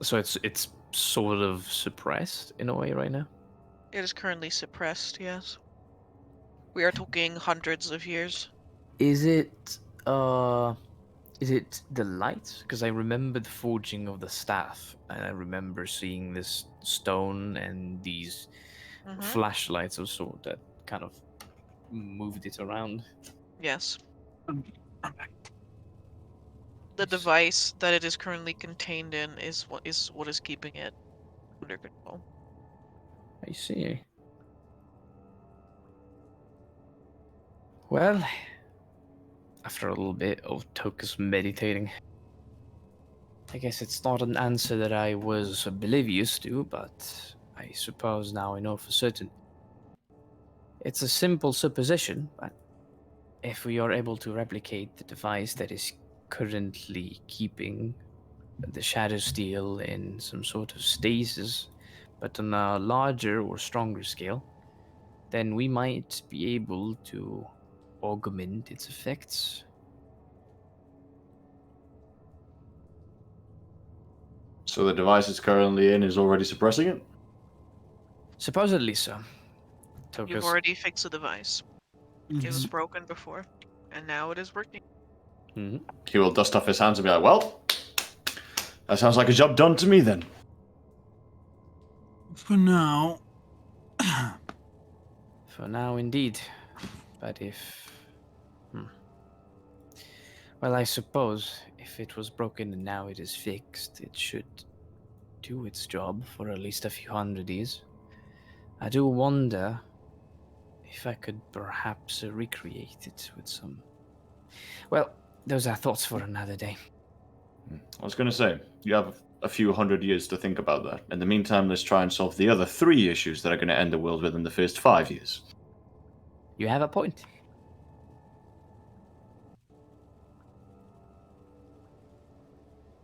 So it's sort of suppressed in a way right now. It is currently suppressed, yes. We are talking hundreds of years. Is it the light? Because I remember the forging of the staff, and I remember seeing this stone and these Mhm. flashlights of sort that kind of moved it around. Yes. I'm back. The I see. device that it is currently contained in is what is keeping it under control. I see. Well, after a little bit of Tokus meditating, I guess it's not an answer that I was oblivious to, but I suppose now I know for certain. It's a simple supposition, but if we are able to replicate the device that is currently keeping the Shadow Steel in some sort of stasis, but on a larger or stronger scale, then we might be able to augment its effects. So the device it's currently in is already suppressing it? Supposedly so. You've Tokus, already fixed the device. It was Mhm. broken before, and now it is working. He will dust off his hands and be like, well, that sounds like a job done to me then. For now. for now indeed. But if... Well, I suppose if it was broken and now it is fixed, it should do its job for at least a few hundred years. I do wonder if I could perhaps recreate it with some... Well, those are thoughts for another day. I was going to say, you have a few hundred years to think about that. In the meantime, let's try and solve the other 3 issues that are going to end the world within the first 5 years. You have a point.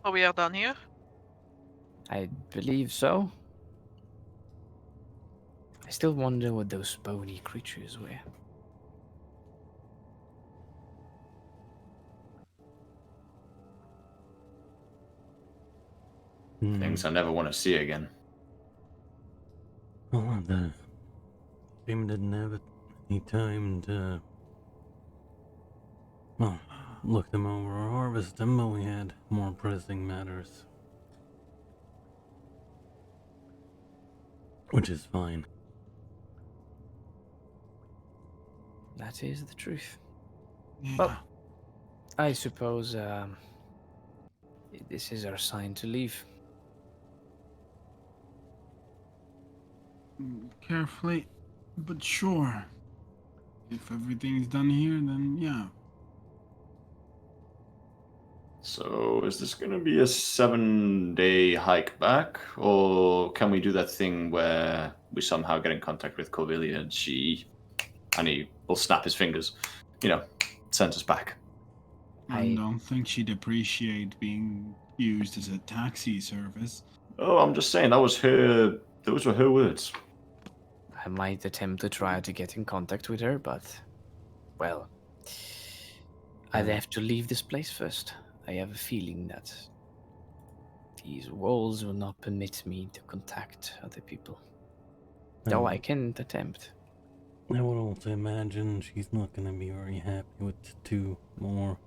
Oh, we are done here? I believe so. I still wonder what those bony creatures were. Things I never want to see again. Well, the team didn't have any time to, well, look them over or harvest them, but we had more pressing matters. Which is fine. That is the truth. Yeah. Well, I suppose this is our sign to leave. Carefully, but sure. If everything's done here, then yeah. So, is this going to be a 7-day hike back, or can we do that thing where we somehow get in contact with Corvillia and he will snap his fingers, sends us back? I don't think she'd appreciate being used as a taxi service. Oh, I'm just saying those were her words. I might attempt to try to get in contact with her, but, well, I'd have to leave this place first. I have a feeling that these walls will not permit me to contact other people. Though I can attempt. I would also imagine she's not going to be very happy with 2 more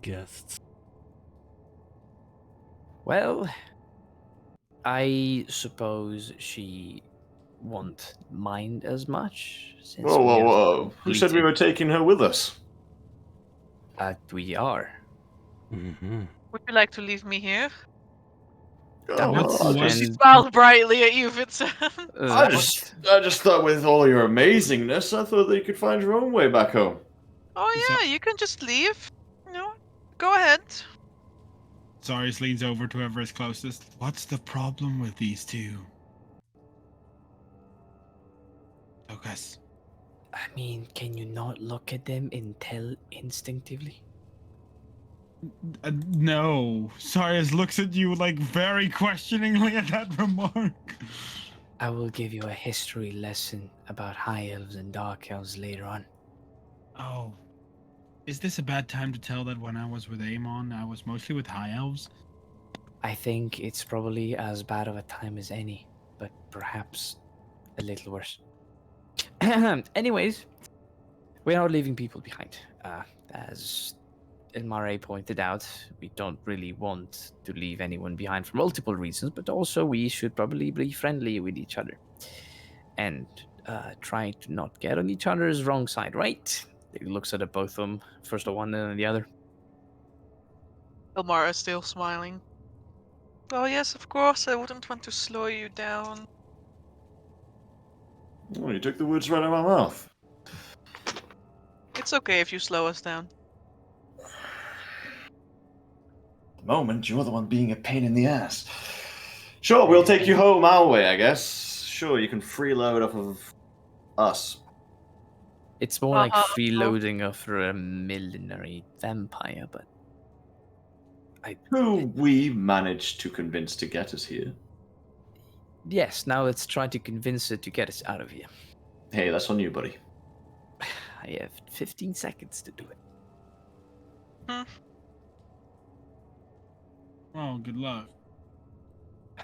guests. Well, I suppose she won't mind as much since Whoa. Who said we were taking her with us? We are. Mm-hmm. Would you like to leave me here? What's I one- She smiled brightly at you, Vincent. I just thought with all your amazingness, I thought that you could find your own way back home. Oh yeah, you can just leave. Go ahead. Sarius leans over to whoever is closest. What's the problem with these two? Lucas. I mean, can you not look at them and tell instinctively? No. Sarius looks at you like very questioningly at that remark. I will give you a history lesson about high elves and dark elves later on. Oh. Is this a bad time to tell that when I was with Amon, I was mostly with high elves? I think it's probably as bad of a time as any, but perhaps a little worse. Anyways, we're not leaving people behind. As Elmare pointed out, we don't really want to leave anyone behind for multiple reasons, but also we should probably be friendly with each other. And try to not get on each other's wrong side, right? He looks at both of them, first the one and then the other. Elmara is still smiling. Oh yes, of course, I wouldn't want to slow you down. Oh, you took the words right out of my mouth. It's okay if you slow us down. Moment, you're the one being a pain in the ass. Sure, we'll take you home our way, I guess. Sure, you can freeload off of us. It's more like freeloading after a millenary vampire, but Who we managed to convince to get us here. yes, now let's try to convince her to get us out of here. Hey, that's on you, buddy. I have 15 seconds to do it. Oh, good luck.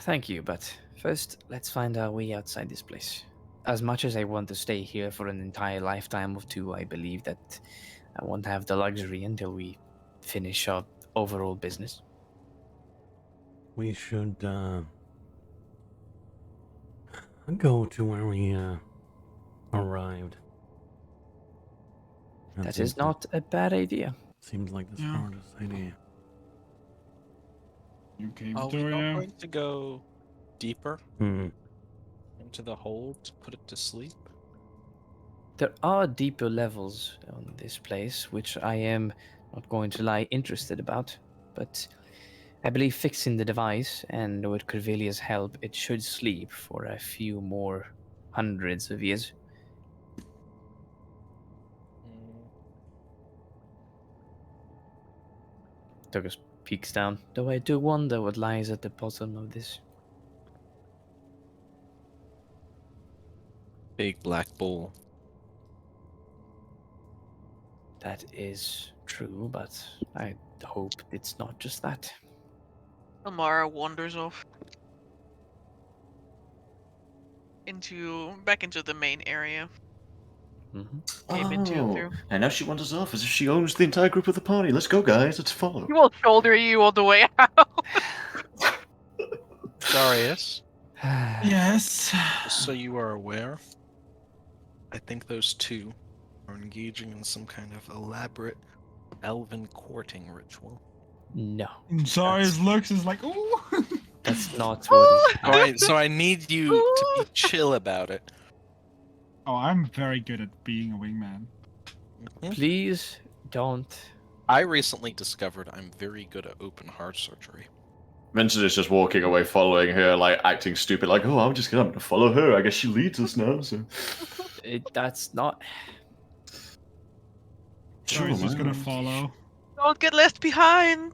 Thank you, but first, let's find our way outside this place. As much as I want to stay here for an entire lifetime of 2, I believe that I won't have the luxury until we finish our overall business. We should go to where we arrived. That is not a bad idea. Seems like the Yeah. smartest idea. Okay, Are we not Victoria. going to go deeper Hmm. into the hold to put it to sleep? There are deeper levels on this place, which I am not going to lie interested about, but I believe fixing the device and with Corvillia's help, it should sleep for a few more hundreds of years. Douglas peeks down, though I do wonder what lies at the bottom of this. Big black bull. That is true, but I hope it's not just that. Elmara wanders off back into the main area. Came into through. And now she wanders off as if she owns the entire group of the party. Let's go, guys. Let's follow. He will shoulder you all the way out. Darius, Yes. Just so you are aware, I think those two are engaging in some kind of elaborate elven courting ritual. No, Zarya's looks is like, ooh. that's not what is happening. So I need you to be chill about it. Oh, I'm very good at being a wingman. Mhm. Please don't. I recently discovered I'm very good at open heart surgery. Vincent is just walking away, following her, like acting stupid, like, "Oh, I'm gonna follow her. I guess she leads us now." So, That's not. Zarya's just gonna man. follow. Don't get left behind.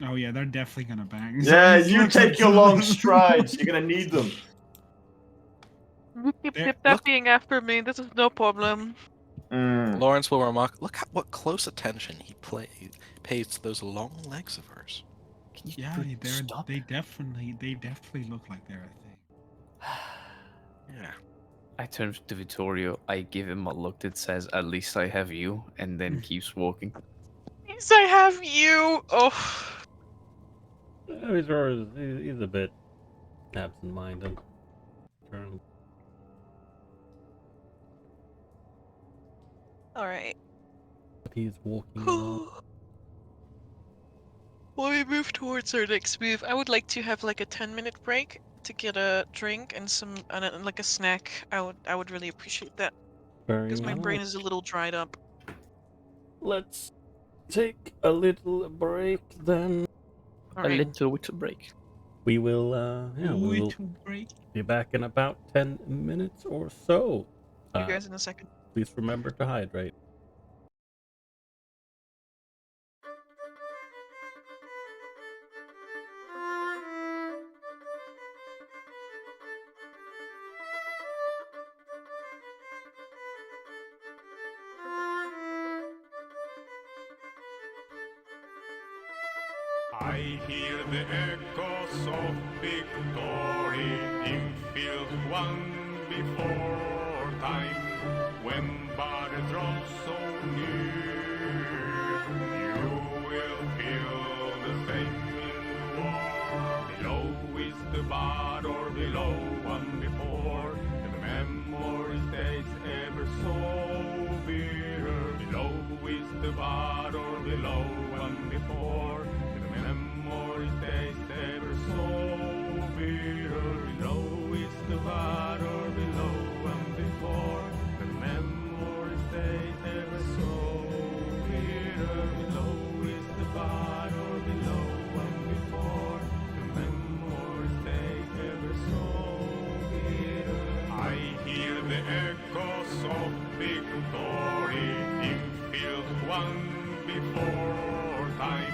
Oh yeah, they're definitely gonna bang. Yeah, Zarya's you looks take at- your long strides. You're gonna need them. You keep There- tip-tapping after me. This is no problem. Lawrence will remark, look at what close attention he pays to those long legs of hers. Can you Yeah, stop? they definitely look like they're a thing. Yeah. I turn to Vittorio. I give him a look that says, "At least I have you," and then keeps walking. Yes, I have you. Oh. He's a bit absent-minded. All right. He's walking along. While we move towards our next move, I would like to have like a 10-minute break to get a drink and like a snack. I would really appreciate that Very because my brain well. is a little dried up. Let's take a little break then. All A right. little break. We will, we will Little break. be back in about 10 minutes or so. See you guys in a second. Please remember to hydrate. I hear the echoes of victory in field one before time, when battle draws so near. You will feel the same in war. Below is the battle, below one before, and the memory stays ever so bitter. Below is the battle, below one before. Memory stays ever so bitter. Below is the battle, below and before. The memory stays ever so bitter. Below is the battle, below and before. The memory stays ever so bitter. I hear the echoes of victory in field one before time.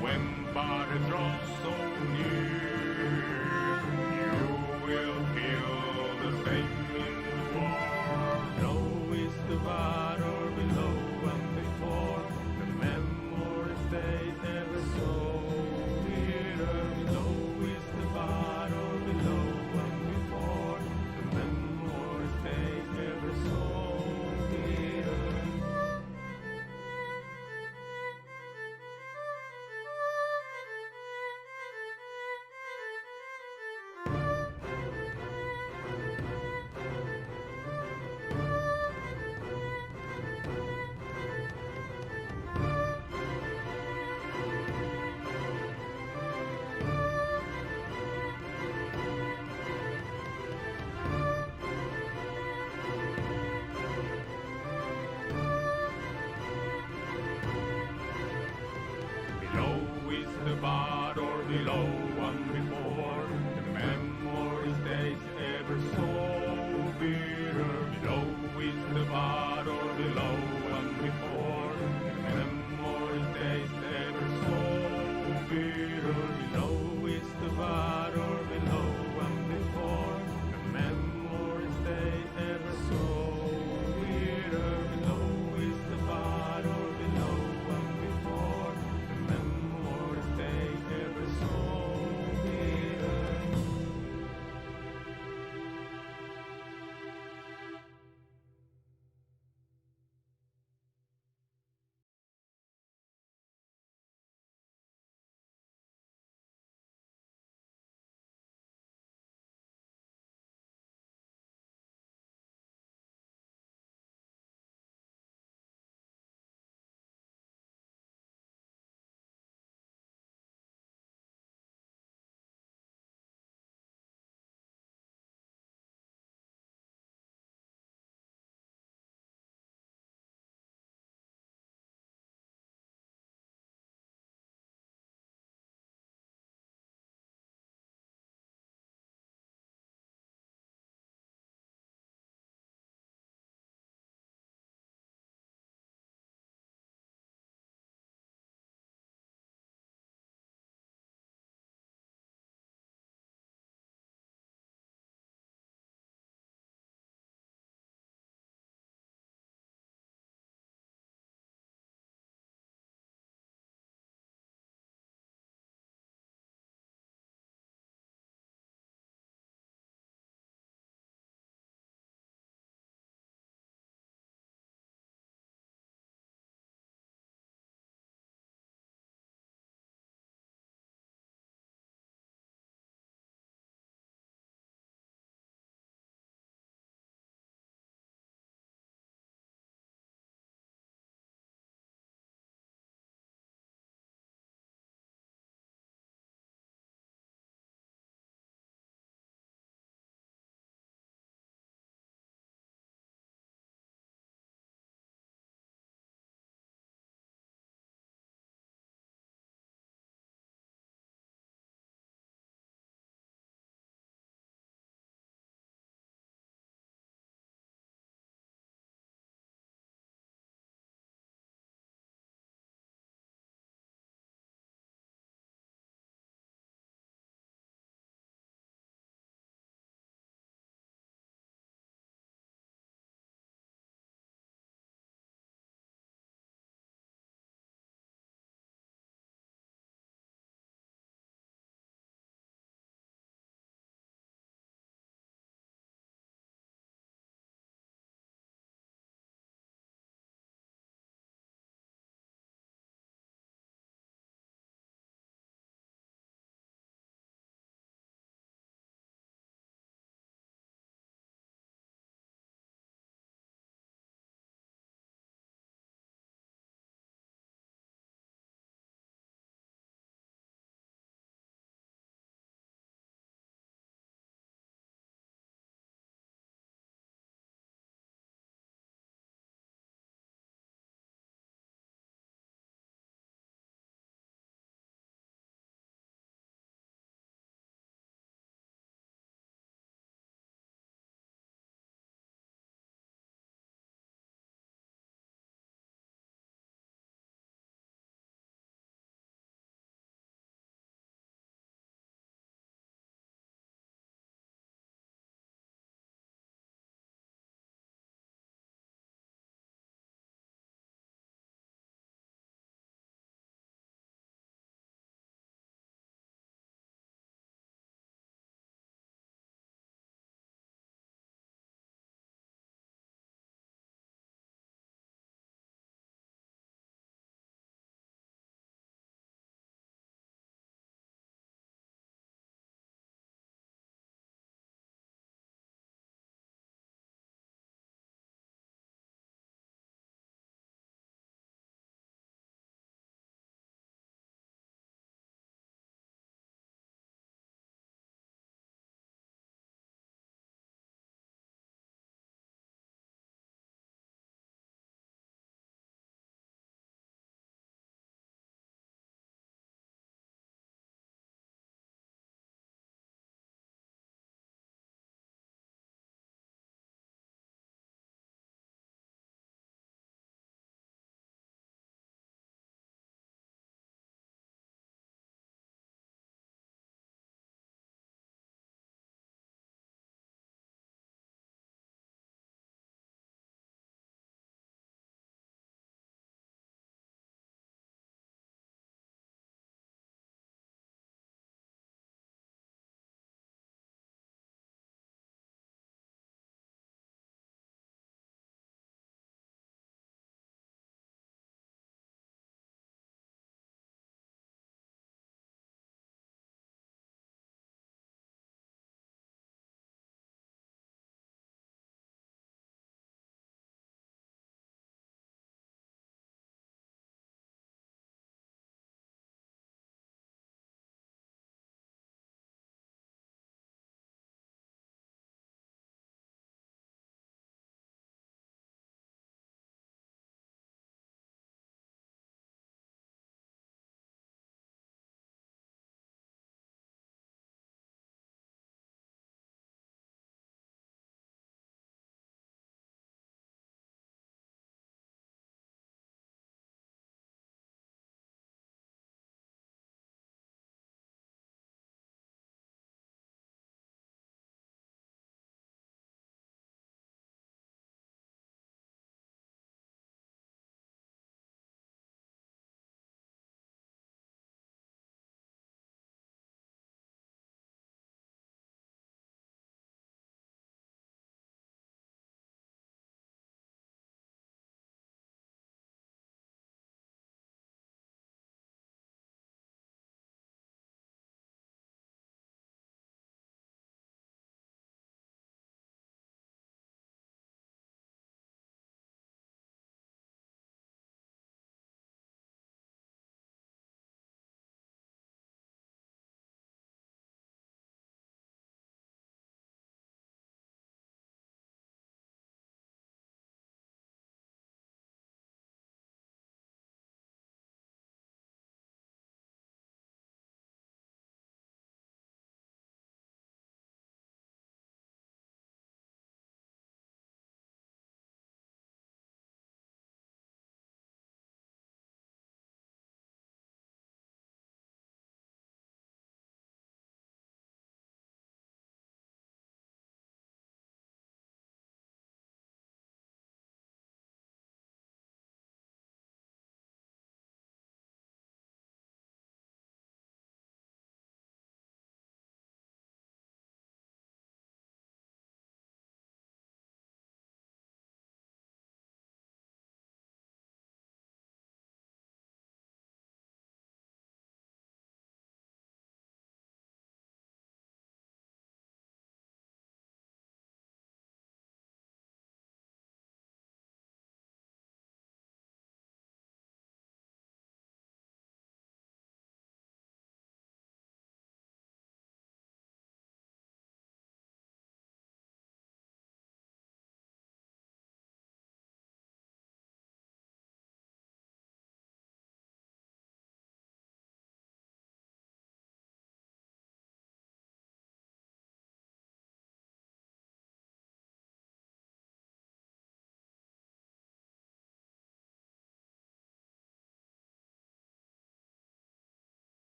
When battle draws so near, you will feel the same in war. Below is the battle, below and before. The memory stays ever so bitter. Below is the battle, below and before. The memory stays ever so bitter. Below is the battle, below one before. The memory stays ever so bitter. Below is the battle, below one before. The memory stays ever so bitter. Below is the battle, below one before. The memory stays ever so bitter. Below is the battle, below one before. The memory stays ever so bitter.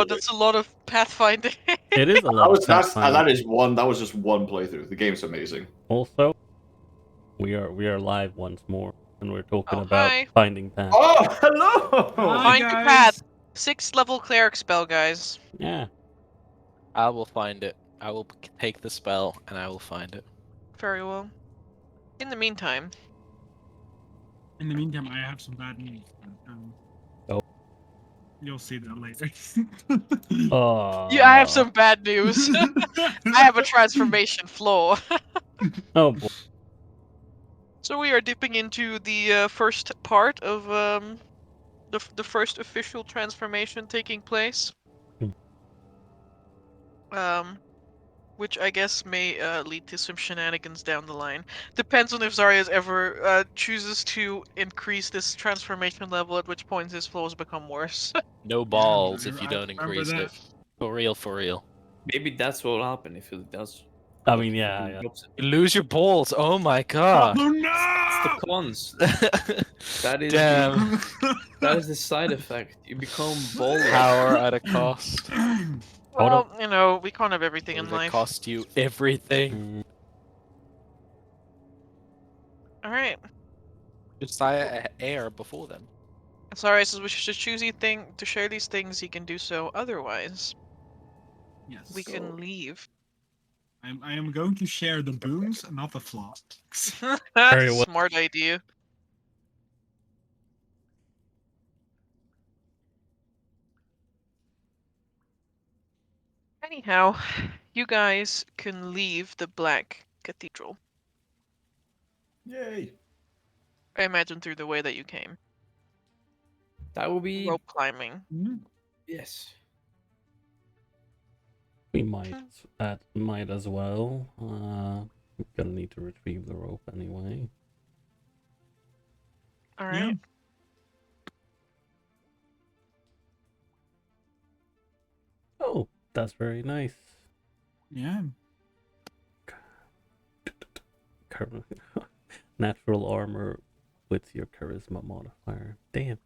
Wow, that's a lot of pathfinding. It is a lot of That is one. That was just one playthrough. The game's amazing. Also, we are live once more, and we're talking Oh, about hi. finding paths. Oh, hello! Hi, Find your guys. path. 6th level cleric spell, guys. Yeah. I will find it. I will take the spell and I will find it. Very well. In the meantime, In the meantime, I have some bad news. Oh. You'll see that later. Oh. yeah, I have some bad news. I have a transformation flaw. Oh boy. So we are dipping into the first part of the first official transformation taking place. Which I guess may lead to some shenanigans down the line. Depends on if Zarya's ever chooses to increase this transformation level, at which point his flows become worse. No balls I- if you I don't remember increase that. it. For real, for real. Maybe that's what will happen if it does. I mean, yeah. You lose your balls. Oh my Oh god. no! It's the cons. That is Damn. that is the side effect. You become ball. Power at a cost. Hold Well, you know, we can't have everything Will in it life. cost you everything? Mm, Alright. Just air before then. Sorry, says we should choose anything to share these things. He can do so. Otherwise, Yes. we can leave. I am going to share the booms, not the flops. Very well. Smart idea. Anyhow, you guys can leave the Black Cathedral. Yay! I imagine through the way that you came. That will be Rope climbing. yes. we might as well. We're gonna need to retrieve the rope anyway. Alright. Oh, that's very nice. Yeah. Natural armor with your charisma modifier. Damn.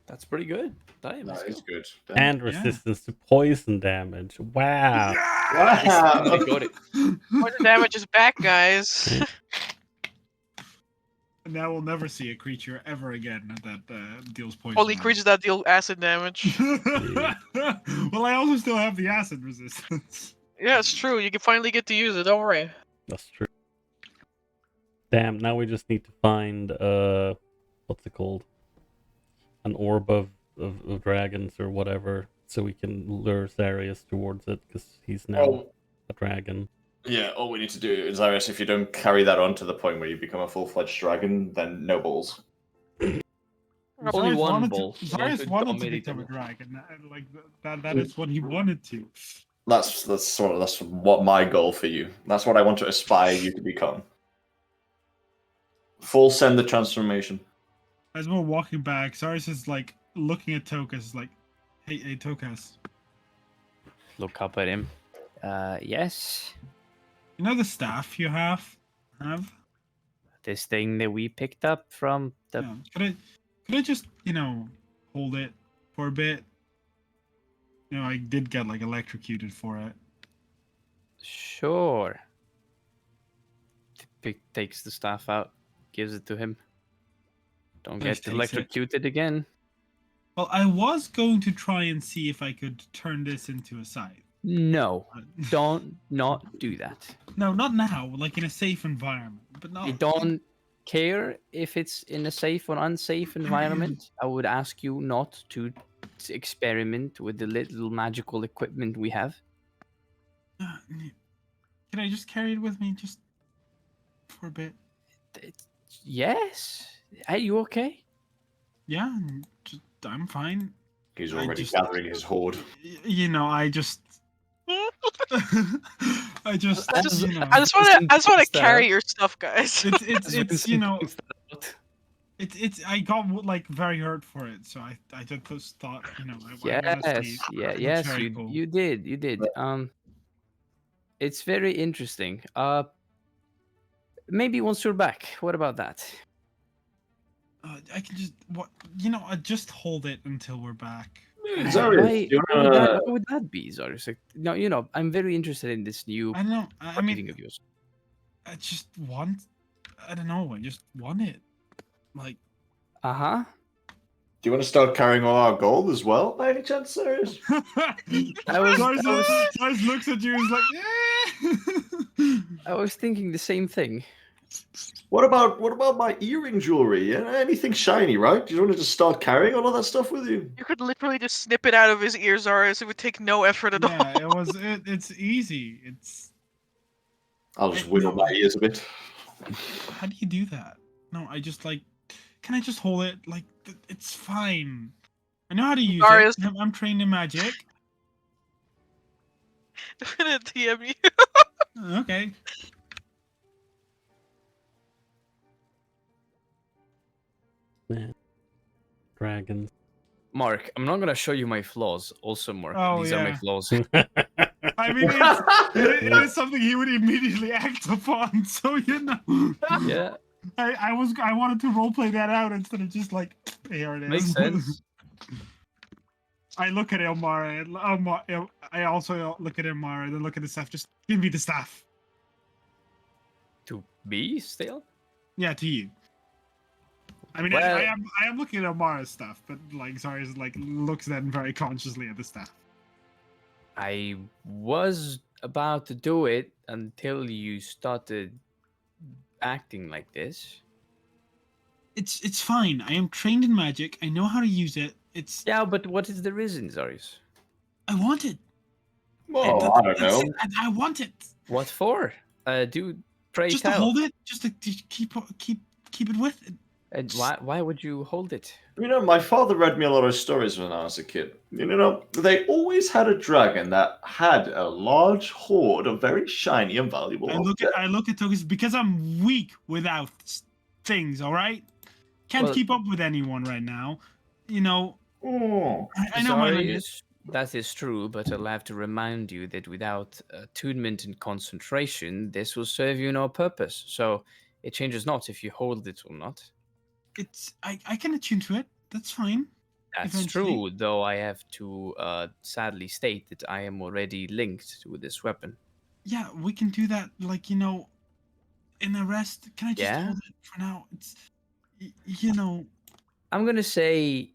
That's pretty good. Damn, That let's is go. good. And resistance to poison damage. Wow. Finally got it. Poison damage is back, guys. Now we'll never see a creature ever again that deals poison. Only creatures that deal acid damage. Well, I also still have the acid resistance. Yeah, it's true. You can finally get to use it. Don't worry. That's true. Damn, now we just need to find what's it called? An orb of dragons or whatever, so we can lure Zarius towards it, because he's now a dragon. Yeah, all we need to do is, Iris, if you don't carry that on to the point where you become a full-fledged dragon, then no balls. Only Zarius one wanted ball. To, Zarius wanted to dominate become a them. dragon. Like that is what he wanted to. That's what my goal for you. That's what I want to aspire you to become. Full send the transformation. As we're walking back, Zarius is like looking at Tokas, like, hey Tokas. Look up at him. Yes. You know the staff you have? This thing that we picked up from the Yeah. Could I just, hold it for a bit? I did get like electrocuted for it. Sure. Takes the staff out, gives it to him. Don't Nice, get takes it. electrocuted again. Well, I was going to try and see if I could turn this into a scythe. No, don't not do that. No, not now. Like in a safe environment, but no. I don't care if it's in a safe or unsafe environment. I would ask you not to experiment with the little magical equipment we have. Can I just carry it with me just for a bit? Yes. Are you okay? Yeah, I'm fine. He's I already just- gathering his horde. I just. I just. I just you know, I just want to carry your stuff, guys. it's It's I got like very hurt for it, so I just thought I gotta see. Yes, very you cool. you did. It's very interesting. Maybe once you're back. What about that? I can just I just hold it until we're back. Zarius, do you wanna... Why would that be, Zarius? Like, no, I'm very interested in this new I don't know. I mean, marketing of yours. I just want. I don't know. I just want it. Like, Uh-huh. Do you want to start carrying all our gold as well, by any chance, Zarius? Lars looks at you and is like, I was thinking the same thing. What about my earring jewelry? Anything shiny, right? Do you want to just start carrying all of that stuff with you? You could literally just snip it out of his ears, Zarius. It would take no effort at all. Yeah, it's easy. I'll just wiggle my ears a bit. How do you do that? No, I just like. Can I just hold it? Like, it's fine. I know how to use Darius. it. I'm trained in magic. I'm gonna DM you. Okay. Man. Dragons. Mark, I'm not gonna show you my flaws. Also, Mark, Oh, these are my yeah. flaws. I mean, it is something he would immediately act upon. So Yeah, I wanted to roleplay that out instead of just like, here it is. makes sense. I look at Elmara. I also look at Elmara and then look at the staff. Just give me the staff. To be still? Yeah, to you. I mean, Well- I am looking at Elmara's stuff, but like, sorry, like looks then very consciously at the staff. I was about to do it until you started acting like this. It's fine. I am trained in magic. I know how to use it. It's Yeah, but what is the reason, Zarius? I want it. Oh, I don't know. I want it. What for? Pray Just to tell. hold it. Just to keep it with it. And why would you hold it? My father read me a lot of stories when I was a kid. They always had a dragon that had a large hoard of very shiny and valuable objects. I look at tokens because I'm weak without things. All right, can't Well- keep up with anyone right now. Oh. I know my limit. Zarius, that is true, but I'll have to remind you that without attunement and concentration, this will serve you no purpose. So it changes not if you hold it or not. I can attune to it. That's fine. That's Eventually. true, though I have to sadly state that I am already linked to this weapon. Yeah, we can do that. Like in the rest. Can I just Yeah? hold it for now? It's I'm gonna say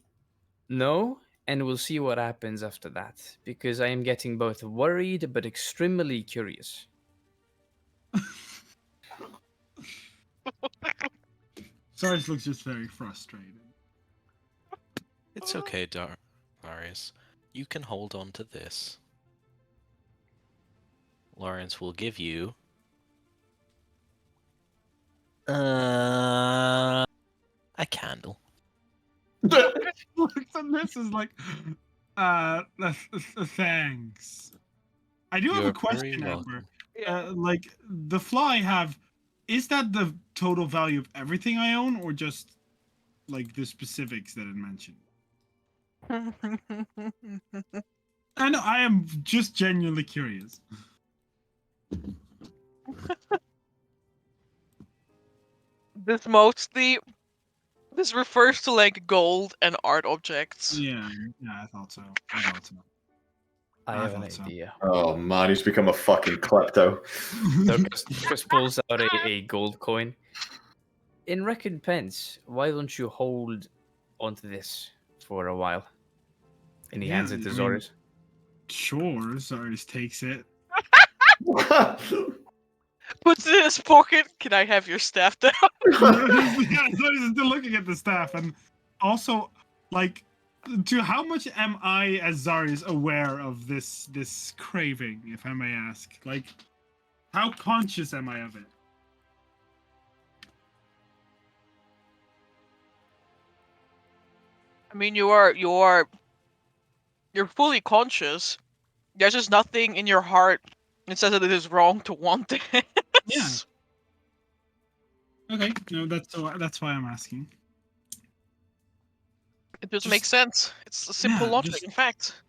no, and we'll see what happens after that, because I am getting both worried but extremely curious. Cyrus looks just very frustrated. It's okay, Darius. You can hold on to this. Lawrence will give you a candle. Looks at this is like, thanks. I do have You're a question, very Amber. welcome. Like the fly I have, is that the total value of everything I own, or just like the specifics that it mentioned? I know I am just genuinely curious. This refers to like gold and art objects. Yeah, I thought so. I I have an thought so. idea. Oh man, he's become a fucking klepto. Chris pulls out a gold coin. In recompense, why don't you hold onto this for a while? And he hands it to I mean, Zarius. Sure, Cyrus takes it. Puts it in his pocket. Can I have your staff down? Yeah, Cyrus is still looking at the staff, and also, like, to how much am I, as Zarius, aware of this craving, if I may ask? Like, how conscious am I of it? I mean, you're fully conscious. There's just nothing in your heart that says that it is wrong to want it. Yeah. Okay, no, that's why I'm asking. It just Just- makes sense. It's a simple yeah, logic, just- in fact.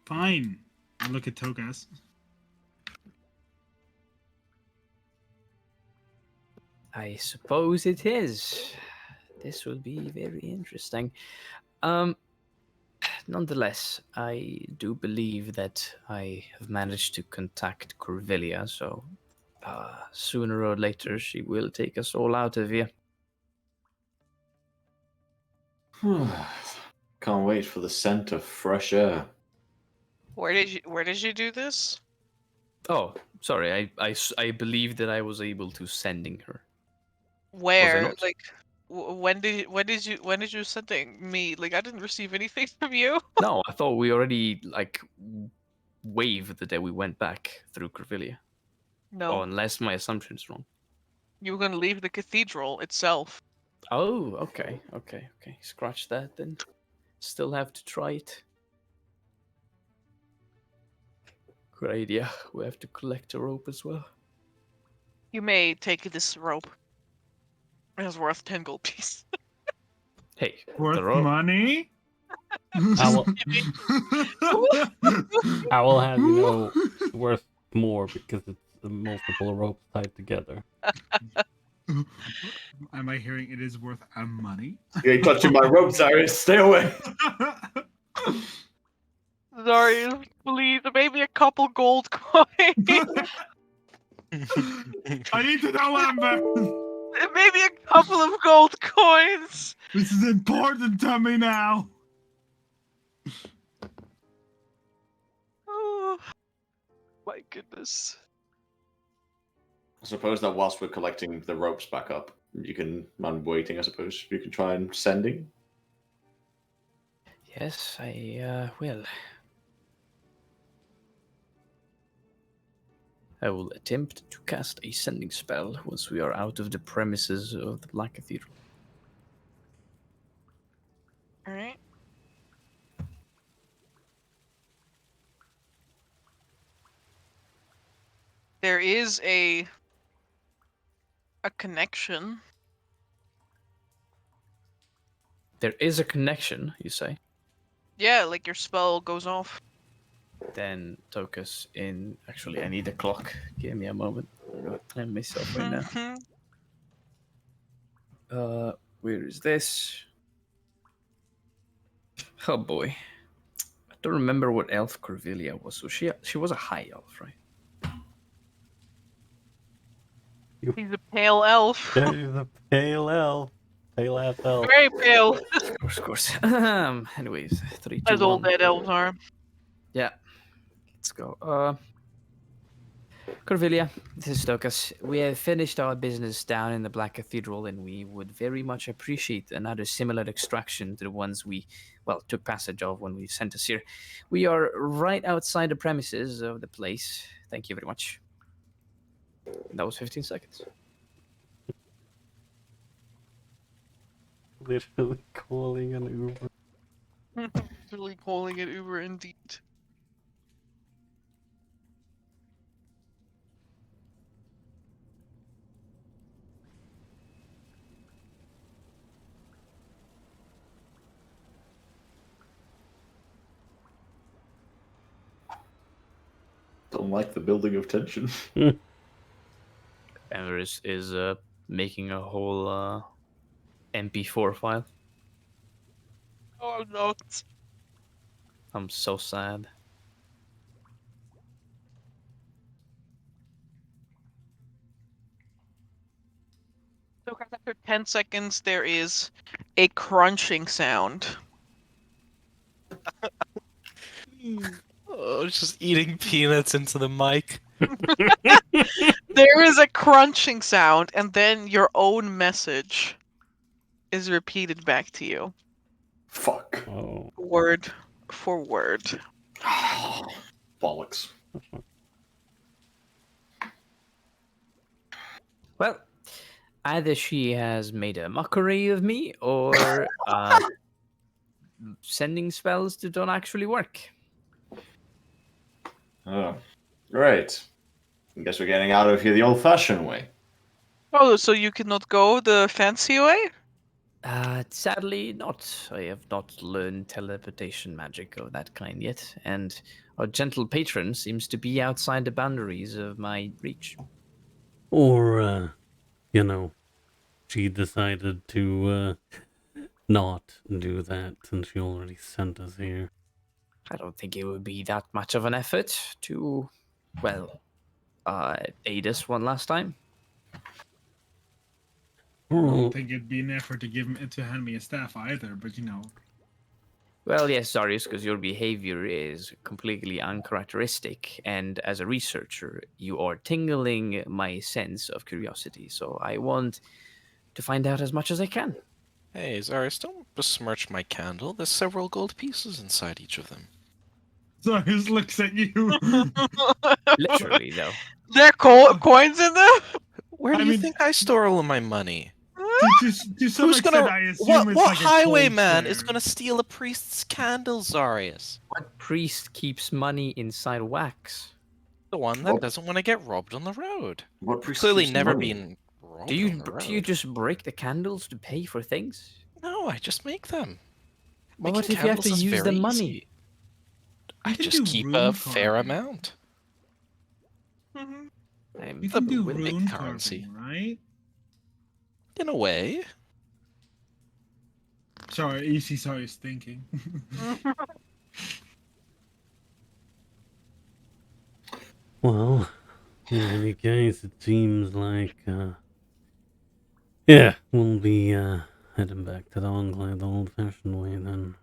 Fine. I look at Togas. I suppose it is. This will be very interesting. Nonetheless, I do believe that I have managed to contact Corvillia, so sooner or later she will take us all out of here. Can't wait for the scent of fresh air. Where did you do this? Oh, sorry. I believe that I was able to sending her. Where? not? Like, when did you sending me? Like, I didn't receive anything from you. No, I thought we already waved the day we went back through Corvillia. No, Oh, unless my assumption is wrong. you were gonna leave the cathedral itself. Oh, okay. Scratch that then. Still have to try it. Good idea. We have to collect a rope as well. You may take this rope. It is worth 10 gold pieces. Hey, Worth the rope. money? I will have worth more because it's multiple ropes tied together. Am I hearing it is worth money? You ain't touching my ropes, Iris. Stay away. Sorry, please, maybe a couple gold coins. I need to know, Amber. Maybe a couple of gold coins. This is important to me now. Oh, my goodness. I suppose that whilst we're collecting the ropes back up, I'm waiting, I suppose, you can try and sending. Yes, I will. I will attempt to cast a sending spell once we are out of the premises of the Black Cathedral. Alright. There is a connection. There is a connection, you say? Yeah, like your spell goes off. Then Tokus in... Actually, I need a clock. Give me a moment. I'm going to time myself right now. Where is this? Oh boy. I don't remember what elf Corvillia was. So she was a high elf, right? He's a pale elf. He's a pale elf. Pale ass elf. Very pale. Of course. Anyways, 3, 2, As all 1. dead elves are. Yeah. Let's go. Corvillia, this is Tokus. We have finished our business down in the Black Cathedral, and we would very much appreciate another similar extraction to the ones we, took passage of when we sent us here. We are right outside the premises of the place. Thank you very much. That was 15 seconds. Literally calling an Uber. Literally calling it Uber indeed. Don't like the building of tension. Everest is making a whole MP4 file. Oh, I'm not. I'm so sad. So after 10 seconds, there is a crunching sound. Oh, just eating peanuts into the mic. There is a crunching sound, and then your own message is repeated back to you. Fuck. Oh. Word for word. Bollocks. Well, either she has made a mockery of me, or sending spells that don't actually work. Oh, great. I guess we're getting out of here the old-fashioned way. Oh, so you cannot go the fancy way? Sadly not. I have not learned teleportation magic of that kind yet, and our gentle patron seems to be outside the boundaries of my reach. Or, she decided to not do that since she already sent us here. I don't think it would be that much of an effort to, well, aid us one last time. I don't Well, think it'd be an effort to hand me a staff either, but Well, yes, Darius, because your behavior is completely uncharacteristic, and as a researcher, you are tingling my sense of curiosity, so I want to find out as much as I can. Hey, Zaris, don't besmirch my candle. There's several gold pieces inside each of them. Zarius looks at you. Literally, though. There are coins in there? Where do I you mean- think I store all of my money? to some Who's extent, gonna? I assume What it's what like a highwayman cold is flare. gonna steal a priest's candle, Zarius? What priest keeps money inside wax? The one that Well- doesn't want to get robbed on the road. What priest Clearly keeps never money? been robbed Do on you the road. do you just break the candles to pay for things? No, I just make them. But what Making if you have to candles is use the very money? easy. I You can just do keep rune a fair carving. amount. Mhm. I'm You The can do with big rune currency. carving, right? In a way. Sorry, you see Zarius thinking. well, in any case, it seems like, yeah, we'll be heading back to the Enclave the old-fashioned way then.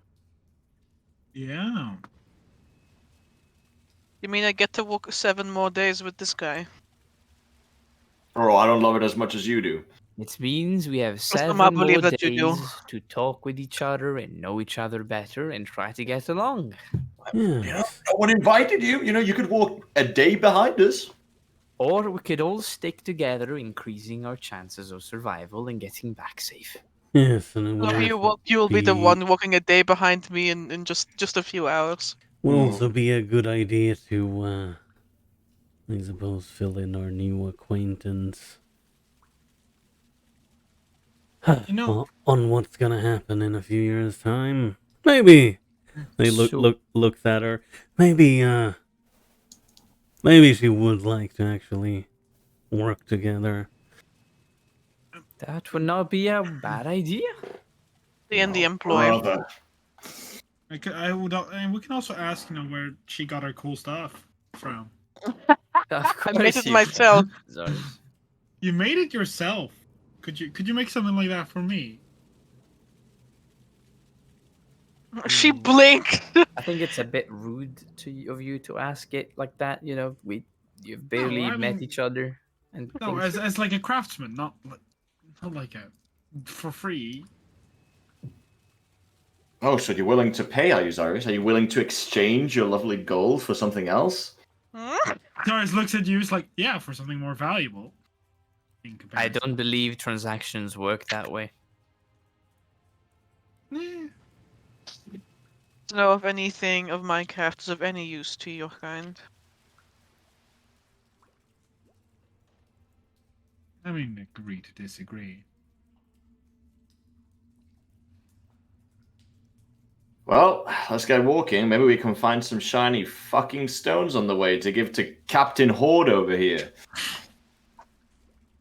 Yeah. You mean I get to walk 7 more days with this guy? Oh, I don't love it as much as you do. It means we have Somehow 7 believe more that you do. days to talk with each other and know each other better and try to get along. Yes. No one invited you. You know, you could walk a day behind us. Or we could all stick together, increasing our chances of survival and getting back safe. Yes, and it So would you'll be the be- one walking a day behind me in just a few hours. would also be a good idea to, I suppose, fill in our new acquaintance. You know- Well, on what's gonna happen in a few years' time. Maybe they So- looks at her. Maybe maybe she would like to actually work together. That would not be a bad idea. In the Oh, employ. brother. And we can also ask, where she got her cool stuff from. Of I made it you- myself. Sorry. You made it yourself. Could you make something like that for me? She blinked. I think it's a bit rude of you to ask it like that. You've barely I met mean- each other, and No, things- as like a craftsman, not like a for free. Oh, so you're willing to pay, are you, Zarius? Are you willing to exchange your lovely gold for something else? Zarius looks at you, it's like, yeah, for something more valuable. In I comparison. don't believe transactions work that way. Eh, To know if anything of Minecraft is of any use to your kind. I mean, agree to disagree. Well, let's get walking. Maybe we can find some shiny fucking stones on the way to give to Captain Horde over here.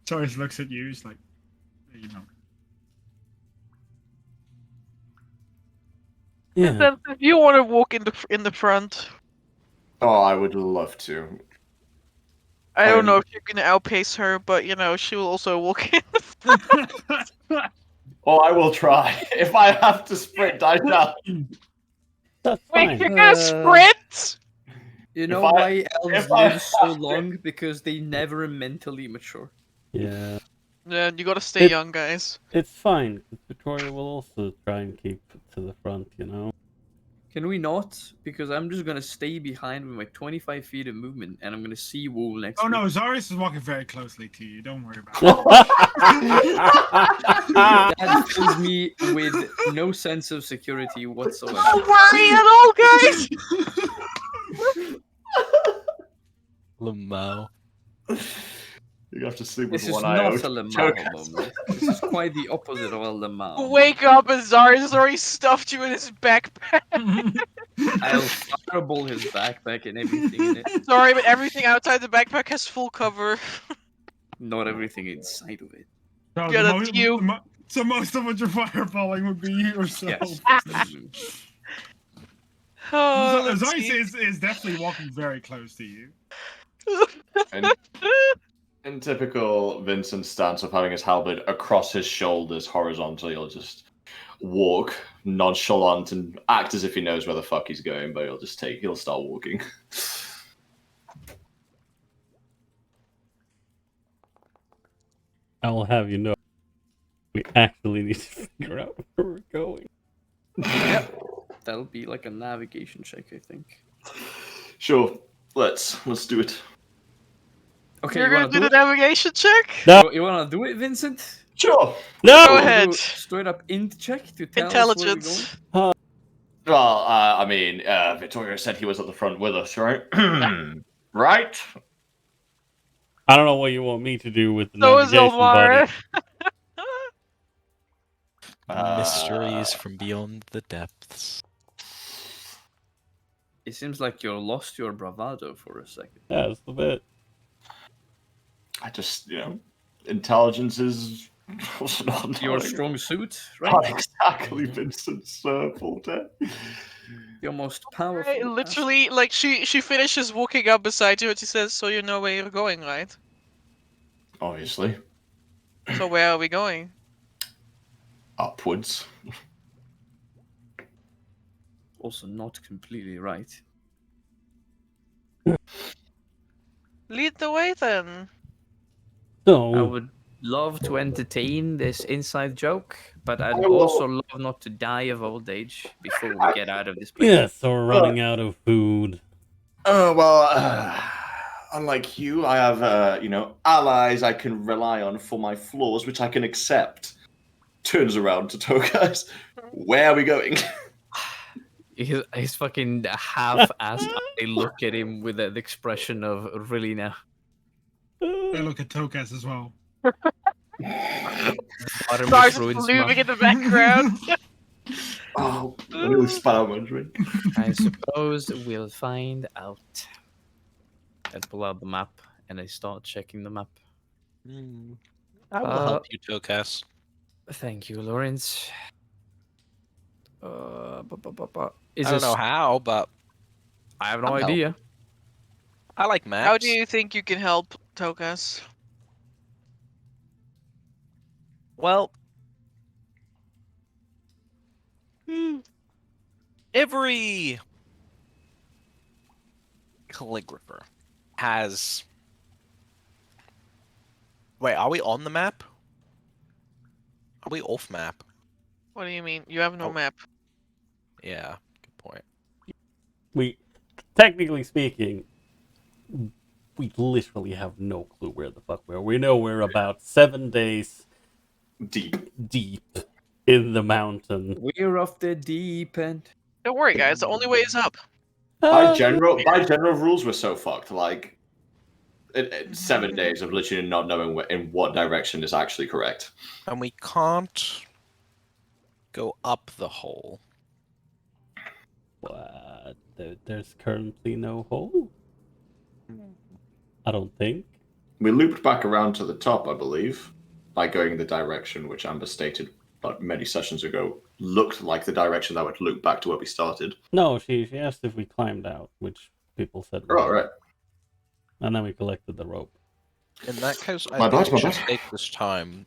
Zarius looks at you, it's like, Yeah. Then if you want to walk in the front, Oh, I would love to. I don't know I'm- if you're gonna outpace her, but she will also walk in. Oh, I will try. If I have to sprint, I shall. That's Wait, fine. you're gonna sprint? You know why elves if I live so have to- long? Because they never mentally mature. Yeah, Yeah, you gotta stay It- young, guys. it's fine. 'Cause Victoria will also try and keep to the front, Can we not? Because I'm just gonna stay behind with my 25 feet of movement, and I'm gonna see Wool next. Oh week. no, Zarius is walking very closely to you. Don't worry about That fills me with no sense of security whatsoever. Don't worry at all, guys. Lamau. You have to sleep with This is one not eye a open. Lamau moment. This is quite the opposite of a Lamau. Wake up and Zarius has already stuffed you in his backpack. it. I'll fireball his backpack and everything in it. Sorry, but everything outside the backpack has full cover. Not everything inside of it. So, Yeah, that's you. So most of what you're fireballing would be yourself. Yes. Oh, let's Zeiss see. is definitely walking very close to you. And in typical Vincent stance of having his halberd across his shoulders horizontally, he'll just walk nonchalant and act as if he knows where the fuck he's going, but he'll start walking. I will have you know, we actually need to figure out where we're going. That'll be like a navigation check, I think. Sure, let's do it. Okay, You're you gonna wanna do the it? navigation check? No. You wanna do it, Vincent? Sure. No! Go Wanna ahead. do straight up int check to tell us where we're going? Intelligence. Well, I mean, Victoria said he was at the front with us, right? Right? I don't know what you want me to do with the So is navigation, buddy. Elmar. Mysteries from beyond the depths. It seems like you lost your bravado for a second. Yeah, that's the bit. I just, intelligence is Your strong suit, not right? exactly Vincent's forte. Your most powerful. Right, literally, like she finishes walking up beside you and she says, "So you know where you're going, right? Obviously. So where are we going?" Upwards. Also not completely right. Lead the way then. I So, would love to entertain this inside joke, but I'd I will- also love not to die of old age before we get out of this place. yeah, so we're running out of food. Unlike you, I have, allies I can rely on for my flaws, which I can accept. Turns around to Tokas. Where are we going? He's fucking half-assed. I look at him with an expression of really now. I look at Tokas as well. Bottom Stars of Ruin's blooming mouth. in the background. Oh, I nearly spat out my drink. I suppose we'll find out. I pull out the map and I start checking the map. I will help you, Tokas. Thank you, Lawrence. Is I this... don't know how, but I have no I'll help. idea. I like maps. How do you think you can help Tokas? Well, every calligrapher has. Wait, are we on the map? Are we off map? What do you mean? You have no Oh. map. Yeah, good point. We, technically speaking, we literally have no clue where the fuck we are. We know we're about 7 days deep in the mountain. We're off the deep end. Don't worry, guys. The only way is up. By general rules, we're so fucked. Like, 7 days of literally not knowing in what direction is actually correct. And we can't go up the hole. What? There's currently no hole? I don't think. We looped back around to the top, I believe, by going the direction which Amber stated many sessions ago looked like the direction that would loop back to where we started. No, she asked if we climbed out, which people said we Oh, did. right. And then we collected the rope. In that case, My I bad, think we my should bad. take this time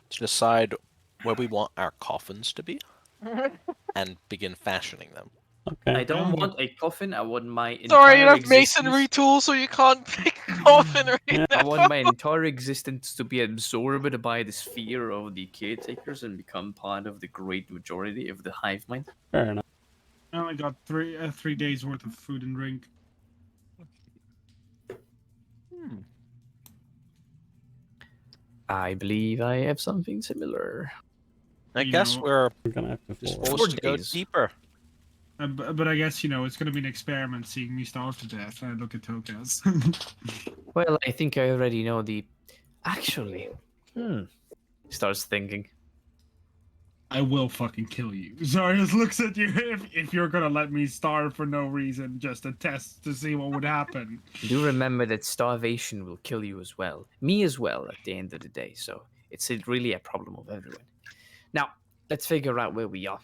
to decide where we want our coffins to be and begin fashioning them. Okay. I don't want a coffin. I want my entire Sorry, you have existence- masonry tools, so you can't pick a coffin right Yeah. now. I want my entire existence to be absorbed by the sphere of the caretakers and become part of the great majority of the hive mind. Fair enough. I only got 3 days worth of food and drink. I believe I have something similar. I You guess know- we're We're gonna have to just forward. forced to go days. deeper. But I guess, it's going to be an experiment seeing me starve to death. I look at Tokas. Well, I think I already know the. Actually, starts thinking. I will fucking kill you. Zarius looks at you if you're gonna let me starve for no reason, just a test to see what would happen. Do remember that starvation will kill you as well. Me as well at the end of the day. So it's really a problem of everyone. Now, let's figure out where we are.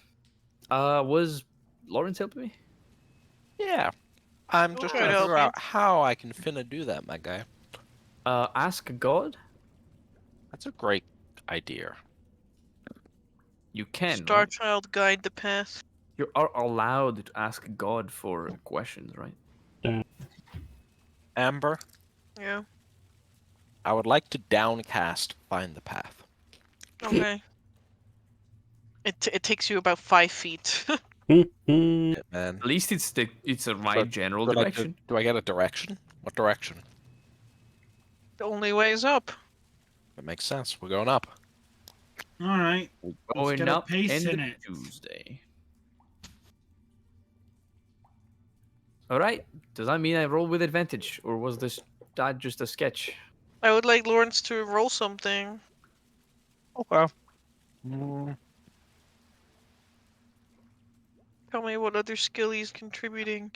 Was Lawrence helping me? Yeah. I'm We'll just try trying to to help figure you. out how I can finna do that, my guy. Ask God? That's a great idea. You can, Star right? Child guide the path. You are allowed to ask God for questions, right? Amber, Yeah. I would like to downcast find the path. Okay. It takes you about 5 feet. Mhm. Yeah, man. At least it's a right general direction. Do I get a direction? What direction? The only way is up. That makes sense. We're going up. All right, let's Going get a up pace end in of it. Tuesday. All right. Does that mean I roll with advantage, or was that just a sketch? I would like Lawrence to roll something. Okay. Tell me what other skill he's contributing.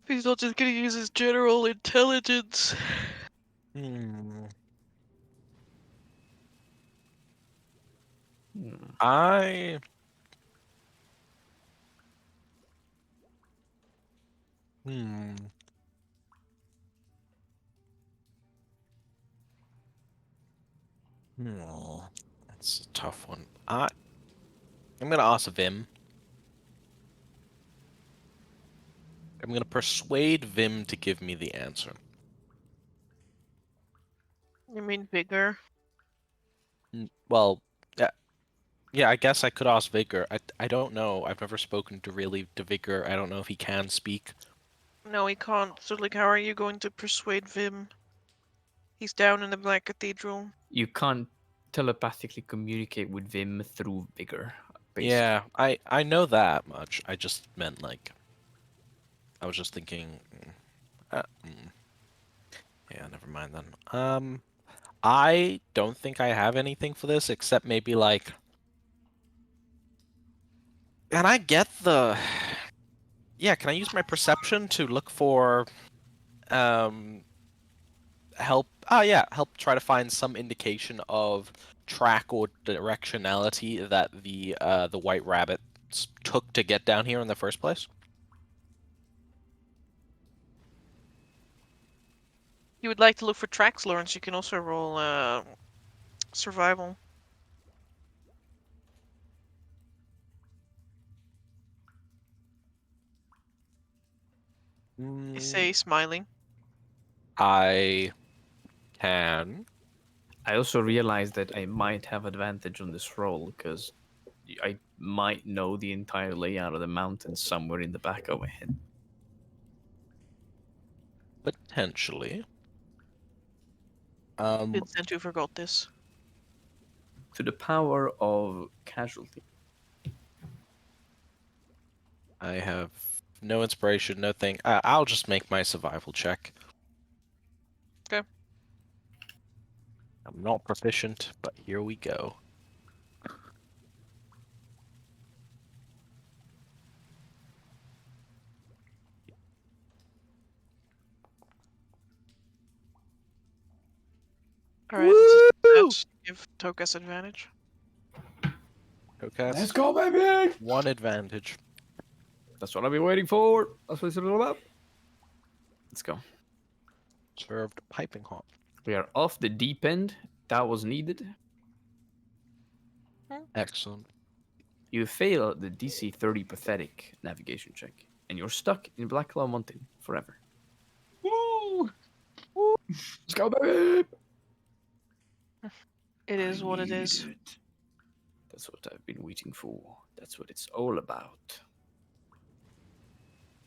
If he's not just gonna use his general intelligence. Hmm. Hmm. I. Hmm. Hmm. That's a tough one. I'm gonna ask Vim. I'm gonna persuade Vim to give me the answer. You mean bigger? Well, yeah. I guess I could ask Vigor. I don't know. I've never spoken to Vigor. I don't know if he can speak. No, he can't. So, like, how are you going to persuade Vim? He's down in the Black Cathedral. You can't telepathically communicate with Vim through vigor, basically. Yeah, I know that much. I just meant like. I was just thinking. Yeah, never mind then. I don't think I have anything for this except maybe like. And I get the. Yeah, can I use my perception to look for, help? Oh yeah, help try to find some indication of track or directionality that the white rabbits took to get down here in the first place. You would like to look for tracks, Lawrence. You can also roll survival. I say smiling. I can. I also realized that I might have advantage on this roll because I might know the entire layout of the mountain somewhere in the back of my head. Potentially. Vincent, you forgot this. To the power of casualty. I have no inspiration, no thing. I'll just make my survival check. Okay. I'm not proficient, but here we go. Alright, let's give Tokas advantage. Okay. Let's go, baby! One advantage. That's what I've been waiting for. That's what it's all about. Let's go. Served piping hot. We are off the deep end. That was needed. Excellent. You fail the DC 30 pathetic navigation check, and you're stuck in Black Claw Mountain forever. Woo! Let's go, baby! It is what it is. That's what I've been waiting for. That's what it's all about.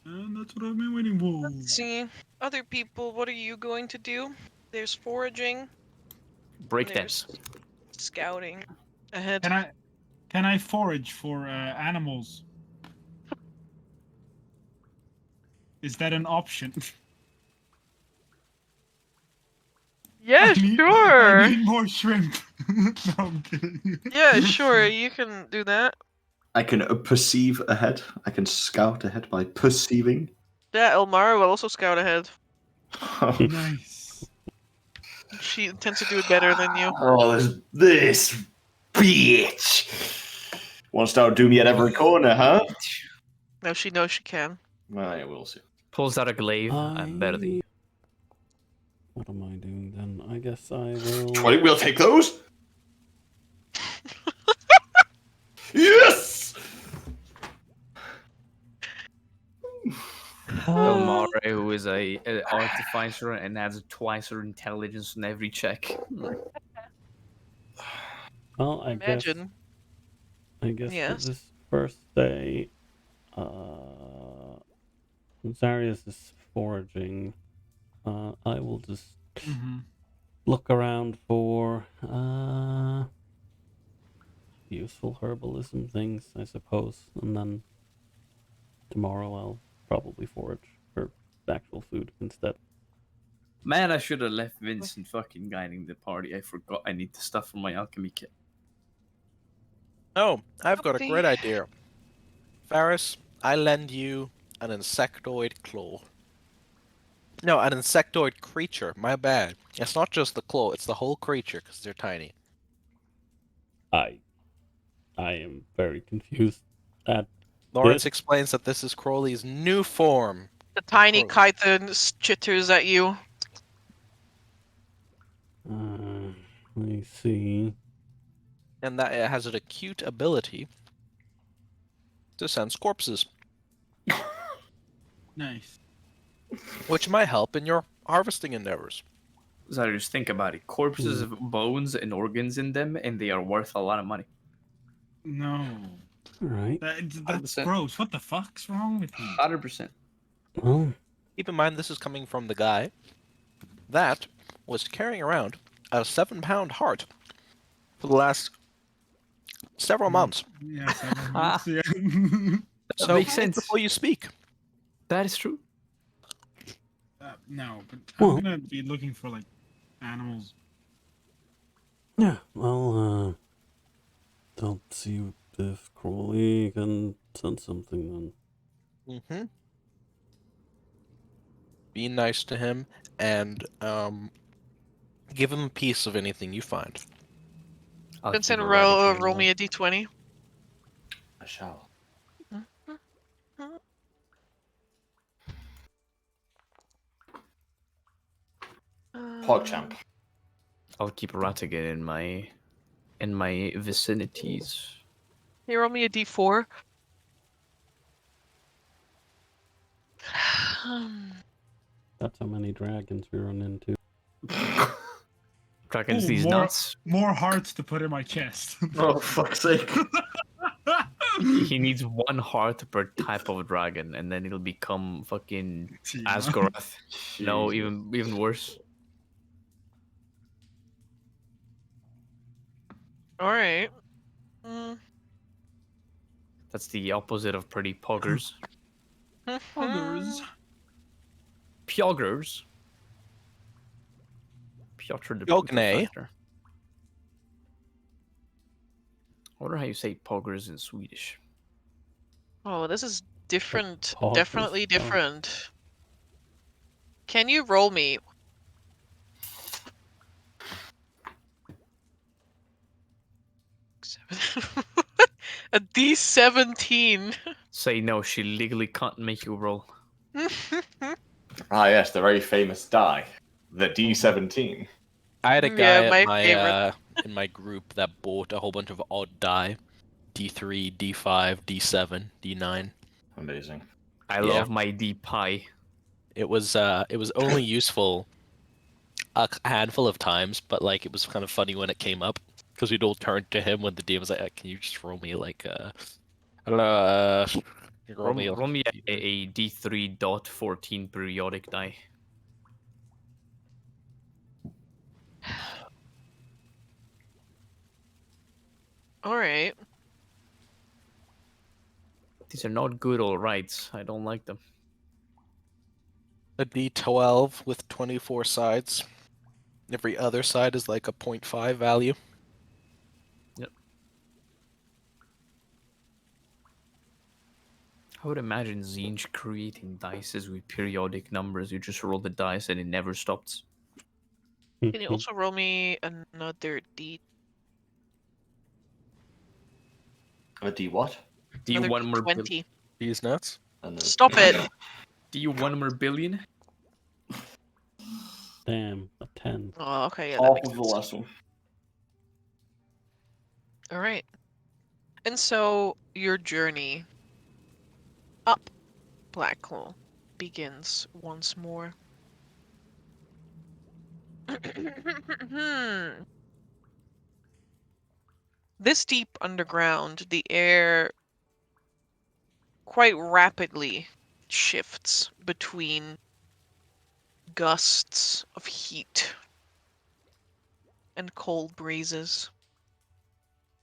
And that's what I've been waiting for. Let's see. Other people, what are you going to do? There's foraging. Breakdance. There's scouting ahead. Can I forage for animals? Is that an option? Yeah, I sure. need more shrimp. No, I'm kidding. Yeah, sure. You can do that. I can perceive ahead. I can scout ahead by perceiving. Yeah, Elmara will also scout ahead. Nice. She intends to do it better than you. Oh, this bitch wants to outdo me at every corner, huh? No, she knows she can. Well, yeah, we'll see. Pulls out a glaive. I'm better than you. What am I doing then? I guess I will. We'll take those. Yes. Elmara, who is a artificer and adds twice her intelligence on every check. Well, I Imagine. guess for Yes. this first day, Zarius is foraging. I will just look around for useful herbalism things, I suppose, and then tomorrow I'll probably forage for actual food instead. Man, I should have left Vincent fucking guiding the party. I forgot I need the stuff for my alchemy kit. Oh, I've got a Copy. great idea. Faris, I lend you an insectoid claw. No, an insectoid creature. My bad. It's not just the claw, it's the whole creature because they're tiny. I am very confused at Lawrence this. explains that this is Crowley's new form. The tiny Oh. chitin chitters at you. Let me see. And that it has an acute ability to sense corpses, Nice. which might help in your harvesting endeavors. So just think about it. Corpses have bones and organs in them, and they are worth a lot of money. No. All right. That's 100%. gross. What the fuck's wrong with you? 100%. Well, Keep in mind this is coming from the guy that was carrying around a 7-pound heart for the last several months. Yeah, 7 months, yeah. So makes think sense. before you speak. That is true. No, but Well- I'm gonna be looking for like animals. yeah. Well, don't see if Crowley can send something then. Mm-hmm. Be nice to him and give him a piece of anything you find. I'll Vincent, keep roll eradicating me them. a d20. I shall. PogChamp. I'll keep Ratigan in my vicinities. Can you roll me a d4? That's how many dragons we run into. Dragons Ooh, these more- nuts. More hearts to put in my chest. Oh, fuck's sake. He needs one heart per type of dragon, and then it'll become fucking Tina. Asgoroth. No, Jesus. even worse. All right. Mm. That's the opposite of pretty poggers. Others. Pjoggers. Piotr the Pjogne. Factor. I wonder how you say poggers in Swedish. Oh, this is different. Poggers. Definitely different. Can you roll me? A d17. Say no, she legally can't make you roll. Ah, yes, the very famous die. The D17. I had a Yeah, guy my at my favorite. in my group that bought a whole bunch of odd die. D3, D5, D7, D9. Amazing. I Yeah. love my D pie. It was only useful a handful of times, but like it was kind of funny when it came up because we'd all turn to him when the DM was like, "Can you just roll me like I don't know, Roll me a D3.14 periodic die. All right. These are not good all rights. I don't like them. a D12 with 24 sides. Every other side is like a 0.5 value. I would imagine Zinj creating dices with periodic numbers. You just roll the dice and it never stops. Can you also roll me another D? A D what? Do you Another want more? D20. These nuts. And Stop it! Do you want more billion? Damn, a 10. Oh, okay, yeah, that half makes of the sense. last one. All right. And so your journey up Black Hole begins once more. This deep underground, the air quite rapidly shifts between gusts of heat and cold breezes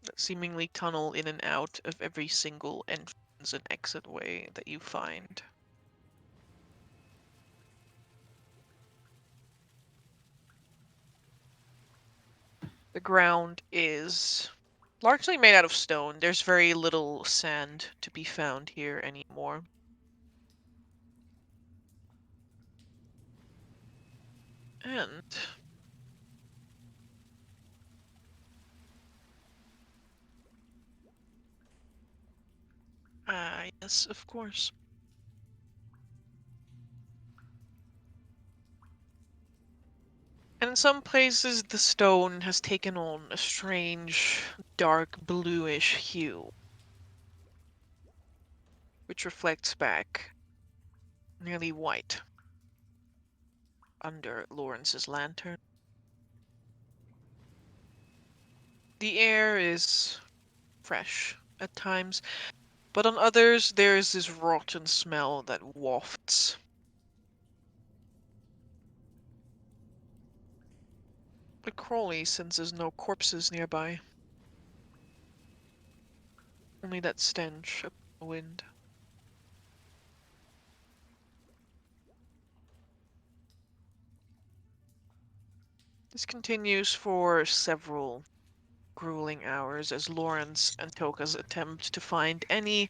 that seemingly tunnel in and out of every single entrance and exit way that you find. The ground is largely made out of stone. There's very little sand to be found here anymore. And yes, of course. And in some places, the stone has taken on a strange, dark bluish hue, which reflects back nearly white under Lawrence's lantern. The air is fresh at times, but on others there is this rotten smell that wafts. But Crowley senses no corpses nearby. Only that stench of the wind. This continues for several grueling hours as Lawrence and Toka's attempt to find any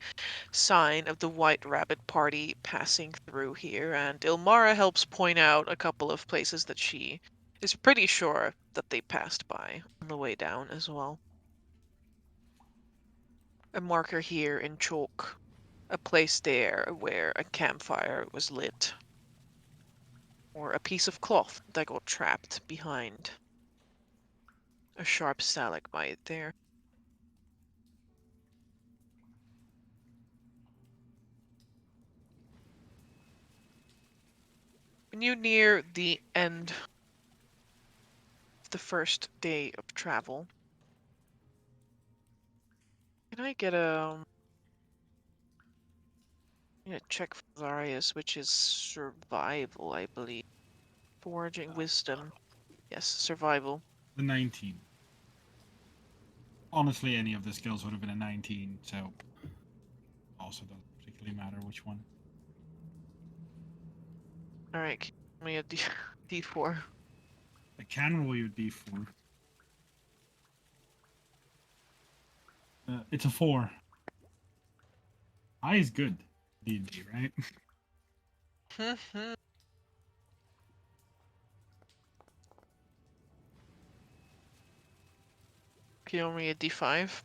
sign of the White Rabbit party passing through here, and Ilmara helps point out a couple of places that she is pretty sure that they passed by on the way down as well. A marker here in chalk, a place there where a campfire was lit, or a piece of cloth that got trapped behind a sharp stalagmite there. When you near the end of the first day of travel, can I get a check for Zarius, which is survival, I believe. Foraging wisdom. Yes, survival. The 19. Honestly, any of the skills would have been a 19, so also doesn't particularly matter which one. Alright, give me a D4. I can roll you a d4. It's a 4. High is good. D&D, right? Give me a D5.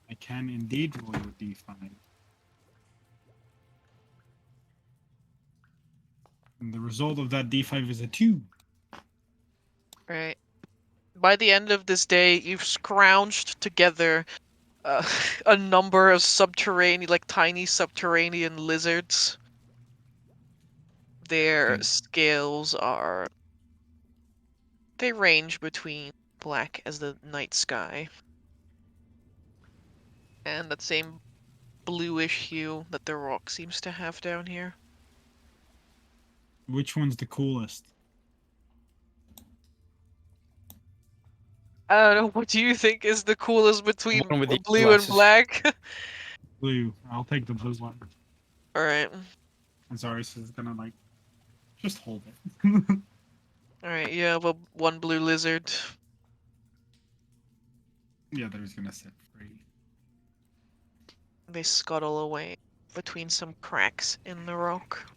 I can indeed roll you a d5. And the result of that d5 is a 2. Right. By the end of this day, you've scrounged together a number of subterranean, like tiny subterranean lizards. Their scales are... They range between black as the night sky and that same bluish hue that the rock seems to have down here. Which one's the coolest? I don't know, what do you think is the coolest between One with the blue and glasses. black? Blue. I'll take the blue one. Alright. And Zarius is gonna, like, just hold it. Alright, you have one blue lizard. Yeah, that he's gonna set free. They scuttle away between some cracks in the rock.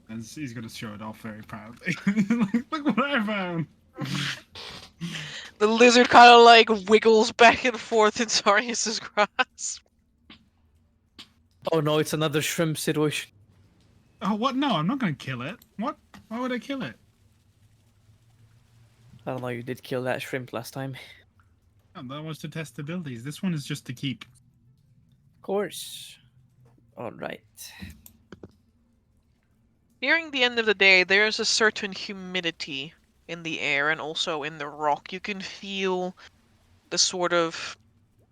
And he's gonna show it off very proudly. Look what I found! The lizard kind of like wiggles back and forth in Sarius's grasp. Oh no, it's another shrimp situation. Oh, what? No, I'm not gonna kill it. What? Why would I kill it? I don't know, you did kill that shrimp last time. Oh, that was to test abilities. This one is just to keep. Of course. Alright. Nearing the end of the day, there's a certain humidity in the air and also in the rock. You can feel the sort of...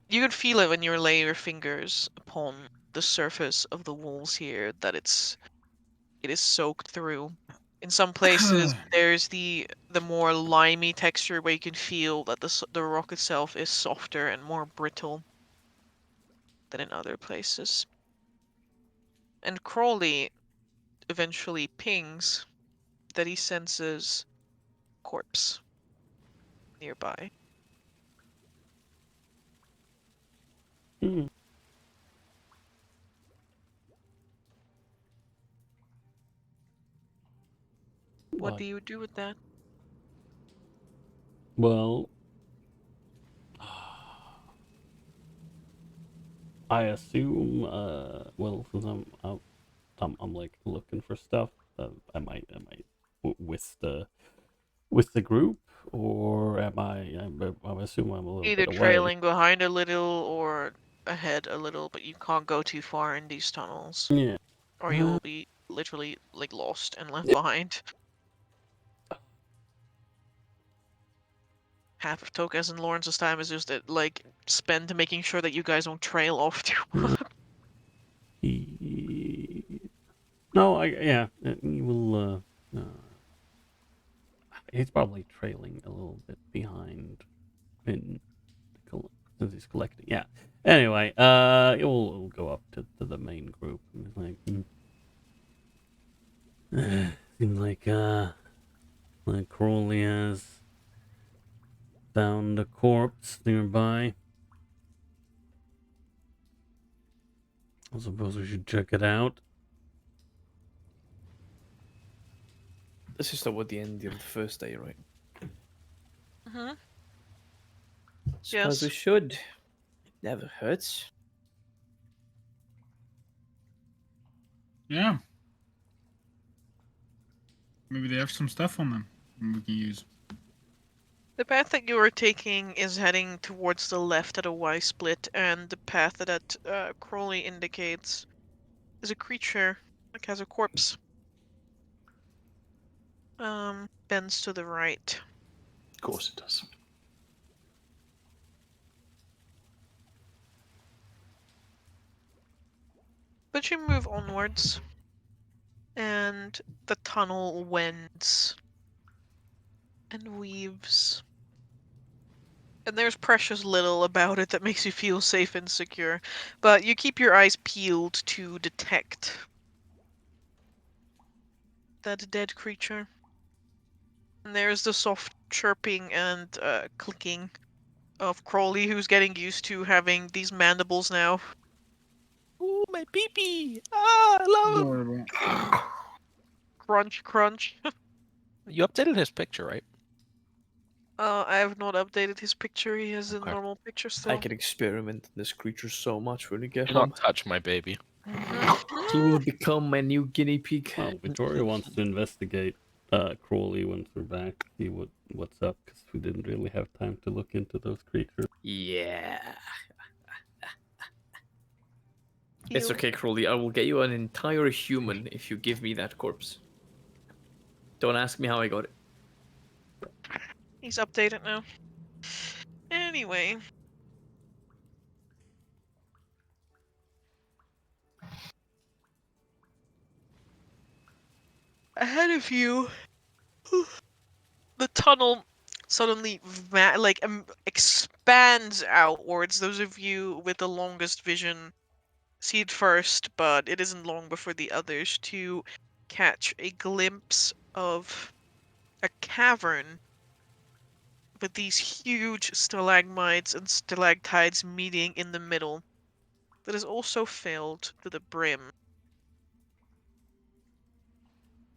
You can feel it when you lay your fingers upon the surface of the walls here, that it is soaked through. In some places, there's the more limey texture where you can feel that the rock itself is softer and more brittle than in other places. And Crawley eventually pings that he senses corpse nearby. Hmm. What do you do with that? Well, I assume. Well, since I'm like looking for stuff, I might with the group, or am I assume I'm a little Either bit away. trailing behind a little or ahead a little, but you can't go too far in these tunnels, Yeah. or you will be literally like lost and left behind. Half of Tokas and Lawrence's time is just like spent making sure that you guys don't trail off too much. No, he will. He's probably trailing a little bit behind since he's collecting. Yeah. Anyway, we'll go up to the main group. And it's like, seems like Crowley has found a corpse nearby. I suppose we should check it out. This is toward the end of the first day, right? Mm-hmm. Suppose we Yes. should. It never hurts. Yeah. Maybe they have some stuff on them we can use. The path that you are taking is heading towards the left at a Y-split, and the path that Crowley indicates is a creature, like has a corpse. Bends to the right. Of course it does. But you move onwards, and the tunnel wends and weaves. And there's precious little about it that makes you feel safe and secure, but you keep your eyes peeled to detect that dead creature. And there's the soft chirping and clicking of Crowley, who's getting used to having these mandibles now. Ooh, my pee-pee! Ah, I love him! Adorable. Crunch, crunch. You updated his picture, right? I have not updated his picture. He has a Okay. normal picture still. I can experiment on this creature so much when we get Do home. not touch my baby. He will become my new guinea pig. Well, Victoria wants to investigate Crowley once we're back, see what's up, because we didn't really have time to look into those creatures. Yeah. It's You- okay, Crowley. I will get you an entire human if you give me that corpse. Don't ask me how I got it. He's updated now. Anyway. Ahead of you, the tunnel suddenly expands outwards. Those of you with the longest vision see it first, but it isn't long before the others to catch a glimpse of a cavern with these huge stalagmites and stalactites meeting in the middle that is also filled to the brim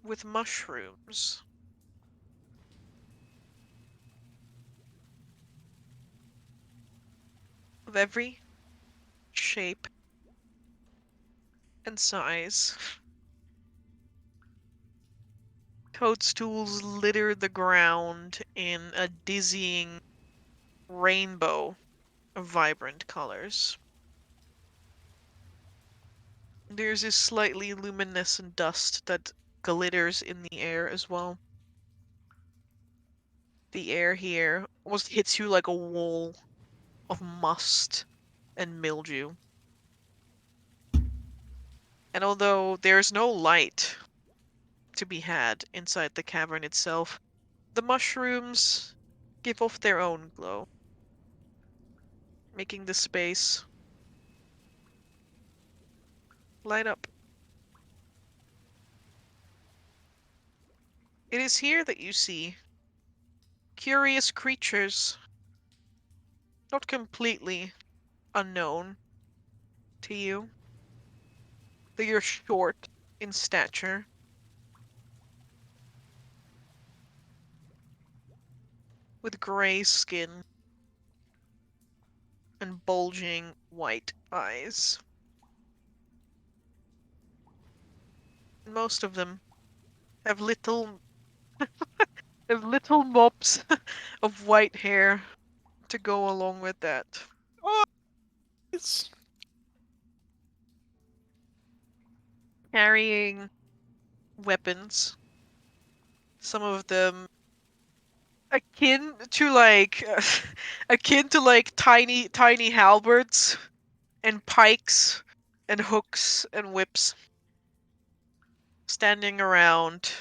with mushrooms. Of every shape and size. Toadstools litter the ground in a dizzying rainbow of vibrant colors. There's this slightly luminescent dust that glitters in the air as well. The air here almost hits you like a wall of must and mildew. And although there's no light to be had inside the cavern itself, the mushrooms give off their own glow, making the space light up. It is here that you see curious creatures, not completely unknown to you. They are short in stature, with gray skin and bulging white eyes. Most of them have little mops of white hair to go along with that. It's Carrying weapons, some of them akin to like tiny halberds and pikes and hooks and whips, standing around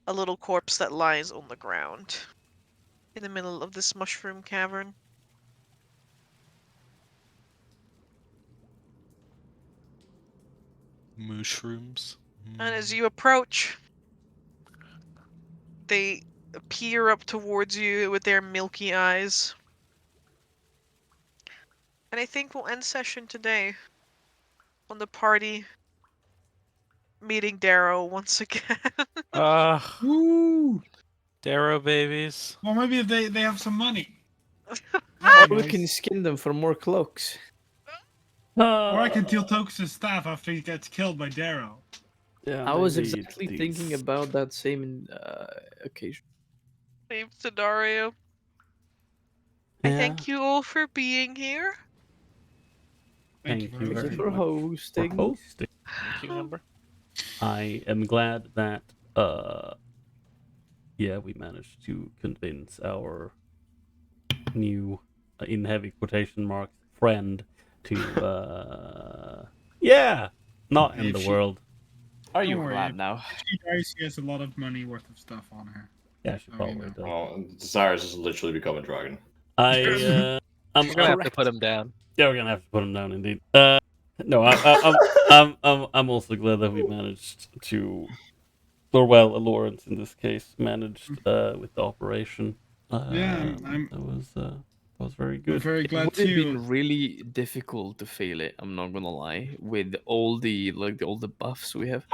a little corpse that lies on the ground in the middle of this mushroom cavern. mushrooms. And as you approach, they peer up towards you with their milky eyes. And I think we'll end session today on the party meeting Darrow once again. Woo! Darrow babies. Well, maybe if they have some money. Or That'd be we nice. can skin them for more cloaks. Or I can steal Tokus' staff after he gets killed by Darrow. Yeah, I was maybe exactly these- thinking about that same occasion. Same scenario. I thank you all for being here. Thank you Thank you very Thank you very for much. much. hosting. For hosting. Thank you, Amber. I am glad that we managed to convince our new in heavy quotation marks friend to not end If the she- world. Are Don't you worry. glad now? If she dies, she has a lot of money worth of stuff on her. Yeah, she Oh, probably you know. does. Well, Cyrus has literally become a dragon. I'm We're gonna have to put him down. Yeah, we're gonna have to put him down indeed. No, I'm also glad that we managed to, or well, Lawrence in this case managed with the operation. Yeah, that was very I'm good. very It glad would have too. been really difficult to fail it. I'm not gonna lie. With all the buffs we have.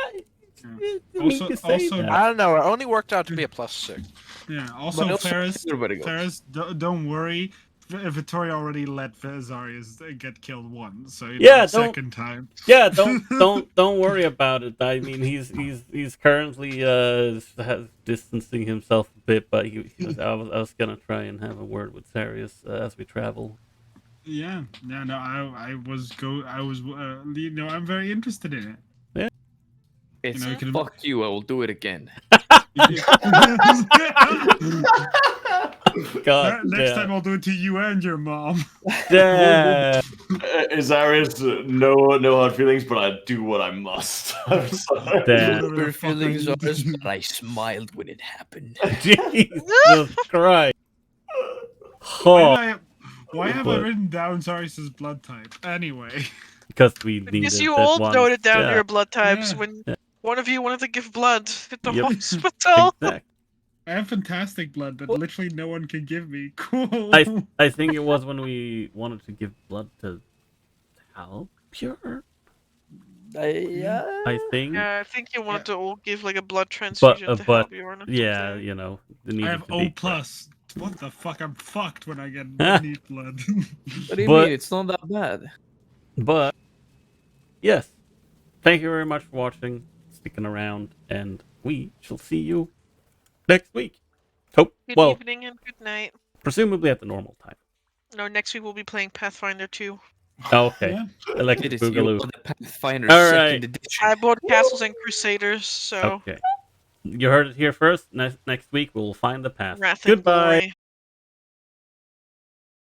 Also- I don't know. It only worked out to be a +6. Yeah. Also, But also Ferris, everybody goes. Ferris, don't worry. Vittoria already let Azarius get killed once, so you Yeah, know, don't- second time. Yeah, don't worry about it. I mean, he's currently distancing himself a bit, but I was gonna try and have a word with Sarius as we travel. Yeah. No. I'm very interested in it. It's you can- fuck you. I will do it again. God Next damn. time I'll do it to you and your mom. Damn. Azarius, no hard feelings, but I do what I must. I'm sorry. Damn. Whatever the Your fuck I feelings need are, to do. but I smiled when it happened. Jesus Christ. Why have I But- written down Zarius' blood type? Anyway. Because we needed Because you it all once. noted down Yeah. your blood types Yeah. when One of you wanted to give blood at the Yep. hospital. Exact. I have fantastic blood that literally no one can give me. Cool. I think it was when we wanted to give blood to Pure. I think. Yeah, I think you wanted to all give like a blood But transfusion to help you or yeah, something. you know, it I needed have to O be plus. What the fuck? I'm fucked when I get need blood. What do you But- mean? It's not that bad. But yes, thank you very much for watching, sticking around, and we shall see you next week. Hope Good well, evening and good night. presumably at the normal time. No, next week we'll be playing Pathfinder 2. Okay, Yeah. Electric It is you Boogaloo. are the Pathfinder All second right. edition. I bought Castles and Crusaders, so Okay, you heard it here first. Next week we'll find the path. Wrath and Goodbye. Glory.